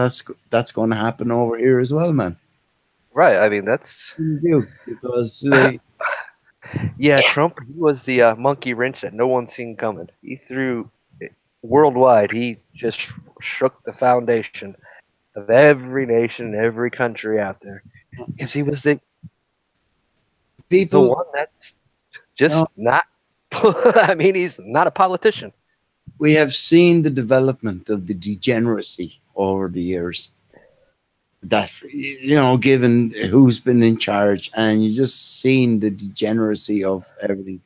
that's going to happen over here as well, man. Right. I mean, that's... Because... yeah, Trump, he was the monkey wrench that no one seen coming. He threw... Worldwide, he just shook the foundation of every nation, every country out there. Because he was the one that's just not... I mean, he's not a politician. We have seen the development of the degeneracy over the years. That, given who's been in charge, and you just seen the degeneracy of everything.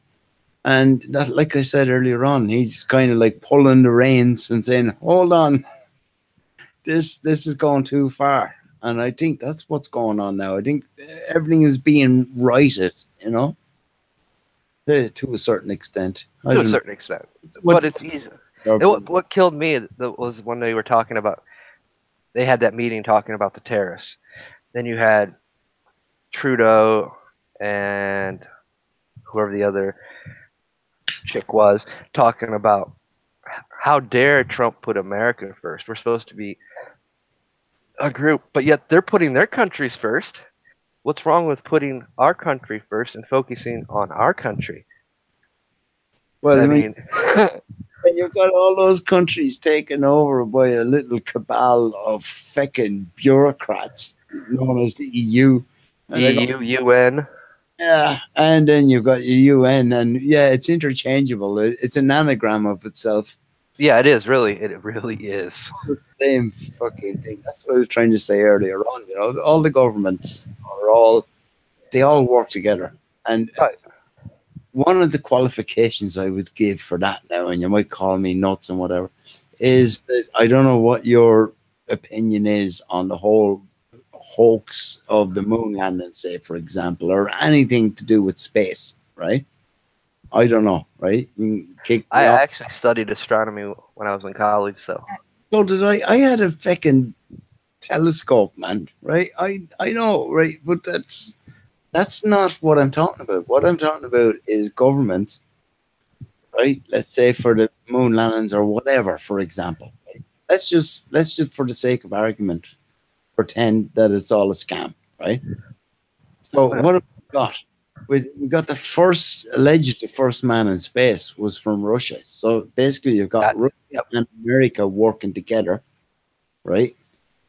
And that, like I said earlier on, he's kind of like pulling the reins and saying, hold on, this is going too far. And I think that's what's going on now. I think everything is being righted, you know, to a certain extent. I To a don't know. certain extent. What, But it's easy. What killed me was when they were talking about, they had that meeting talking about the terrorists. Then you had Trudeau and whoever the other chick was talking about how dare Trump put America first. We're supposed to be a group, but yet they're putting their countries first. What's wrong with putting our country first and focusing on our country? well, I I mean, mean, when you've got all those countries taken over by a little cabal of feckin' bureaucrats known as the EU, and they got, EU, UN. yeah, and then you've got your UN, and yeah, it's interchangeable. It's an anagram of itself. Yeah, it is really. It really is. The same fucking thing. That's what I was trying to say earlier on. You know, all the governments are all they all work together, and Right. one of the qualifications I would give for that now, and you might call me nuts and whatever, is that I don't know what your opinion is on the whole hoax of the moon landing, say, for example, or anything to do with space, right? I don't know, right? You can kick I me off. actually studied astronomy when I was in college, so So did I. I had a fucking telescope, man, right? I know, right? But that's not what I'm talking about. What I'm talking about is government, right? Let's say for the moon landings or whatever, for example. Right? Let's just for the sake of argument pretend that it's all a scam, right? So what have we got? We got the first man in space was from Russia. So basically you've got Russia yep. and America working together, right?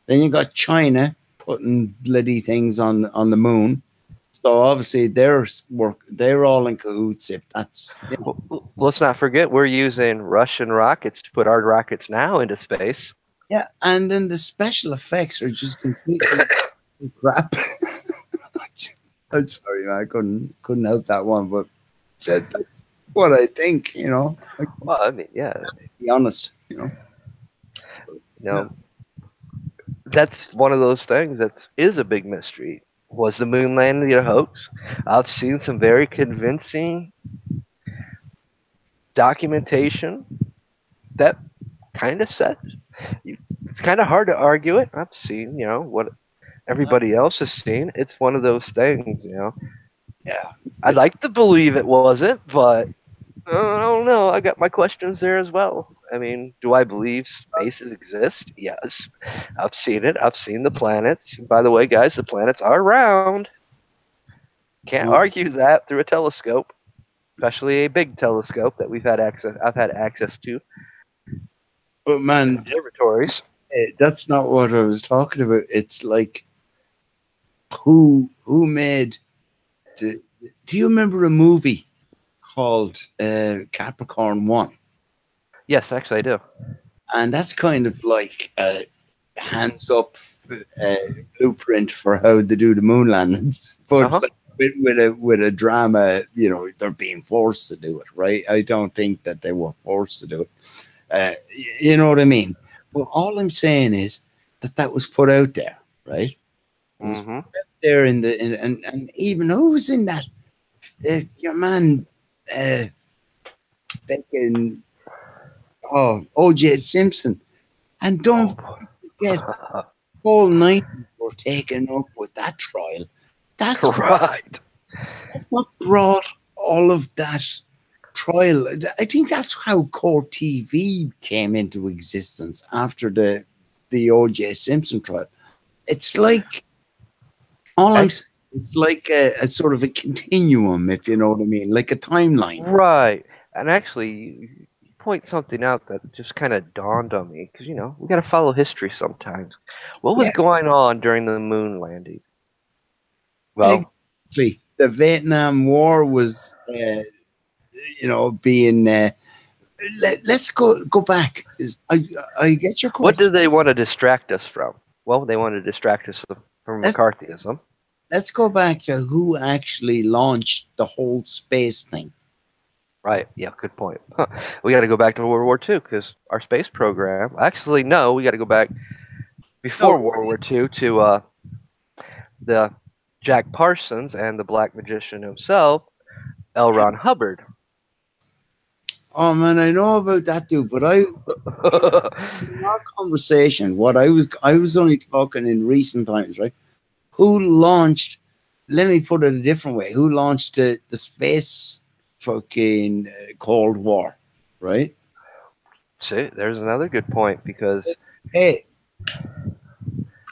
Then you got China putting bloody things on the moon. So obviously they're all in cahoots. If that's Let's not forget we're using Russian rockets to put our rockets now into space. yeah, and then the special effects are just completely crap. I'm sorry, man, I couldn't help that one, but that's what I think. You know, Well, I mean, yeah, be honest. You know, that's one of those things that is a big mystery. Was the moon landing a hoax? I've seen some very convincing documentation that kind of says it's kind of hard to argue it. I've seen, what everybody else has seen. It's one of those things. yeah. I'd like to believe it wasn't, but I don't know. I got my questions there as well. I mean, do I believe spaces exist? Yes. I've seen it. I've seen the planets. And by the way, guys, the planets are round. Can't argue that through a telescope, especially a big telescope that I've had access to. But man, Observatories. that's not what I was talking about. It's like who made do you remember a movie called Capricorn 1? Yes, actually, I do. And that's kind of like a hands up blueprint for how to do the moon landings, but like with a drama. You know, they're being forced to do it, right? I don't think that they were forced to do it. You know what I mean? Well, all I'm saying is that was put out there, right? It was put out there and even who was in that? Your man, thinking, O.J. Simpson, and don't forget, whole night were taken up with that trial. That's right. That's what brought all of that trial. I think that's how Court TV came into existence after the O.J. Simpson trial. It's like I'm saying, it's like a sort of a continuum, if you know what I mean, like a timeline. Right. And actually, you point something out that just kind of dawned on me because we got to follow history sometimes. What was going on during the moon landing? Well, exactly. The Vietnam War was, being. Let's go back. I get your question. What do they want to distract us from? Well, they want to distract us from McCarthyism. Let's go back to who actually launched the whole space thing. Right. Yeah, good point. We got to go back to World War II because our space program. Actually, no, we got to go back before World War II to the Jack Parsons and the Black Magician himself, L. Ron Hubbard. Oh man, I know about that dude, but in our conversation, what I was only talking in recent times, right? Who launched? Let me put it a different way. Who launched the space fucking Cold War, right? See, there's another good point because Hey,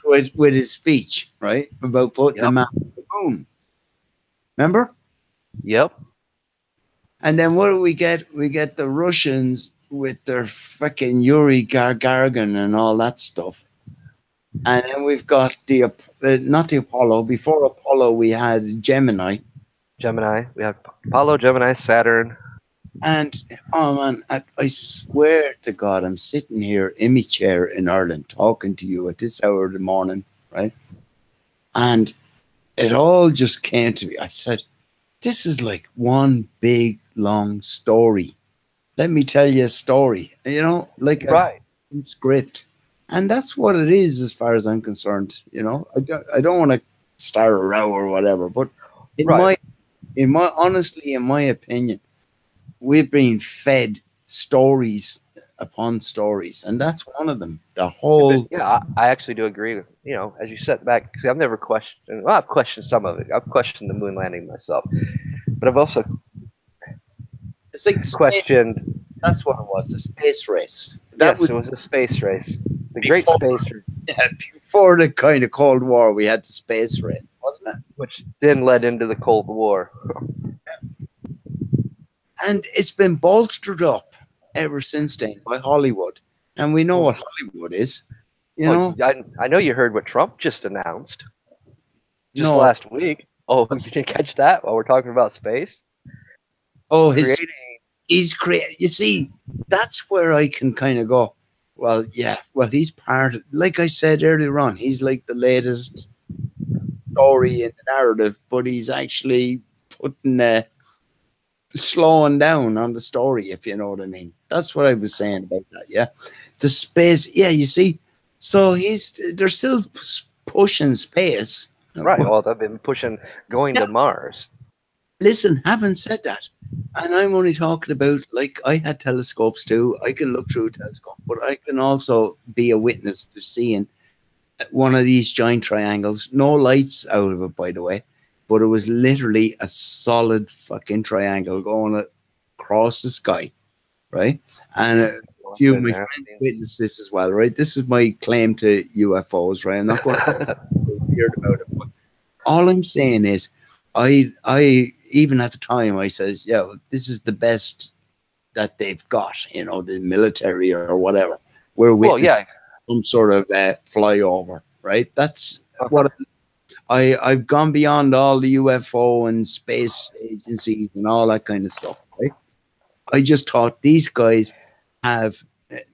with his speech, right, about putting a yep, man on the moon. Remember? yep, And then what do we get? We get the Russians with their fucking Yuri Gagarin and all that stuff. And then we've got not the Apollo. Before Apollo, we had Gemini. Gemini. We have Apollo, Gemini, Saturn. And oh man, I swear to God, I'm sitting here in my chair in Ireland talking to you at this hour of the morning, right? And it all just came to me. I said, this is like one big long story. Let me tell you a story, like Right. a script. And that's what it is as far as I'm concerned. I don't want to start a row or whatever, but Right. honestly, in my opinion, we've been fed stories upon stories, and that's one of them. The whole Yeah, I actually do agree. As you set back, because I've never questioned. Well, I've questioned some of it. I've questioned the moon landing myself, but I've also it's like the space, questioned. that's what it was, the space race. That Yes, was it was a space race, the Great Space Race, before the kind of Cold War. We had the space race, wasn't it? which then led into the Cold War. And it's been bolstered up ever since then by Hollywood. And we know what Hollywood is. Well, I know you heard what Trump just announced just No. last week. Oh, you didn't catch that while we're talking about space? Oh, Creating. he's creating. You see, that's where I can kind of go, well, yeah, well, he's part of, like I said earlier on, he's like the latest story in the narrative, but he's actually putting slowing down on the story, if you know what I mean. That's what I was saying about that. Yeah, the space. Yeah, you see, so they're still pushing space, Right. Well, they've been pushing going to Mars. Listen, having said that, and I'm only talking about, like, I had telescopes too. I can look through a telescope, but I can also be a witness to seeing one of these giant triangles. No lights out of it, by the way, but it was literally a solid fucking triangle going across the sky, right? And a few of my friends witnessed this as well, right? This is my claim to UFOs, right? I'm not going to be weird about it, but all I'm saying is, I even at the time I says, yeah, well, this is the best that they've got, the military or whatever. We're witnessing some sort of flyover, right? That's what I've gone beyond all the UFO and space agencies and all that kind of stuff, right? I just thought these guys have,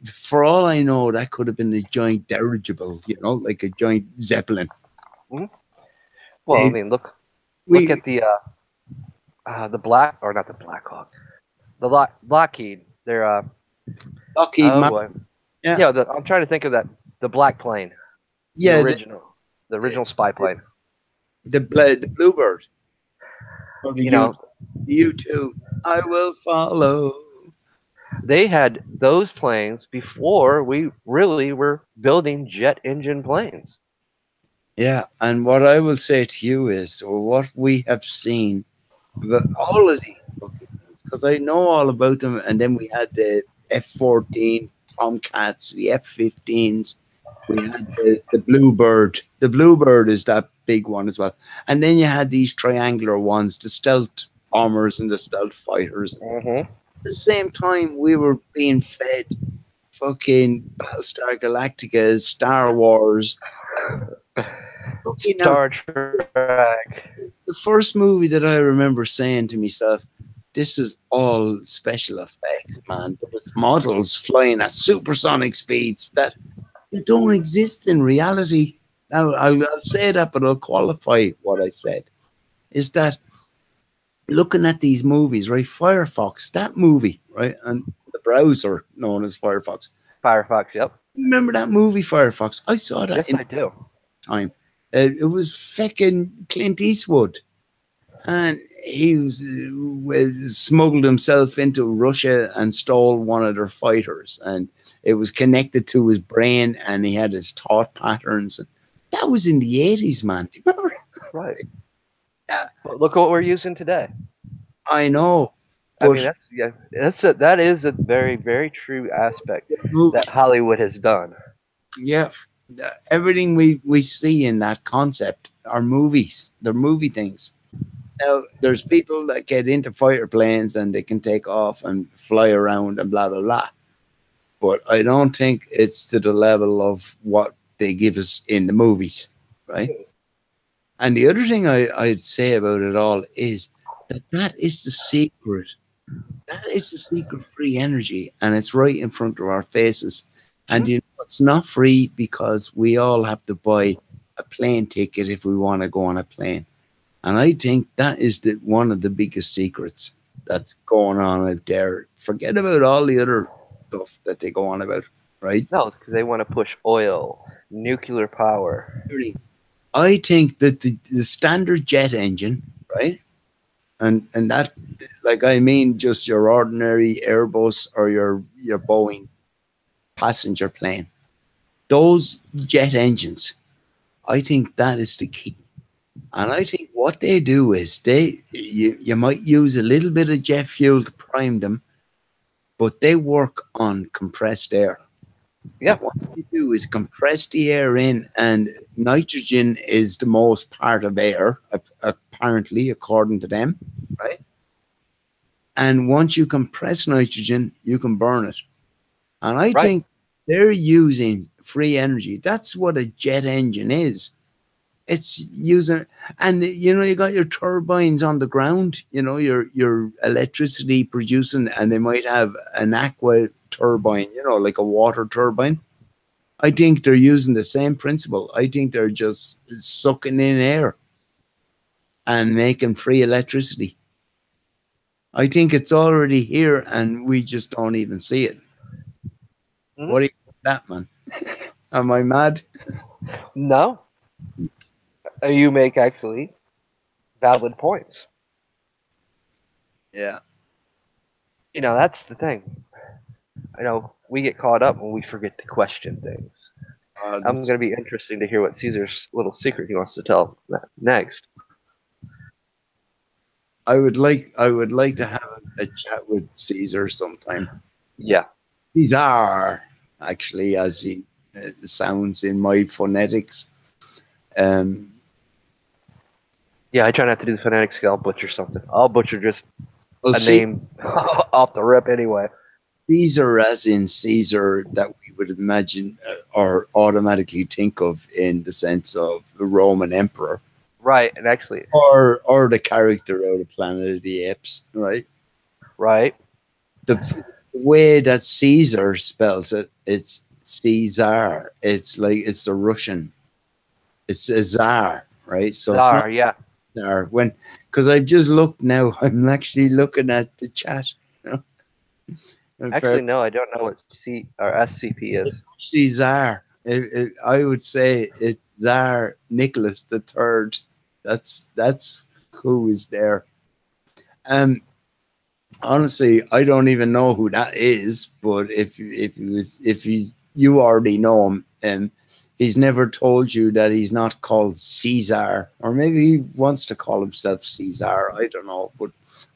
for all I know, that could have been a giant dirigible, like a giant Zeppelin. Mm-hmm. Well, I mean, look at the Black, or not the Black Hawk, the Lockheed. They're Lockheed. Yeah, I'm trying to think of the black plane. Yeah, the original spy plane. The Bluebird. Or the U2. I will follow. They had those planes before we really were building jet engine planes. Yeah, and what I will say to you is, or what we have seen, all of these, because I know all about them, and then we had the F-14 Tomcats, the F-15s, we had the Bluebird. The Bluebird is that big one as well. And then you had these triangular ones, the stealth bombers and the stealth fighters. Mm-hmm. At the same time, we were being fed fucking Battlestar Galactica, Star Wars, Star Trek. The first movie that I remember saying to myself, this is all special effects, man. But it's models flying at supersonic speeds that don't exist in reality. Now, I'll say that, but I'll qualify what I said. Is that looking at these movies, right? Firefox, that movie, right? And the browser known as Firefox. Firefox, yep. Remember that movie Firefox? I saw that Yes, in I do. time. It was feckin' Clint Eastwood, and he smuggled himself into Russia and stole one of their fighters, and it was connected to his brain, and he had his thought patterns. And that was in the 80s, man. Do you remember? Right. Yeah. But look at what we're using today. I know, I mean, but that is a very, very true aspect that Hollywood has done. yeah, everything we see in that concept are movies. They're movie things. Now, there's people that get into fighter planes and they can take off and fly around and blah blah blah. But I don't think it's to the level of what they give us in the movies, right? And the other thing I'd say about it all is that is the secret. That is the secret free energy, and it's right in front of our faces. And you know, it's not free because we all have to buy a plane ticket if we want to go on a plane. And I think that is one of the biggest secrets that's going on out there. Forget about all the other stuff that they go on about, right? No, because they want to push oil, nuclear power. I think that the standard jet engine, right? And that, like, I mean just your ordinary Airbus or your Boeing passenger plane. Those jet engines, I think that is the key. And I think what they do is you might use a little bit of jet fuel to prime them, but they work on compressed air. Yeah. And what they do is compress the air in, and nitrogen is the most part of air, apparently, according to them, right? And once you compress nitrogen, you can burn it. And I think they're using free energy. That's what a jet engine is. It's using, and you know, you got your turbines on the ground, you know, your electricity producing, and they might have an aqua turbine, you know, like a water turbine. I think they're using the same principle. I think they're just sucking in air and making free electricity. I think it's already here and we just don't even see it. Mm-hmm. What do you think of that, man? Am I mad? No. You make actually valid points. Yeah. You know, that's the thing. I know we get caught up when we forget to question things. I'm going to be interesting to hear what Caesar's little secret he wants to tell next. I would like to have a chat with Caesar sometime. Yeah. Caesar, actually, as he sounds in my phonetics. Yeah, I try not to do the phonetics because I'll butcher something. I'll butcher just a name off the rip anyway. Caesar, as in Caesar, that we would imagine or automatically think of in the sense of the Roman emperor. Right, and actually, or the character out of Planet of the Apes, right? Right. The way that Caesar spells it, it's Caesar. It's like it's the Russian. It's a czar, right? So czar, yeah. Czar. Because I've just looked now. I'm actually looking at the chat. Actually, no, I don't know what C or SCP is. It's actually Tsar. I would say it's Tsar Nicholas III. That's who is there. Honestly, I don't even know who that is. But if you already know him, and he's never told you that he's not called Caesar, or maybe he wants to call himself Caesar. I don't know, but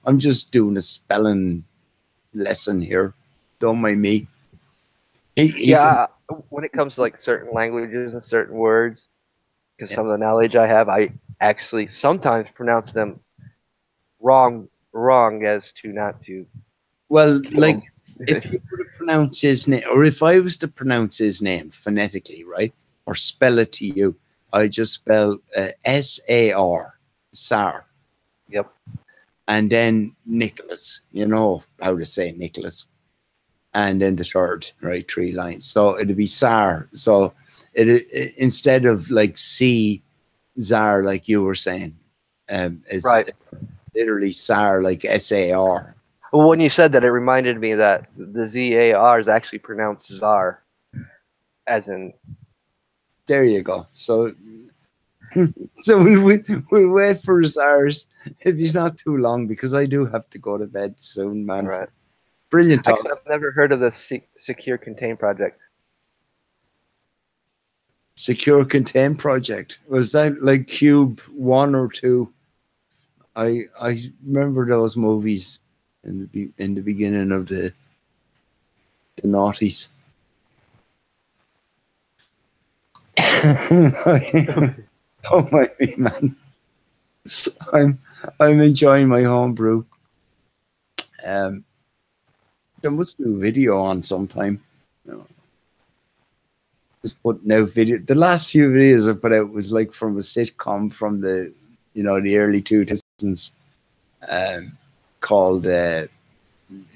I'm just doing a spelling lesson here. Don't mind me. When it comes to like certain languages and certain words, because some of the knowledge I have, I actually sometimes pronounce them wrong as to not to. Well, like if you were to pronounce his name, or if I was to pronounce his name phonetically, right, or spell it to you, I just spell S-A-R, Sar. Yep. And then Nicholas, you know how to say Nicholas. And then the third, right, 3 lines. So it'd be Sar. So it instead of like C, Zar, like you were saying, it's literally Sar, like S-A-R. Well, when you said that, it reminded me that the Z-A-R is actually pronounced Czar. As in, There you go. So so we'll wait for ours if he's not too long because I do have to go to bed soon, man. right? Brilliant I, talk. I've never heard of the Secure Contain project. Secure Contain project. Was that like Cube 1 or 2? I remember those movies in the beginning of the noughties. Oh my man. I'm I'm enjoying my home brew. Um I must do a video on sometime. You know, just putting out video. The last few videos I put out was like from a sitcom from the early 2000s, um, called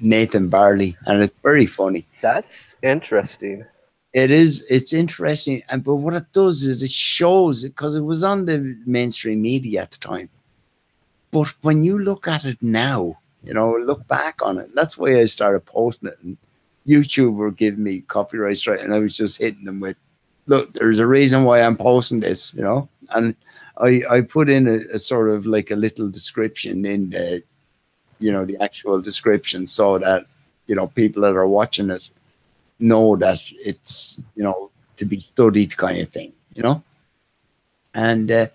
Nathan Barley, and it's very funny. That's interesting. It is. It's interesting, and but what it does is it shows it because it was on the mainstream media at the time. But when you look at it now, look back on it. That's why I started posting it, and YouTube were giving me copyright strike, and I was just hitting them with, "Look, there's a reason why I'm posting this," and I put in a sort of like a little description in the actual description so that people that are watching it know that it's to be studied kind of thing. And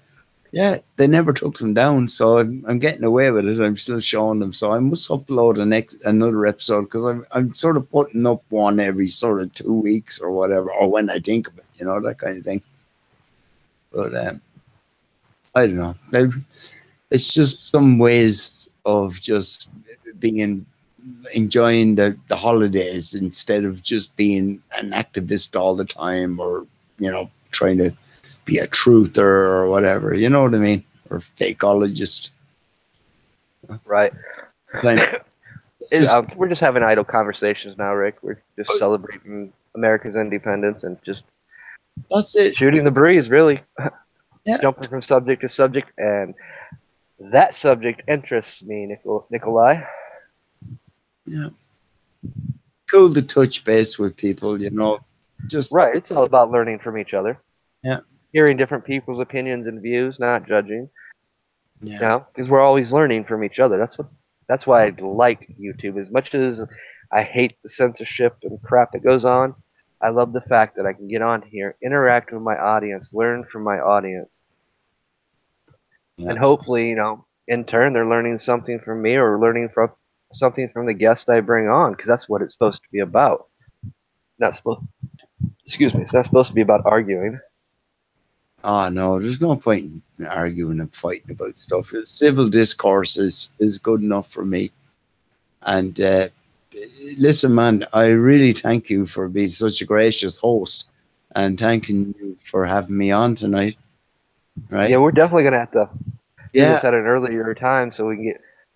yeah, they never took them down, so I'm getting away with it. I'm still showing them, so I must upload another episode because I'm sort of putting up one every sort of 2 weeks or whatever, or when I think of it, that kind of thing. But I don't know. It's just some ways of just being enjoying the holidays instead of just being an activist all the time, or trying to be a truther or whatever. You know what I mean? Or fakeologist. Right. Like, just, We're just having idle conversations now, Rick. We're just celebrating America's independence and just that's it. shooting the breeze, really. Yeah. Jumping from subject to subject, and that subject interests me, Nikolai. Yeah. Cool to touch base with people, just Right. It's all about learning from each other. Yeah. Hearing different people's opinions and views, not judging. Yeah. Because we're always learning from each other. That's why I like YouTube. As much as I hate the censorship and crap that goes on, I love the fact that I can get on here, interact with my audience, learn from my audience. Yeah. And hopefully, in turn, they're learning something from me or learning from something from the guest I bring on, because that's what it's supposed to be about. Excuse me, it's not supposed to be about arguing. Oh no, there's no point in arguing and fighting about stuff. Civil discourse is good enough for me. And listen, man, I really thank you for being such a gracious host, and thanking you for having me on tonight. Right? Yeah, we're definitely gonna have to do Yeah, this at an earlier time so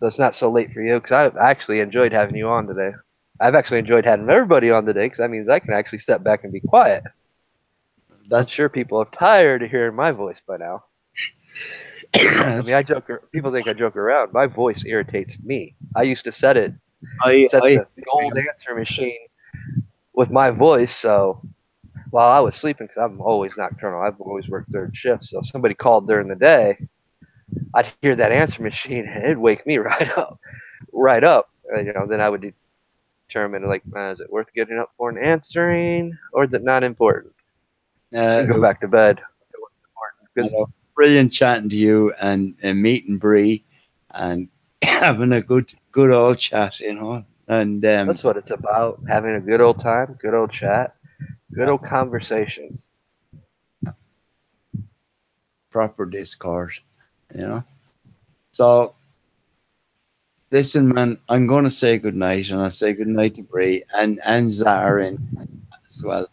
it's not so late for you. Because I've actually enjoyed having you on today. I've actually enjoyed having everybody on today because that means I can actually step back and be quiet. I'm sure people are tired of hearing my voice by now. I mean, people think I joke around. My voice irritates me. I used to set the old answer machine with my voice. So while I was sleeping, because I'm always nocturnal, I've always worked third shift. So if somebody called during the day, I'd hear that answer machine and it'd wake me right up, right up. And, then I would determine like, is it worth getting up for and answering, or is it not important? And go back to bed. It wasn't important. Brilliant chatting to you and meeting Bree and having a good old chat, And that's what it's about: having a good old time, good old chat, good old conversations. Proper discourse, So, listen, man, I'm going to say good night, and I'll say good night to Bree and Zarin as well.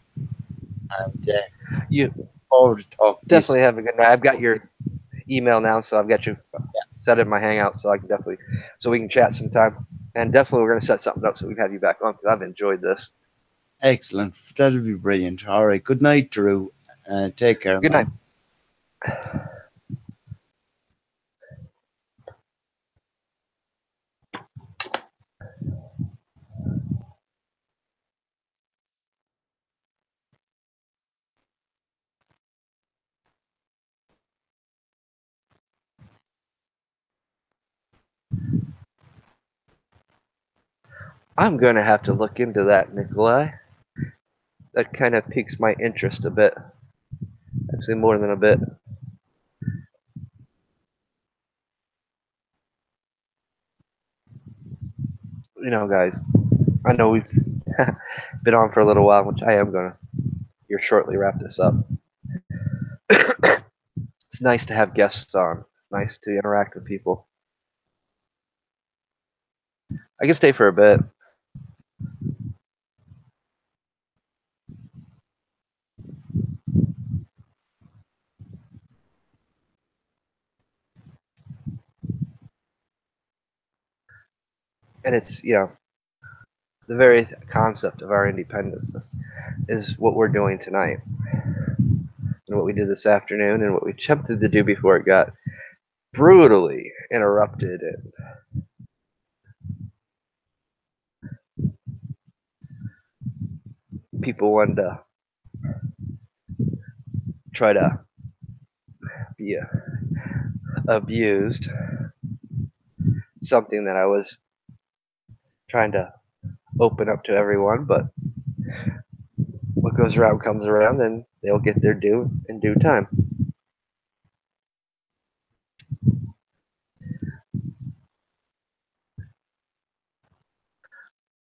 And You forward to talking to definitely have a good night. I've got your email now, so I've got you set in my Hangout, so we can chat sometime. And definitely, we're going to set something up so we can have you back on because I've enjoyed this. Excellent. That'll be brilliant. All right. Good night, Drew. Take care. Good man. night. I'm going to have to look into that, Nikolai. That kind of piques my interest a bit. Actually, more than a bit. You know, guys, I know we've been on for a little while, which I am going to here shortly wrap this up. It's nice to have guests on. It's nice to interact with people. I can stay for a bit. And it's, the very concept of our independence is what we're doing tonight. And what we did this afternoon and what we attempted to do before it got brutally interrupted. And people wanted to try to be abused. Something that I was trying to open up to everyone, but what goes around comes around, and they'll get their due in due time.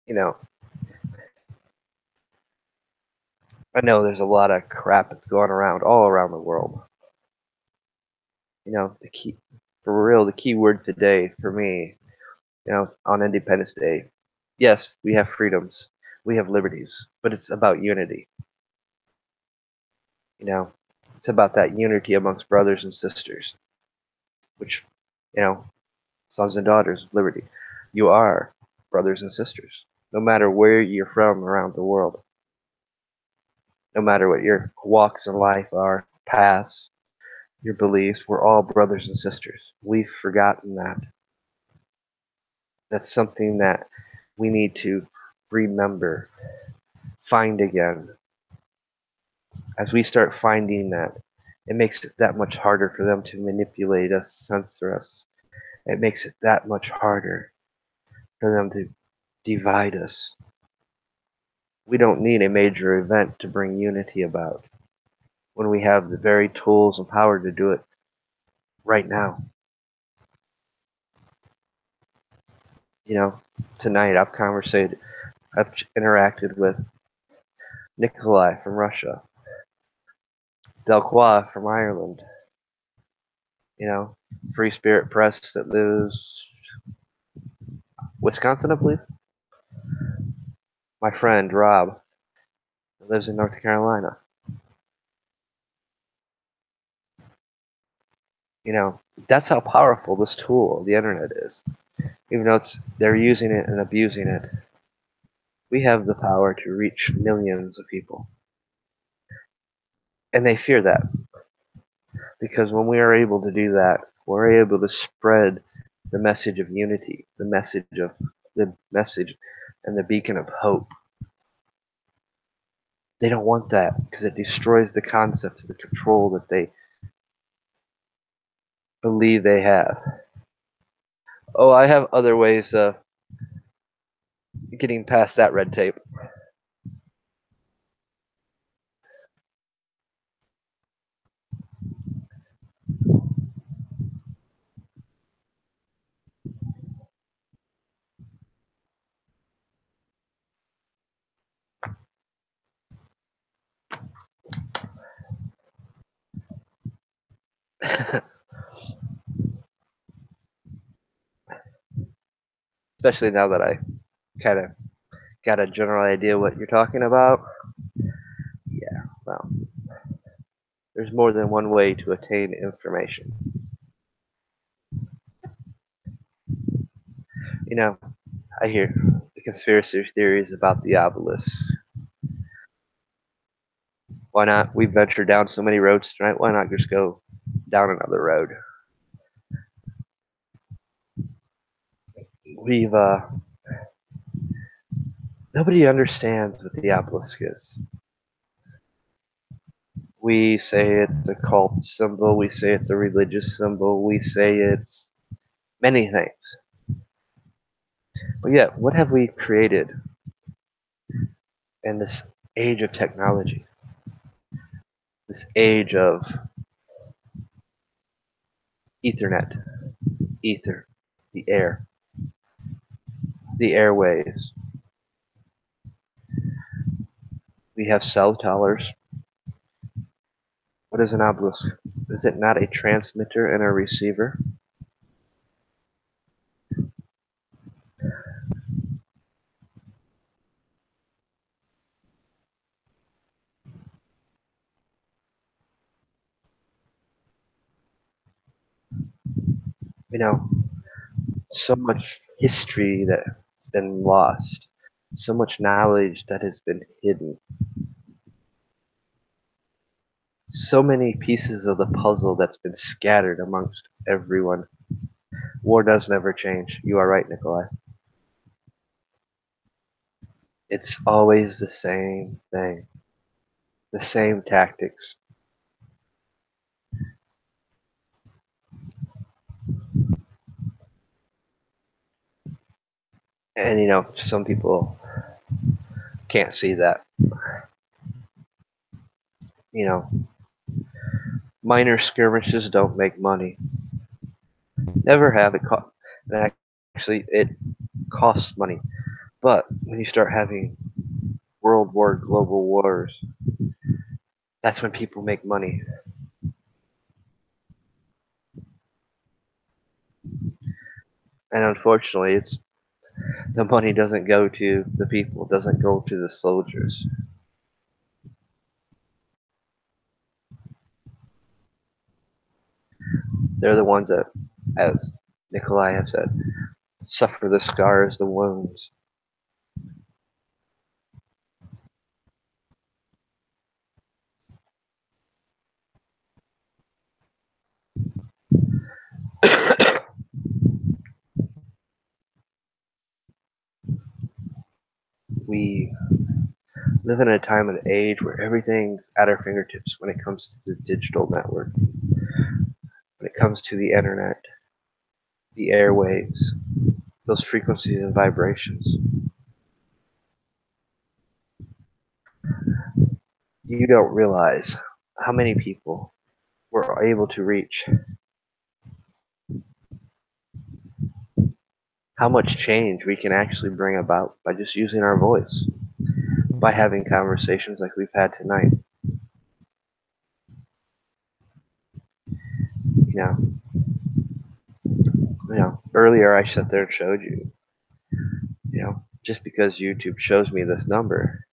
You know, I know there's a lot of crap that's going around all around the world. The key, for real, the key word today for me, on Independence Day, yes, we have freedoms, we have liberties, but it's about unity. It's about that unity amongst brothers and sisters, which, sons and daughters of liberty, you are brothers and sisters, no matter where you're from around the world, no matter what your walks in life are, paths, your beliefs, we're all brothers and sisters. We've forgotten that. That's something that we need to remember, find again. As we start finding that, it makes it that much harder for them to manipulate us, censor us. It makes it that much harder for them to divide us. We don't need a major event to bring unity about when we have the very tools and power to do it right now. Tonight I've interacted with Nikolai from Russia, Delcroix from Ireland, Free Spirit Press that lives Wisconsin, I believe. My friend Rob that lives in North Carolina. That's how powerful this tool, the internet, is. Even though they're using it and abusing it, we have the power to reach millions of people. And they fear that. Because when we are able to do that, we're able to spread the message of unity, the message and the beacon of hope. They don't want that because it destroys the concept of the control that they believe they have. Oh, I have other ways of getting past that red tape. Especially now that I kind of got a general idea what you're talking about. Yeah, well, there's more than one way to attain information. I hear the conspiracy theories about the obelisks. Why not? We ventured down so many roads tonight. Why not just go down another road? Nobody understands what the obelisk is. We say it's a cult symbol. We say it's a religious symbol. We say it's many things. But yet, what have we created in this age of technology? This age of Ethernet, ether, the air, the airwaves. We have cell towers. What is an obelisk? Is it not a transmitter and a receiver? You know, so much history that's been lost, so much knowledge that has been hidden, so many pieces of the puzzle that's been scattered amongst everyone. War does never change. You are right, Nikolai. It's always the same thing, the same tactics. And some people can't see that. You know, minor skirmishes don't make money. Never have. And actually, it costs money. But when you start having world war, global wars, that's when people make money. And unfortunately, it's the money doesn't go to the people, it doesn't go to the soldiers. They're the ones that, as Nikolai have said, suffer the scars, the wounds. We live in a time and age where everything's at our fingertips when it comes to the digital network, when it comes to the internet, the airwaves, those frequencies and vibrations. You don't realize how many people we're able to reach, how much change we can actually bring about by just using our voice, by having conversations like we've had tonight. You know, earlier I sat there and showed you, just because YouTube shows me this number,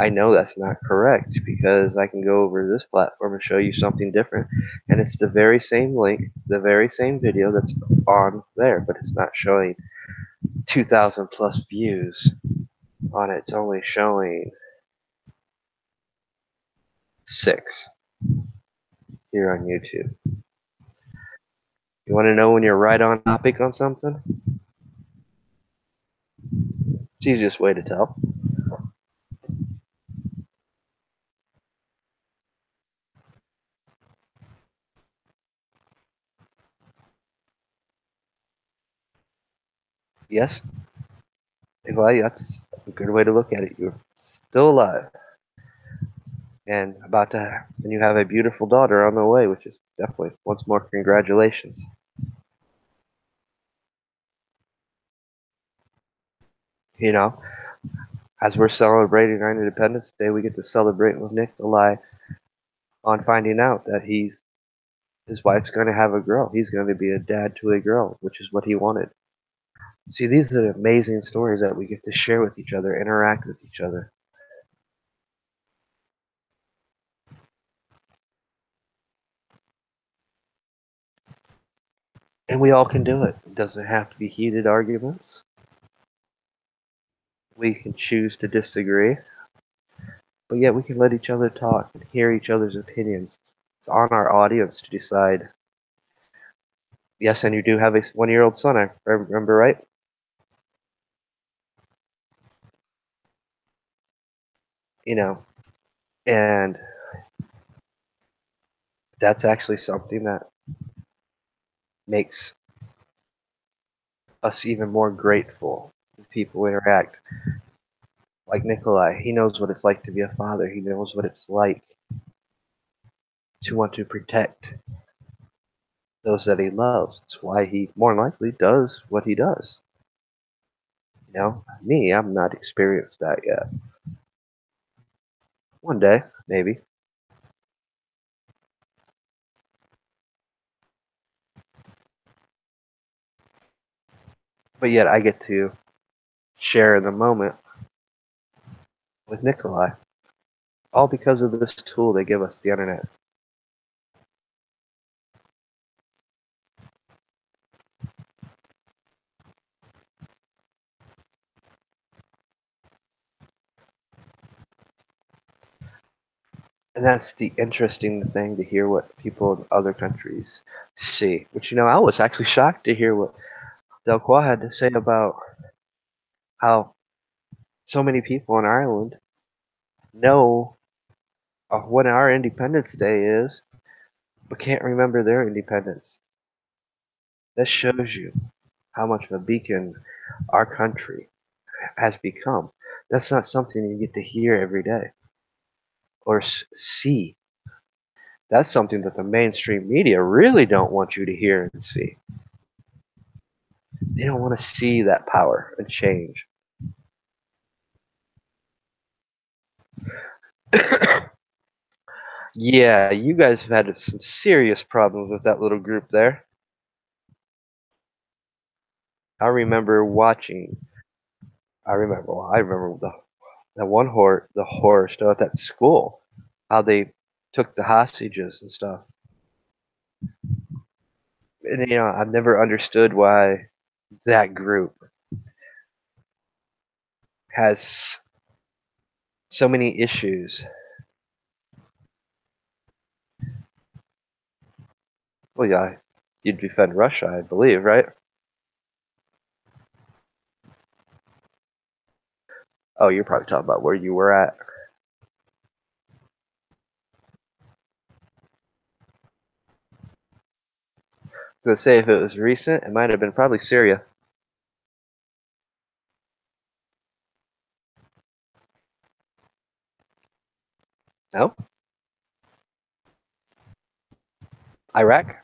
I know that's not correct because I can go over to this platform and show you something different, and it's the very same link, the very same video that's on there, but it's not showing 2,000 plus views on it. It's only showing 6 here on YouTube. You want to know when you're right on topic on something? It's the easiest way to tell. Yes? Well, that's a good way to look at it. You're still alive. And and you have a beautiful daughter on the way, which is definitely, once more, congratulations. You know, as we're celebrating our Independence Day, we get to celebrate with Nikolai on finding out that his wife's going to have a girl. He's going to be a dad to a girl, which is what he wanted. See, these are amazing stories that we get to share with each other, interact with each other. And we all can do it. It doesn't have to be heated arguments. We can choose to disagree, but yet we can let each other talk and hear each other's opinions. It's on our audience to decide. Yes, and you do have a 1-year-old son, I remember, right? And that's actually something that makes us even more grateful when people interact. Like Nikolai, he knows what it's like to be a father. He knows what it's like to want to protect those that he loves. It's why he more than likely does what he does. You know, me, I'm not experienced that yet. One day, maybe. But yet I get to share in the moment with Nikolai. All because of this tool they give us, the internet. And that's the interesting thing, to hear what people in other countries see. Which, you know, I was actually shocked to hear what Delqua had to say about how so many people in Ireland know when our Independence Day is, but can't remember their independence. That shows you how much of a beacon our country has become. That's not something you get to hear every day or see. That's something that the mainstream media really don't want you to hear and see. They don't want to see that power and change. Yeah, you guys have had some serious problems with that little group there. I remember watching. I remember the one the horror stuff at that school, how they took the hostages and stuff. And you know, I've never understood why that group has so many issues. Well, yeah, you'd defend Russia, I believe, right? Oh, you're probably talking about where you were at. I was gonna say, if it was recent, it might have been probably Syria. No? Iraq?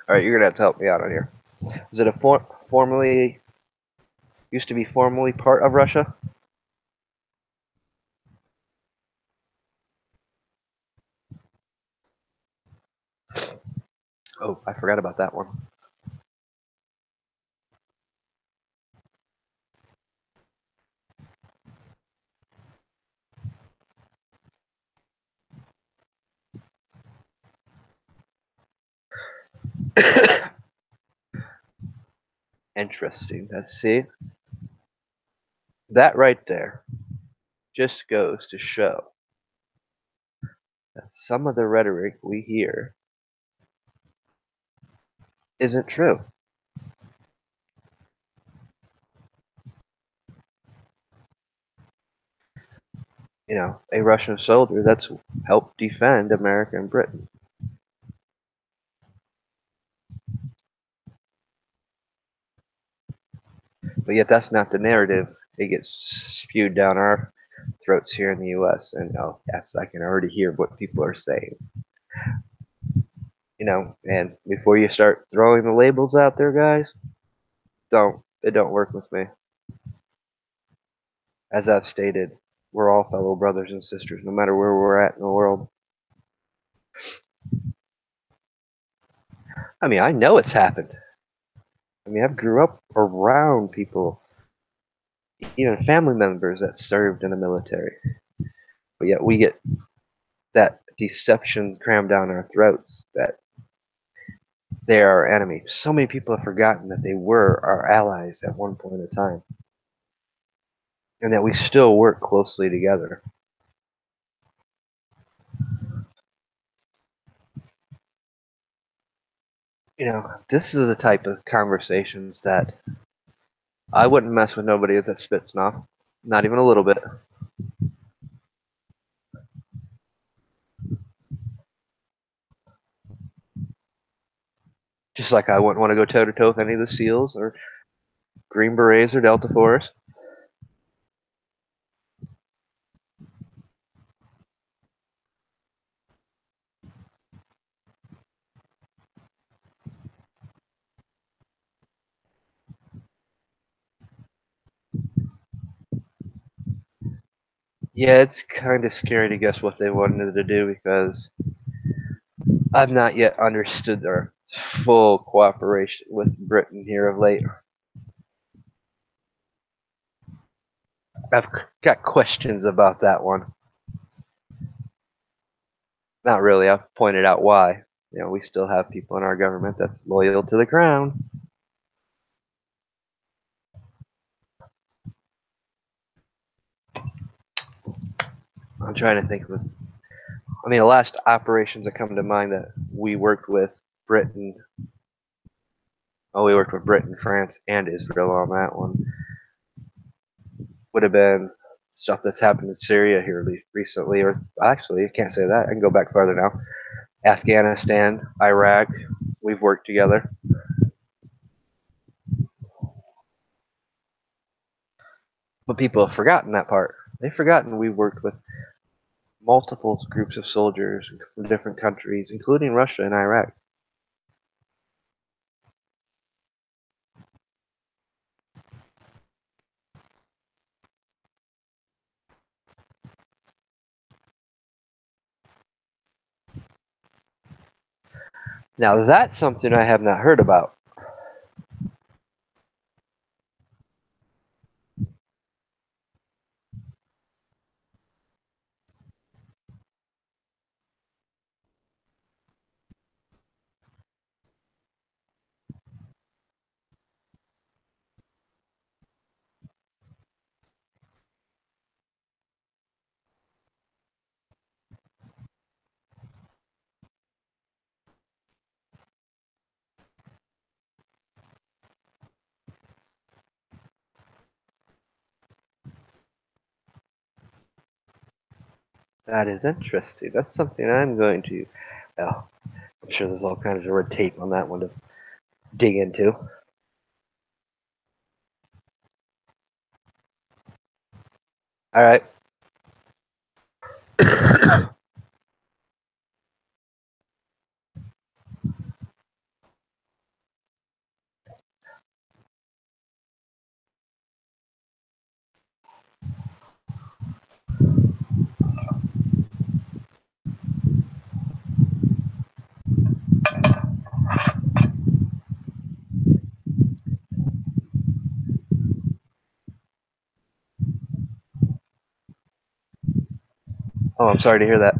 Alright, you're gonna have to help me out on here. Is it a formerly, used to be formally part of Russia? Oh, I forgot about that one. Interesting. Let's see. That right there just goes to show that some of the rhetoric we hear isn't true. You know, a Russian soldier that's helped defend America and Britain. But yet that's not the narrative. It gets spewed down our throats here in the US. And oh yes, I can already hear what people are saying. You know, and before you start throwing the labels out there, guys, it don't work with me. As I've stated, we're all fellow brothers and sisters, no matter where we're at in the world. I mean, I know it's happened. I mean, I've grew up around people, even family members that served in the military. But yet we get that deception crammed down our throats that they are our enemy. So many people have forgotten that they were our allies at one point in time, and that we still work closely together. This is the type of conversations that I wouldn't mess with nobody that spits snuff, not even a little bit. Just like I wouldn't want to go toe to toe with any of the SEALs or Green Berets or Delta Force. Yeah, it's kind of scary to guess what they wanted to do because I've not yet understood their full cooperation with Britain here of late. I've got questions about that one. Not really. I've pointed out why. We still have people in our government that's loyal to the crown. I'm trying to think of. The last operations that come to mind that we worked with Britain. Oh, we worked with Britain, France, and Israel on that one. Would have been stuff that's happened in Syria here recently, or actually, I can't say that. I can go back farther now. Afghanistan, Iraq, we've worked together. But people have forgotten that part. They've forgotten we worked with multiple groups of soldiers from different countries, including Russia and Iraq. Now that's something I have not heard about. That is interesting. That's something I'm going to. Well, I'm sure there's all kinds of red tape on that one to dig into. All right. Oh, I'm sorry to hear that.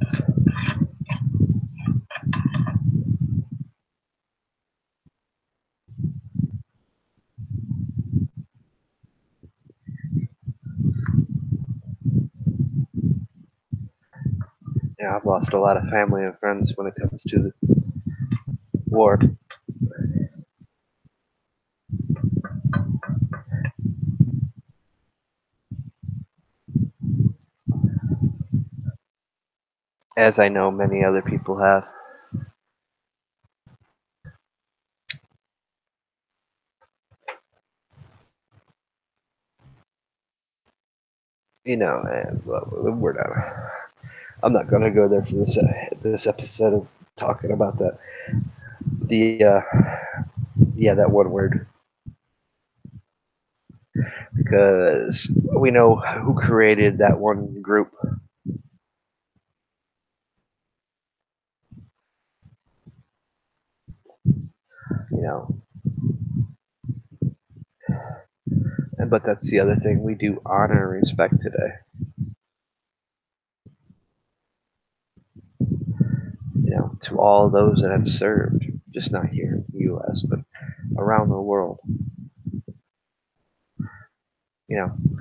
Yeah, I've lost a lot of family and friends when it comes to the war. As I know many other people have. And we're not. I'm not going to go there for this episode of talking about that. That one word, because we know who created that one group. But that's the other thing, we do honor and respect today. To all those that have served, just not here in the U.S., but around the world.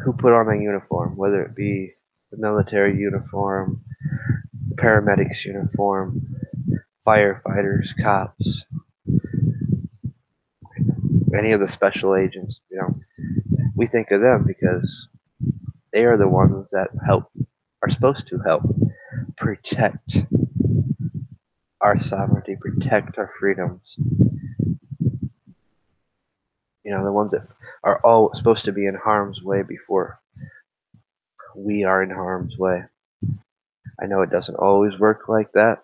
Who put on a uniform, whether it be the military uniform, the paramedics uniform, firefighters, cops, any of the special agents. We think of them because they are the ones that are supposed to help protect our sovereignty, protect our freedoms. The ones that are all supposed to be in harm's way before we are in harm's way. I know it doesn't always work like that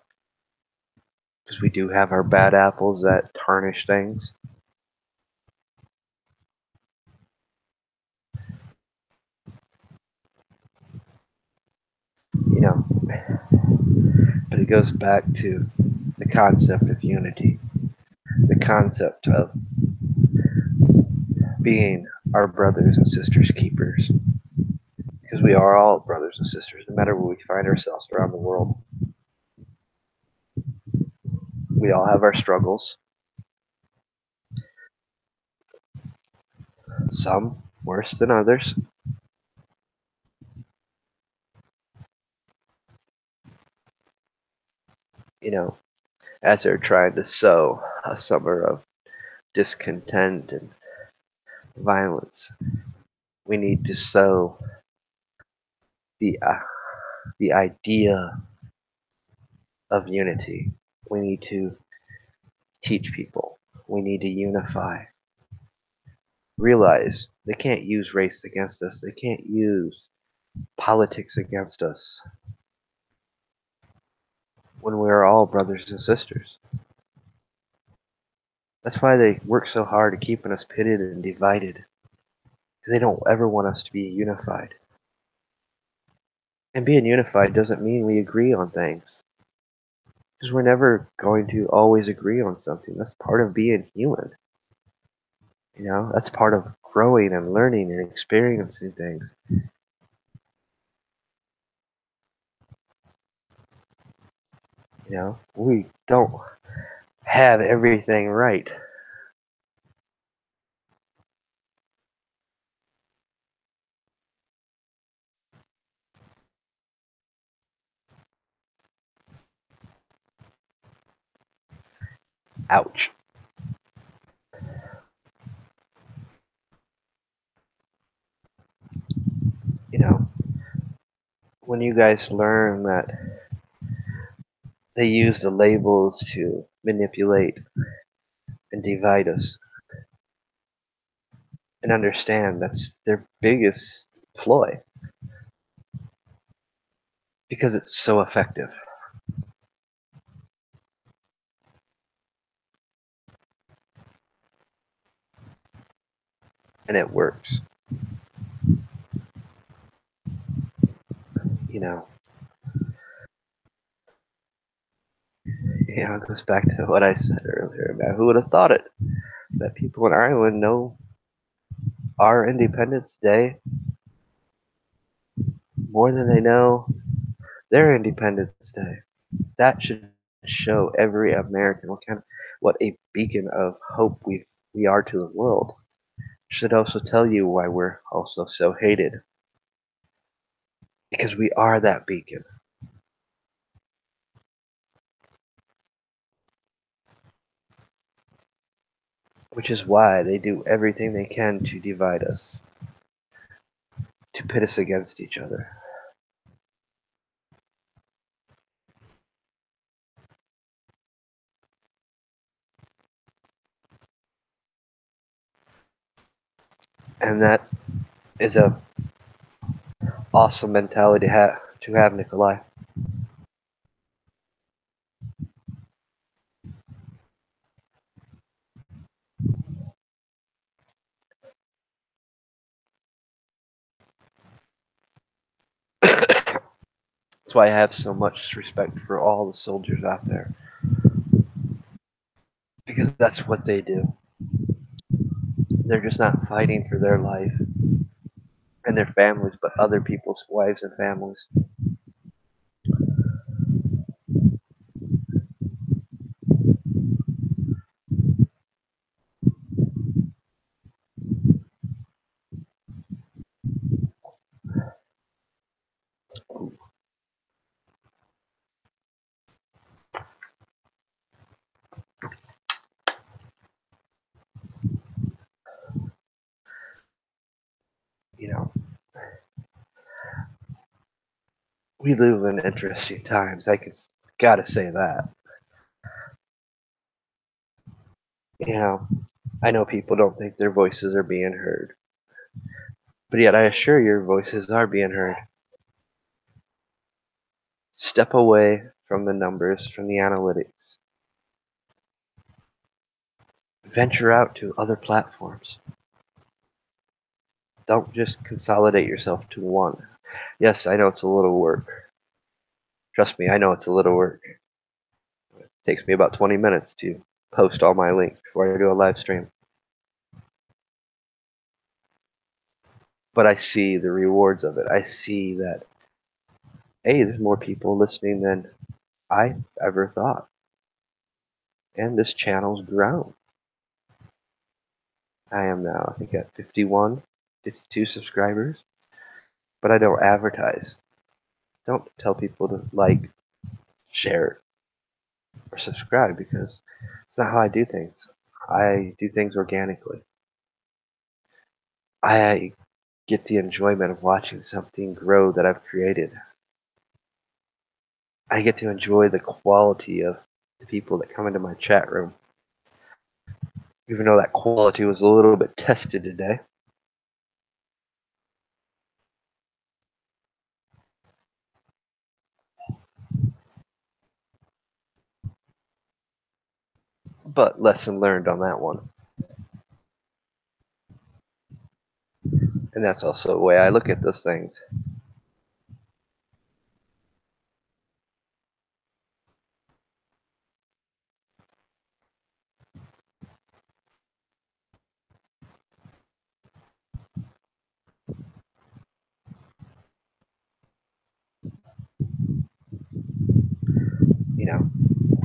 because we do have our bad apples that tarnish things. But it goes back to the concept of unity, the concept of being our brothers and sisters keepers. Because we are all brothers and sisters, no matter where we find ourselves around the world. We all have our struggles. Some worse than others. As they're trying to sow a summer of discontent and violence, we need to sow the idea of unity. We need to teach people. We need to unify. Realize they can't use race against us. They can't use politics against us when we are all brothers and sisters. That's why they work so hard at keeping us pitted and divided. Because they don't ever want us to be unified. And being unified doesn't mean we agree on things. Because we're never going to always agree on something. That's part of being human. That's part of growing and learning and experiencing things. We don't have everything right. Ouch. When you guys learn that they use the labels to manipulate and divide us, and understand that's their biggest ploy because it's so effective. And it works. It goes back to what I said earlier about who would have thought it, that people in Ireland know our Independence Day more than they know their Independence Day. That should show every American what a beacon of hope we are to the world. Should also tell you why we're also so hated. Because we are that beacon. Which is why they do everything they can to divide us, to pit us against each other. And that is a awesome mentality to have, Nikolai. That's why I have so much respect for all the soldiers out there. Because that's what they do. They're just not fighting for their life and their families, but other people's wives and families. You know, we live in interesting times. Gotta say that. You know, I know people don't think their voices are being heard, but yet I assure your voices are being heard. Step away from the numbers, from the analytics. Venture out to other platforms. Don't just consolidate yourself to one. Yes, I know it's a little work. Trust me, I know it's a little work. It takes me about 20 minutes to post all my links before I do a live stream. But I see the rewards of it. I see that, hey, there's more people listening than I ever thought. And this channel's grown. I am now, I think, at 51, 52 subscribers. But I don't advertise. Don't tell people to like, share, or subscribe because it's not how I do things. I do things organically. I get the enjoyment of watching something grow that I've created. I get to enjoy the quality of the people that come into my chat room. Even though that quality was a little bit tested today. But lesson learned on that one. And that's also the way I look at those things. You know,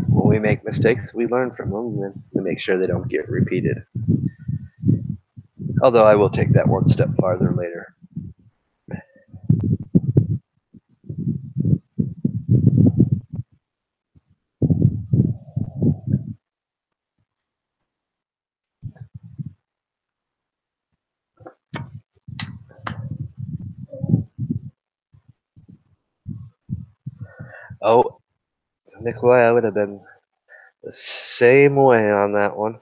when we make mistakes, we learn from them and we make sure they don't get repeated. Although I will take that one step farther later. Oh, Nikolai, I would have been the same way on that one.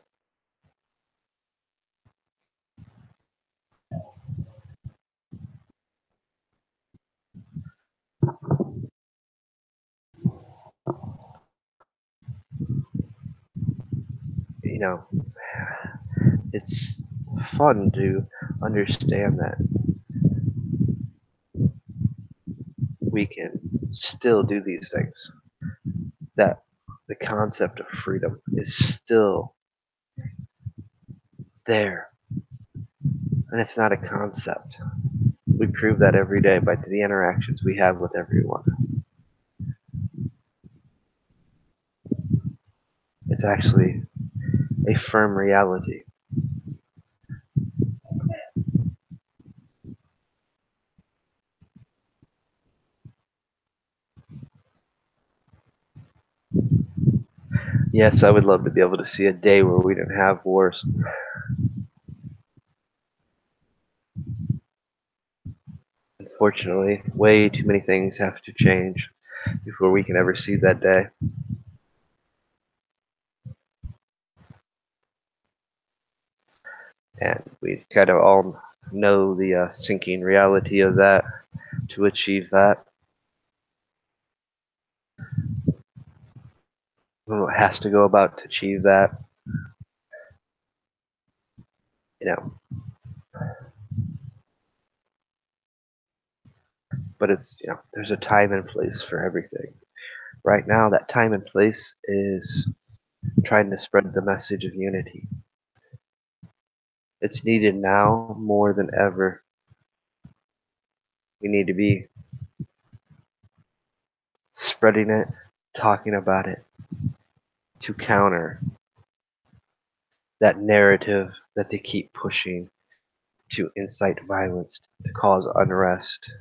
You know, it's fun to understand that we can still do these things. That the concept of freedom is still there. And it's not a concept. We prove that every day by the interactions we have with everyone. It's actually a firm reality. Yes, I would love to be able to see a day where we didn't have wars. Unfortunately, way too many things have to change before we can ever see that day. And we kind of all know the sinking reality of that to achieve that. What has to go about to achieve that. You know. But it's, you know, there's a time and place for everything. Right now, that time and place is trying to spread the message of unity. It's needed now more than ever. We need to be spreading it, talking about it, to counter that narrative that they keep pushing to incite violence, to cause unrest.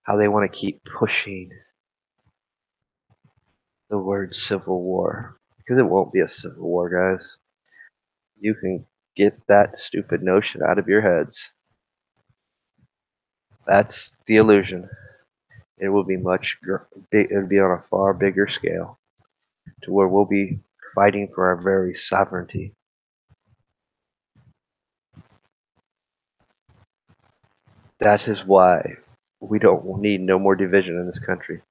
How they want to keep pushing the word civil war. Because it won't be a civil war, guys. You can get that stupid notion out of your heads. That's the illusion. It will be it'll be on a far bigger scale to where we'll be fighting for our very sovereignty. That is why we don't need no more division in this country.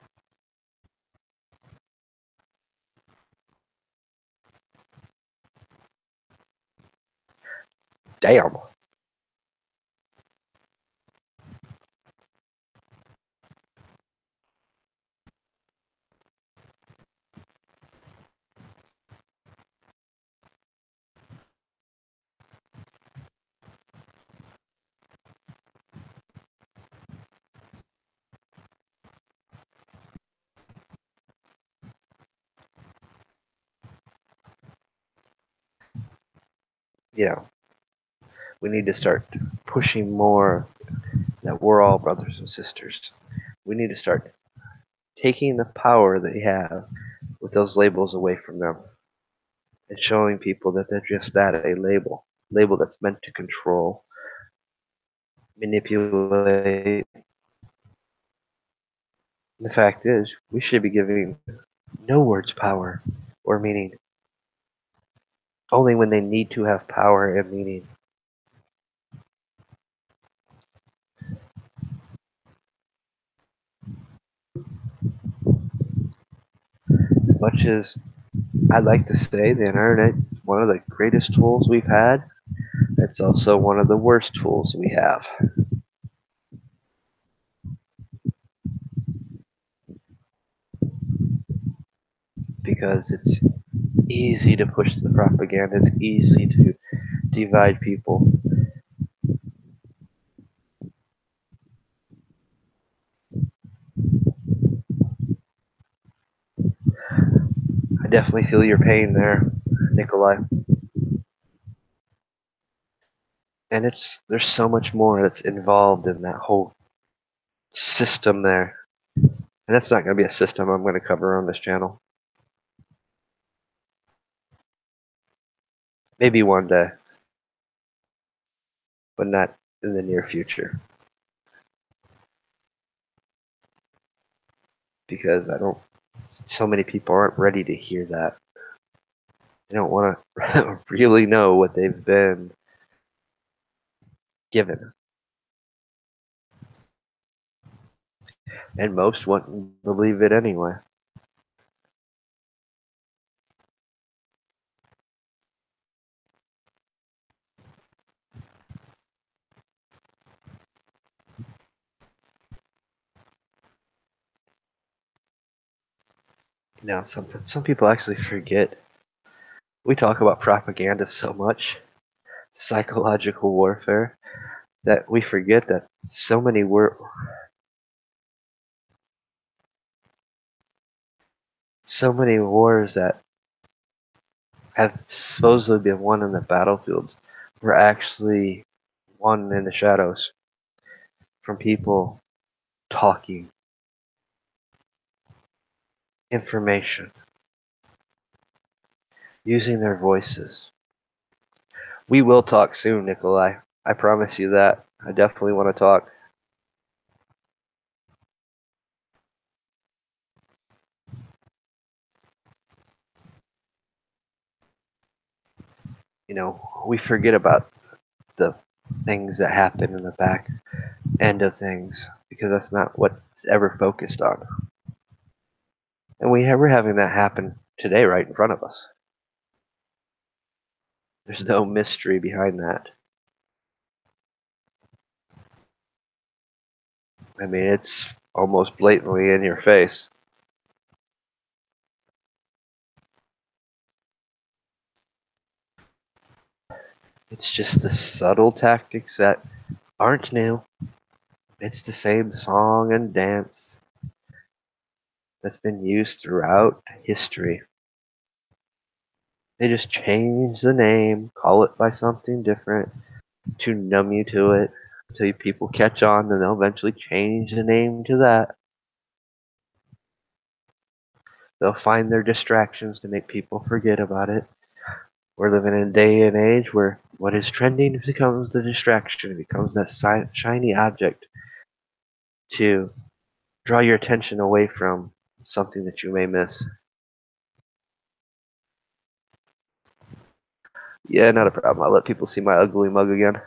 Damn. Yeah. We need to start pushing more that we're all brothers and sisters. We need to start taking the power they have with those labels away from them and showing people that they're just that, a label that's meant to control, manipulate. The fact is, we should be giving no words power or meaning, only when they need to have power and meaning. As much as I'd like to say the internet is one of the greatest tools we've had, it's also one of the worst tools we have. Because it's easy to push the propaganda, it's easy to divide people. I definitely feel your pain there, Nikolai. And there's so much more that's involved in that whole system there. And that's not going to be a system I'm going to cover on this channel. Maybe one day, but not in the near future. Because so many people aren't ready to hear that. They don't want to really know what they've been given. And most wouldn't believe it anyway. Some people actually forget. We talk about propaganda so much, psychological warfare, that we forget that so many wars that have supposedly been won in the battlefields were actually won in the shadows from people talking information, using their voices. We will talk soon, Nikolai. I promise you that. I definitely want to talk. We forget about the things that happen in the back end of things because that's not what's ever focused on. And we're having that happen today right in front of us. There's no mystery behind that. I mean, it's almost blatantly in your face. It's just the subtle tactics that aren't new. It's the same song and dance that's been used throughout history. They just change the name, call it by something different to numb you to it until people catch on, then they'll eventually change the name to that. They'll find their distractions to make people forget about it. We're living in a day and age where what is trending becomes the distraction. It becomes that shiny object to draw your attention away from something that you may miss. Yeah, not a problem. I'll let people see my ugly mug again.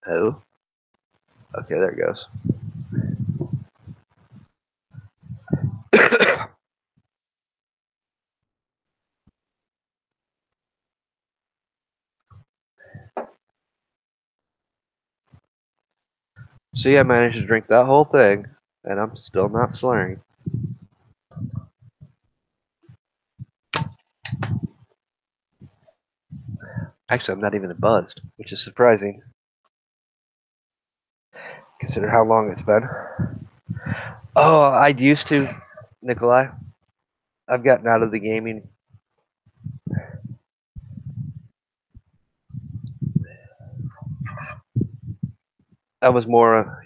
Oh. Okay, there it goes. See, I managed to drink that whole thing, and I'm still not slurring. Actually, I'm not even buzzed, which is surprising. Consider how long it's been. Oh, I used to, Nikolai. I've gotten out of the gaming. I was more,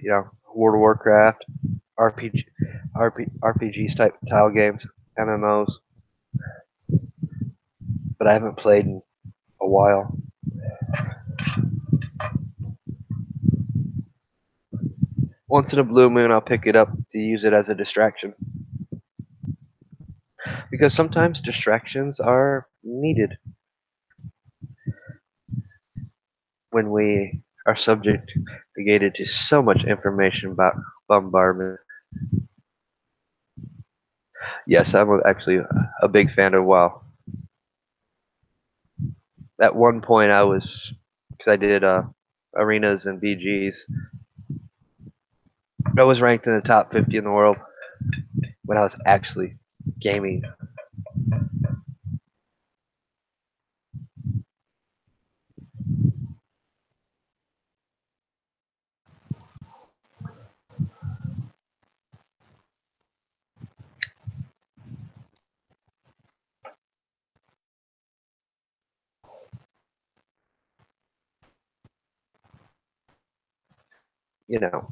World of Warcraft, RPGs type tile games, MMOs, but I haven't played in a while. Once in a blue moon, I'll pick it up to use it as a distraction. Because sometimes distractions are needed when we are subjugated to so much information about bombardment. Yes, I'm actually a big fan of WoW. At one point, because I did arenas and BGs, I was ranked in the top 50 in the world when I was actually gaming. You know,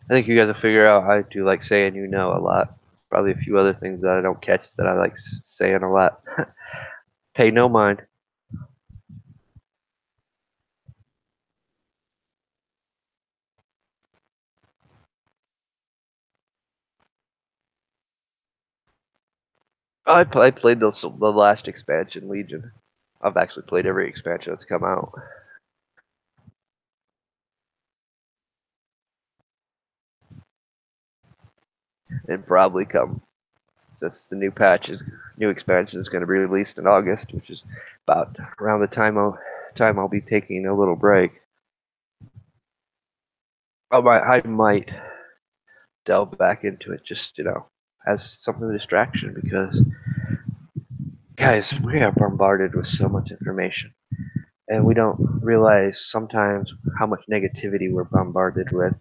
I think you guys will figure out I do like saying a lot. Probably a few other things that I don't catch that I like saying a lot. Pay no mind. I played the last expansion, Legion. I've actually played every expansion that's come out. And probably come since the new expansion is going to be released in August, which is about around the time I'll be taking a little break. I might delve back into it just as something of a distraction because guys, we are bombarded with so much information. And we don't realize sometimes how much negativity we're bombarded with.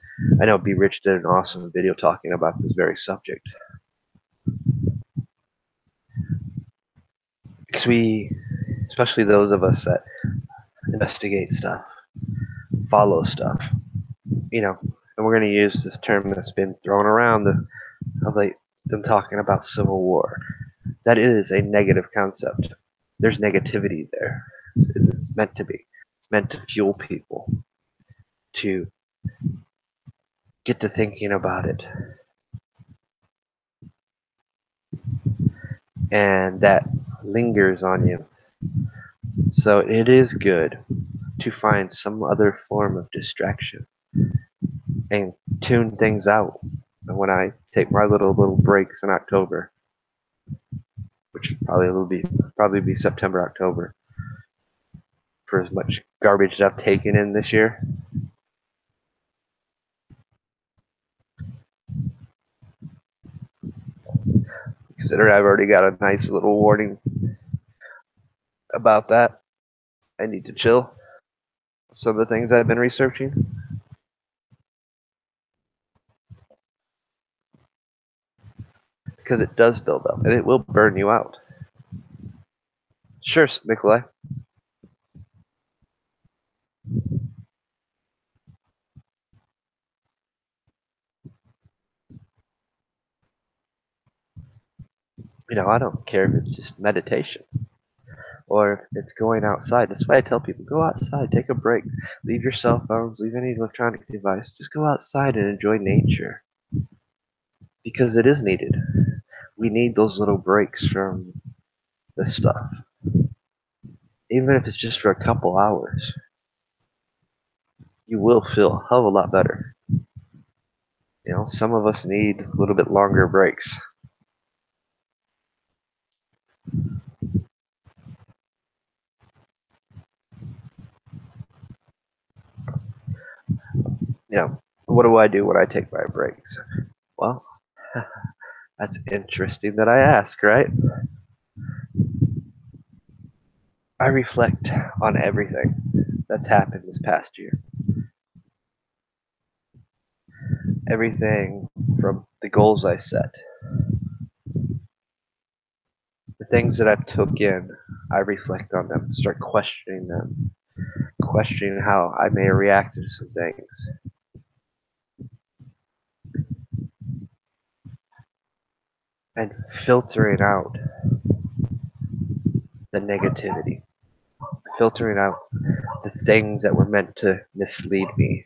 I know Be Rich did an awesome video talking about this very subject. Because especially those of us that investigate stuff, follow stuff, and we're going to use this term that's been thrown around of like them talking about civil war. That is a negative concept. There's negativity there. It's meant to be. It's meant to fuel people to get to thinking about it. And that lingers on you. So it is good to find some other form of distraction and tune things out. When I take my little breaks in October, which probably be September, October, for as much garbage as I've taken in this year. Consider I've already got a nice little warning about that. I need to chill. Some of the things I've been researching. Because it does build up and it will burn you out. Sure, Nikolai. I don't care if it's just meditation or if it's going outside. That's why I tell people, go outside, take a break, leave your cell phones, leave any electronic device, just go outside and enjoy nature because it is needed. We need those little breaks from this stuff, even if it's just for a couple hours. You will feel a hell of a lot better. Some of us need a little bit longer breaks. What do I do when I take my breaks? Well, that's interesting that I ask, right? I reflect on everything that's happened this past year. Everything from the goals I set, the things that I've took in, I reflect on them, start questioning them, questioning how I may have reacted to some things. And filtering out the negativity, filtering out the things that were meant to mislead me.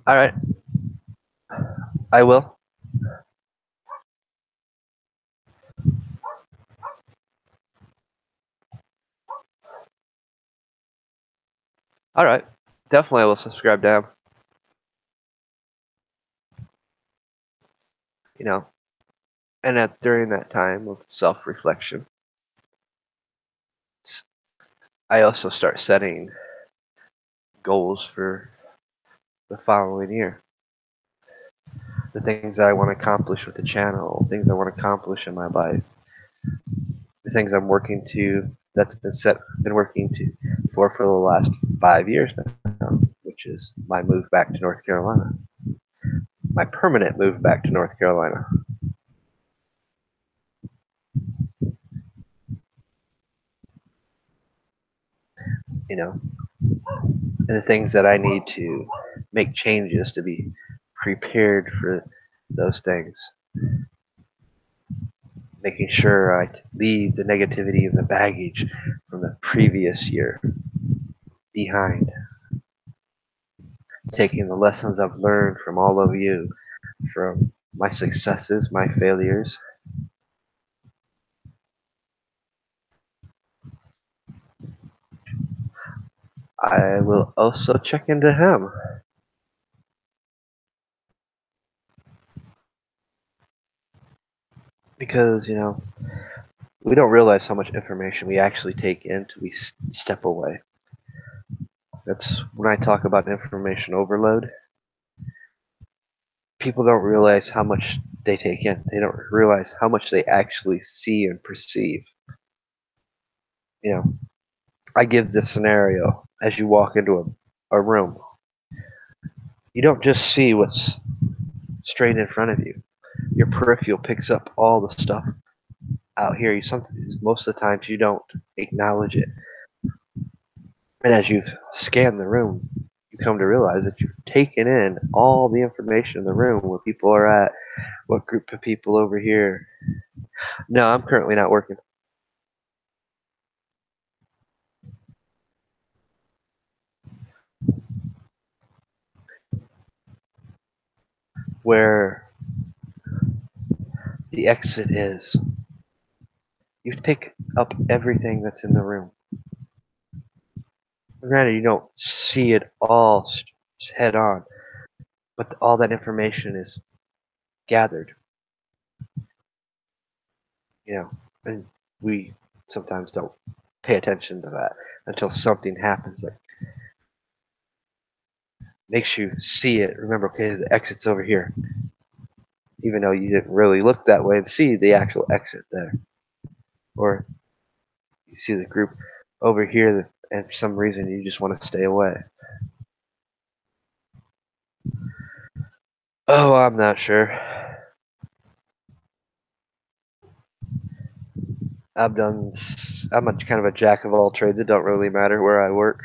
All right, I will. All right, definitely I will subscribe to him. And during that time of self-reflection, I also start setting goals for the following year. The things that I want to accomplish with the channel, things I want to accomplish in my life, the things I'm working to, that's been working to for the last 5 years now, which is my move back to North Carolina, my permanent move back to North Carolina. And the things that I need to make changes to be prepared for those things. Making sure I leave the negativity and the baggage from the previous year behind. Taking the lessons I've learned from all of you, from my successes, my failures. I will also check into him. Because, we don't realize how much information we actually take in until we step away. That's when I talk about information overload. People don't realize how much they take in. They don't realize how much they actually see and perceive. I give this scenario as you walk into a room. You don't just see what's straight in front of you. Your peripheral picks up all the stuff out here. Most of the times you don't acknowledge it. And as you scan the room, you come to realize that you've taken in all the information in the room, where people are at, what group of people over here. No, I'm currently not working. Where the exit is, you pick up everything that's in the room. Granted, you don't see it all head on, but all that information is gathered. And we sometimes don't pay attention to that until something happens that makes you see it. Remember, okay, the exit's over here, even though you didn't really look that way and see the actual exit there. Or you see the group over here, and for some reason you just want to stay away. Oh, I'm not sure. I'm a kind of a jack of all trades. It don't really matter where I work.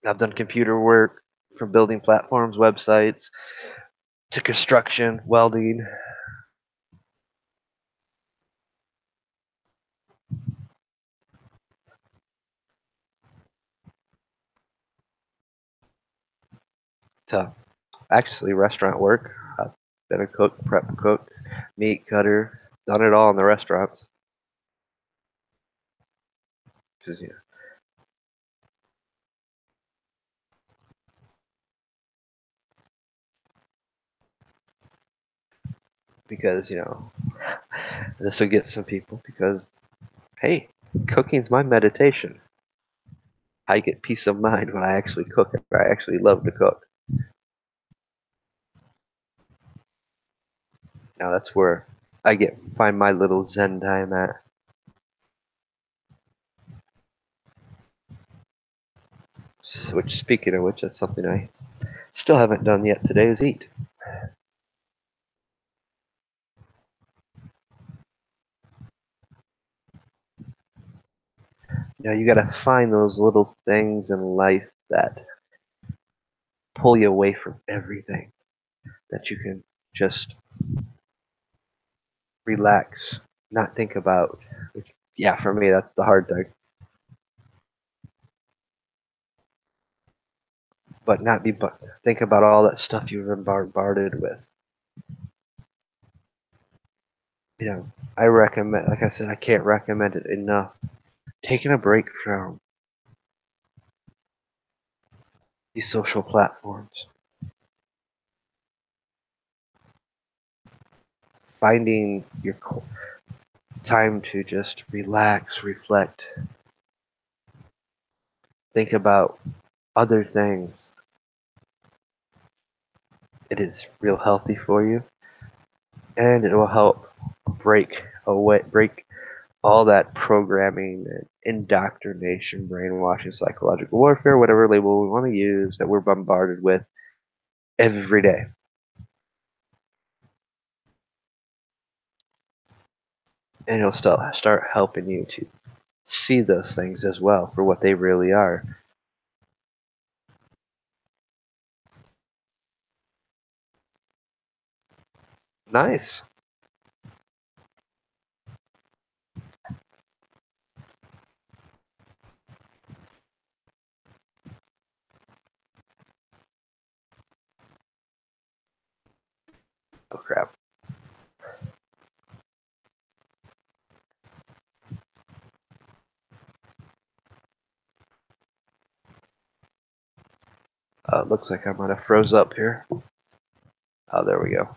I've done computer work, from building platforms, websites, to construction, welding. To actually restaurant work. I've been a cook, prep cook, meat cutter, done it all in the restaurants. 'Cause, because this will get some people because hey, cooking's my meditation. I get peace of mind when I actually cook. I actually love to cook. Now that's where I find my little zen time at. Which, speaking of which, that's something I still haven't done yet today is eat. You gotta find those little things in life that pull you away from everything. That you can just relax, not think about. Which, yeah, for me, that's the hard thing. But not be, but think about all that stuff you've been bombarded with. I recommend, like I said, I can't recommend it enough. Taking a break from these social platforms. Finding your time to just relax, reflect, think about other things. It is real healthy for you, and it will help break all that programming and indoctrination, brainwashing, psychological warfare, whatever label we want to use, that we're bombarded with every day. And it'll start helping you to see those things as well for what they really are. Nice. Oh crap. Looks like I might have froze up here. Oh, there we go.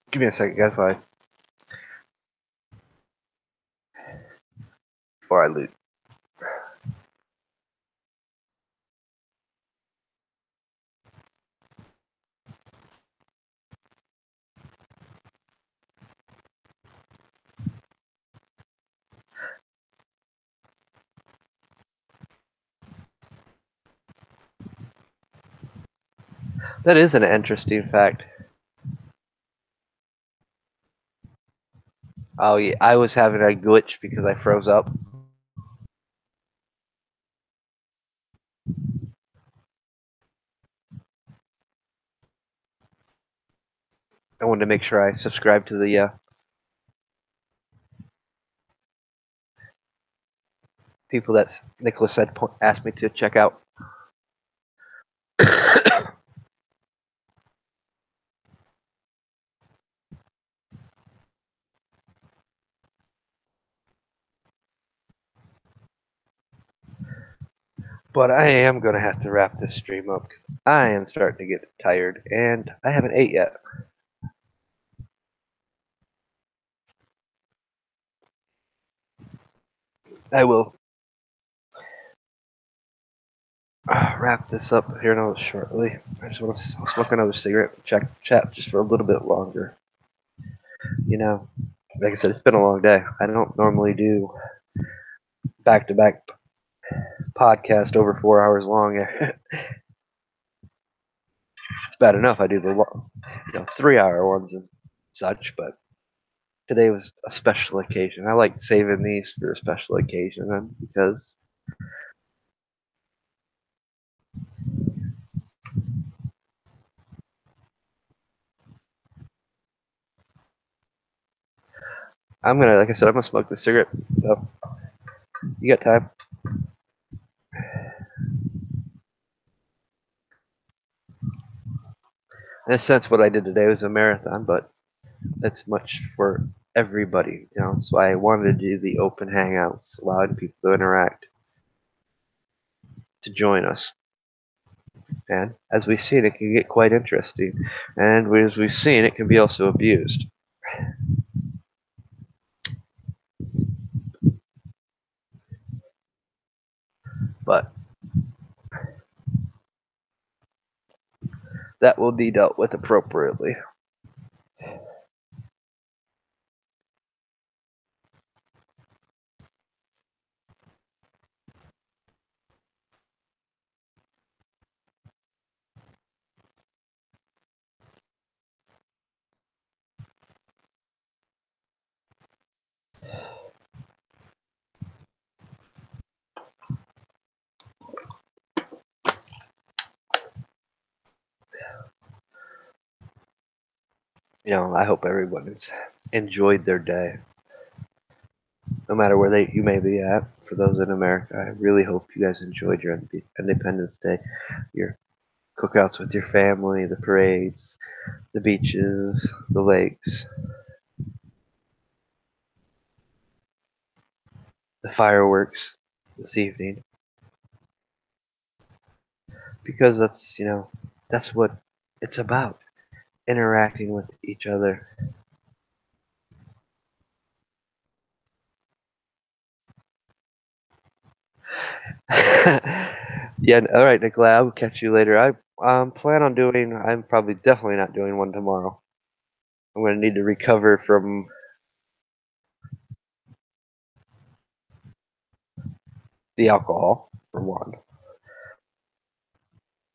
Give me a second, guys, before I loot. That is an interesting fact. Oh yeah, I was having a glitch because I froze up. I wanted to make sure I subscribed to the people that Nicholas said asked me to check out. But I am gonna have to wrap this stream up because I am starting to get tired and I haven't ate yet. I will wrap this up here now shortly. I just want to smoke another cigarette, chat just for a little bit longer. You know, like I said, it's been a long day. I don't normally do back-to-back podcast over 4 hours long. It's bad enough I do the 3 hour ones and such, but today was a special occasion. I like saving these for a special occasion because like I said, I'm gonna smoke this cigarette. So you got time. In a sense, what I did today was a marathon, but that's much for everybody. That's why I wanted to do the open hangouts, allowing people to interact, to join us. And as we've seen, it can get quite interesting. And as we've seen, it can be also abused. But that will be dealt with appropriately. I hope everyone's enjoyed their day, no matter where you may be at. For those in America, I really hope you guys enjoyed your Independence Day, your cookouts with your family, the parades, the beaches, the lakes, the fireworks this evening. Because that's what it's about, interacting with each other. Yeah, all right, Nikolai, I will catch you later. I'm probably definitely not doing one tomorrow. I'm going to need to recover from the alcohol, for one,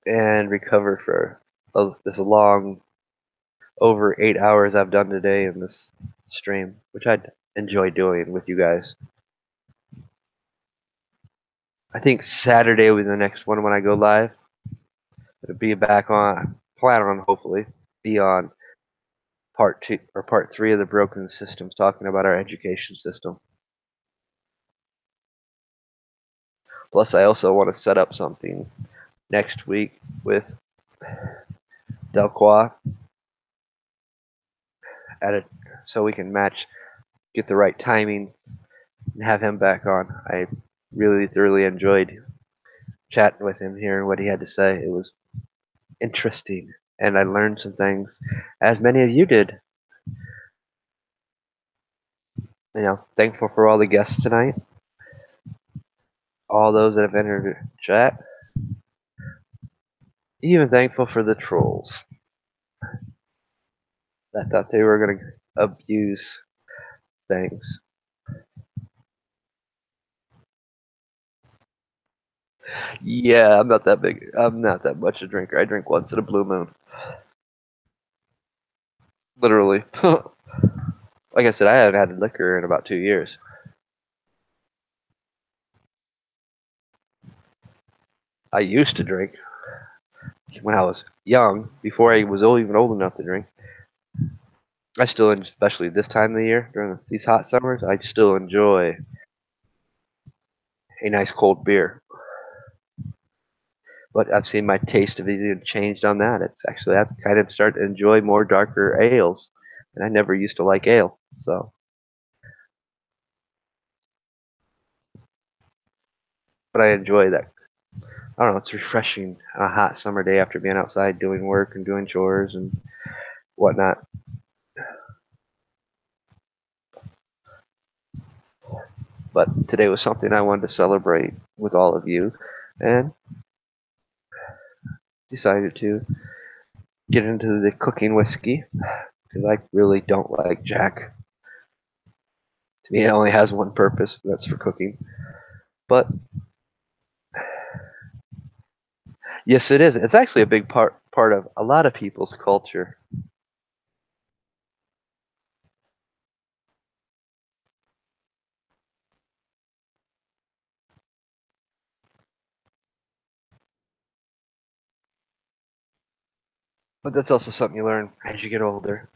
and recover for this long, over 8 hours I've done today in this stream, which I'd enjoy doing with you guys. I think Saturday will be the next one when I go live. It'll be back on, plan on hopefully, be on part 2 or part 3 of the broken systems, talking about our education system. Plus, I also want to set up something next week with Delqua at it, so we can get the right timing, and have him back on. I really thoroughly enjoyed chatting with him, hearing what he had to say. It was interesting, and I learned some things, as many of you did. Thankful for all the guests tonight, all those that have entered the chat, even thankful for the trolls that thought they were going to abuse things. Yeah, I'm not that big. I'm not that much a drinker. I drink once in a blue moon. Literally. Like I said, I haven't had liquor in about 2 years. I used to drink when I was young, before I was even old enough to drink. I still, especially this time of the year, during these hot summers, I still enjoy a nice cold beer. But I've seen my taste of it changed on that. It's actually, I've kind of started to enjoy more darker ales, and I never used to like ale. So, but I enjoy that. I don't know. It's refreshing on a hot summer day after being outside doing work and doing chores and whatnot. But today was something I wanted to celebrate with all of you, and decided to get into the cooking whiskey because I really don't like Jack. To me, it only has one purpose, and that's for cooking. But yes, it is. It's actually a big part of a lot of people's culture. But that's also something you learn as you get older.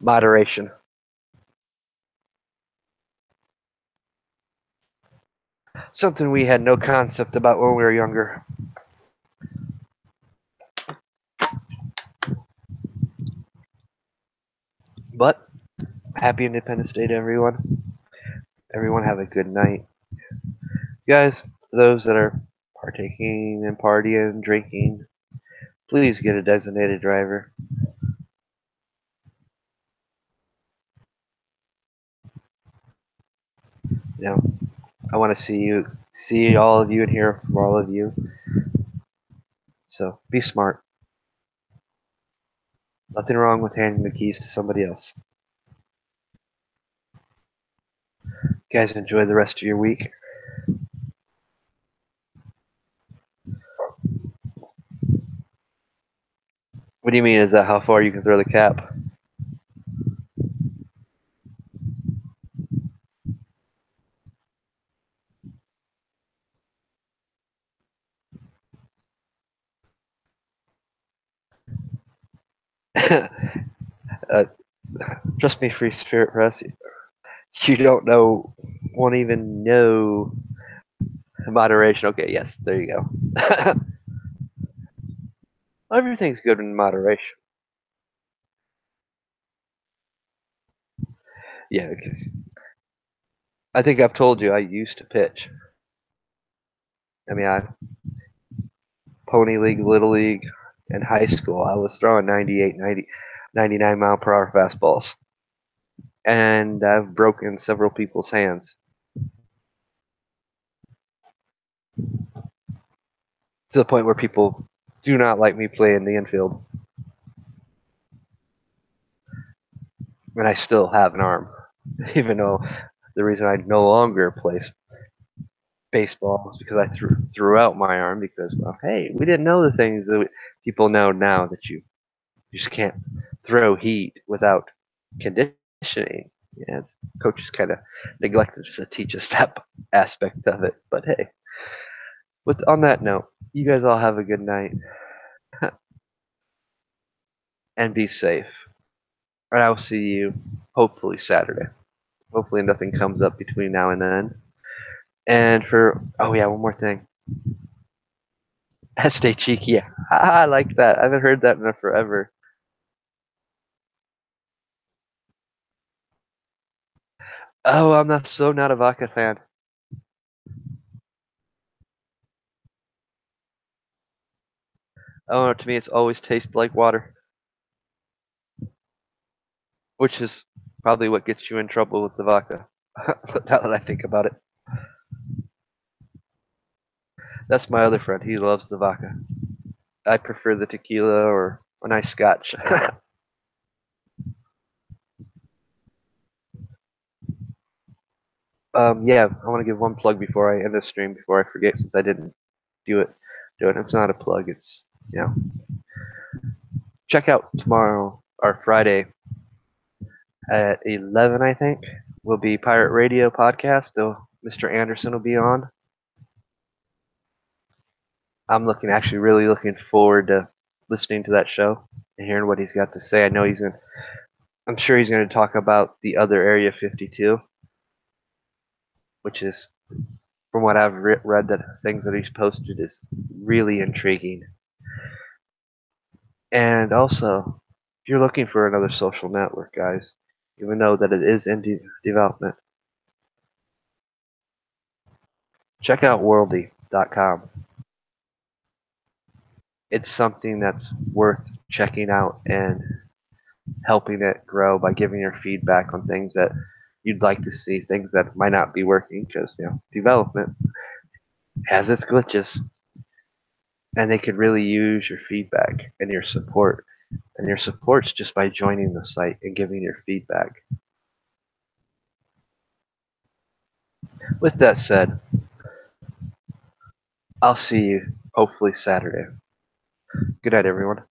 Moderation. Something we had no concept about when we were younger. But happy Independence Day to everyone. Everyone have a good night. Guys, those that are partaking and partying, drinking, please get a designated driver. You know, I want to see all of you and hear from all of you. So be smart. Nothing wrong with handing the keys to somebody else. Guys, enjoy the rest of your week. What do you mean? Is that how far you can throw the cap? uh, trust me, Free Spirit Press. You don't know, won't even know moderation. Okay, yes, there you go. Everything's good in moderation. Yeah, because I think I've told you I used to pitch. I mean, I Pony League, Little League, in high school. I was throwing 98, 90, 99 mile per hour fastballs. And I've broken several people's hands. To the point where people do not like me playing the infield. And I still have an arm. Even though the reason I no longer play baseball is because I threw out my arm because, well, hey, we didn't know the things that people know now that you just can't throw heat without conditioning. Yeah, coaches kind of neglected to teach us that aspect of it. But hey, on that note, you guys all have a good night and be safe. And I will see you hopefully Saturday. Hopefully nothing comes up between now and then. And oh yeah, one more thing. Stay cheeky. Yeah, I like that. I haven't heard that in forever. Oh, I'm not a vodka fan. Oh, to me, it's always tasted like water, which is probably what gets you in trouble with the vodka. Now that I think about it, that's my other friend. He loves the vodka. I prefer the tequila or a nice scotch. Yeah, I want to give one plug before I end the stream before I forget, since I didn't do it. It's not a plug. It's check out tomorrow or Friday At 11, I think, will be Pirate Radio podcast. Though Mr. Anderson will be on. I'm actually really looking forward to listening to that show and hearing what he's got to say. I'm sure he's going to talk about the other Area 52, which is, from what I've read, that things that he's posted is really intriguing. And also, if you're looking for another social network, guys, even though that it is in development, check out worldy.com. It's something that's worth checking out and helping it grow by giving your feedback on things that you'd like to see, things that might not be working, because development has its glitches, and they could really use your feedback and your support. And your support's just by joining the site and giving your feedback. With that said, I'll see you hopefully Saturday. Good night, everyone.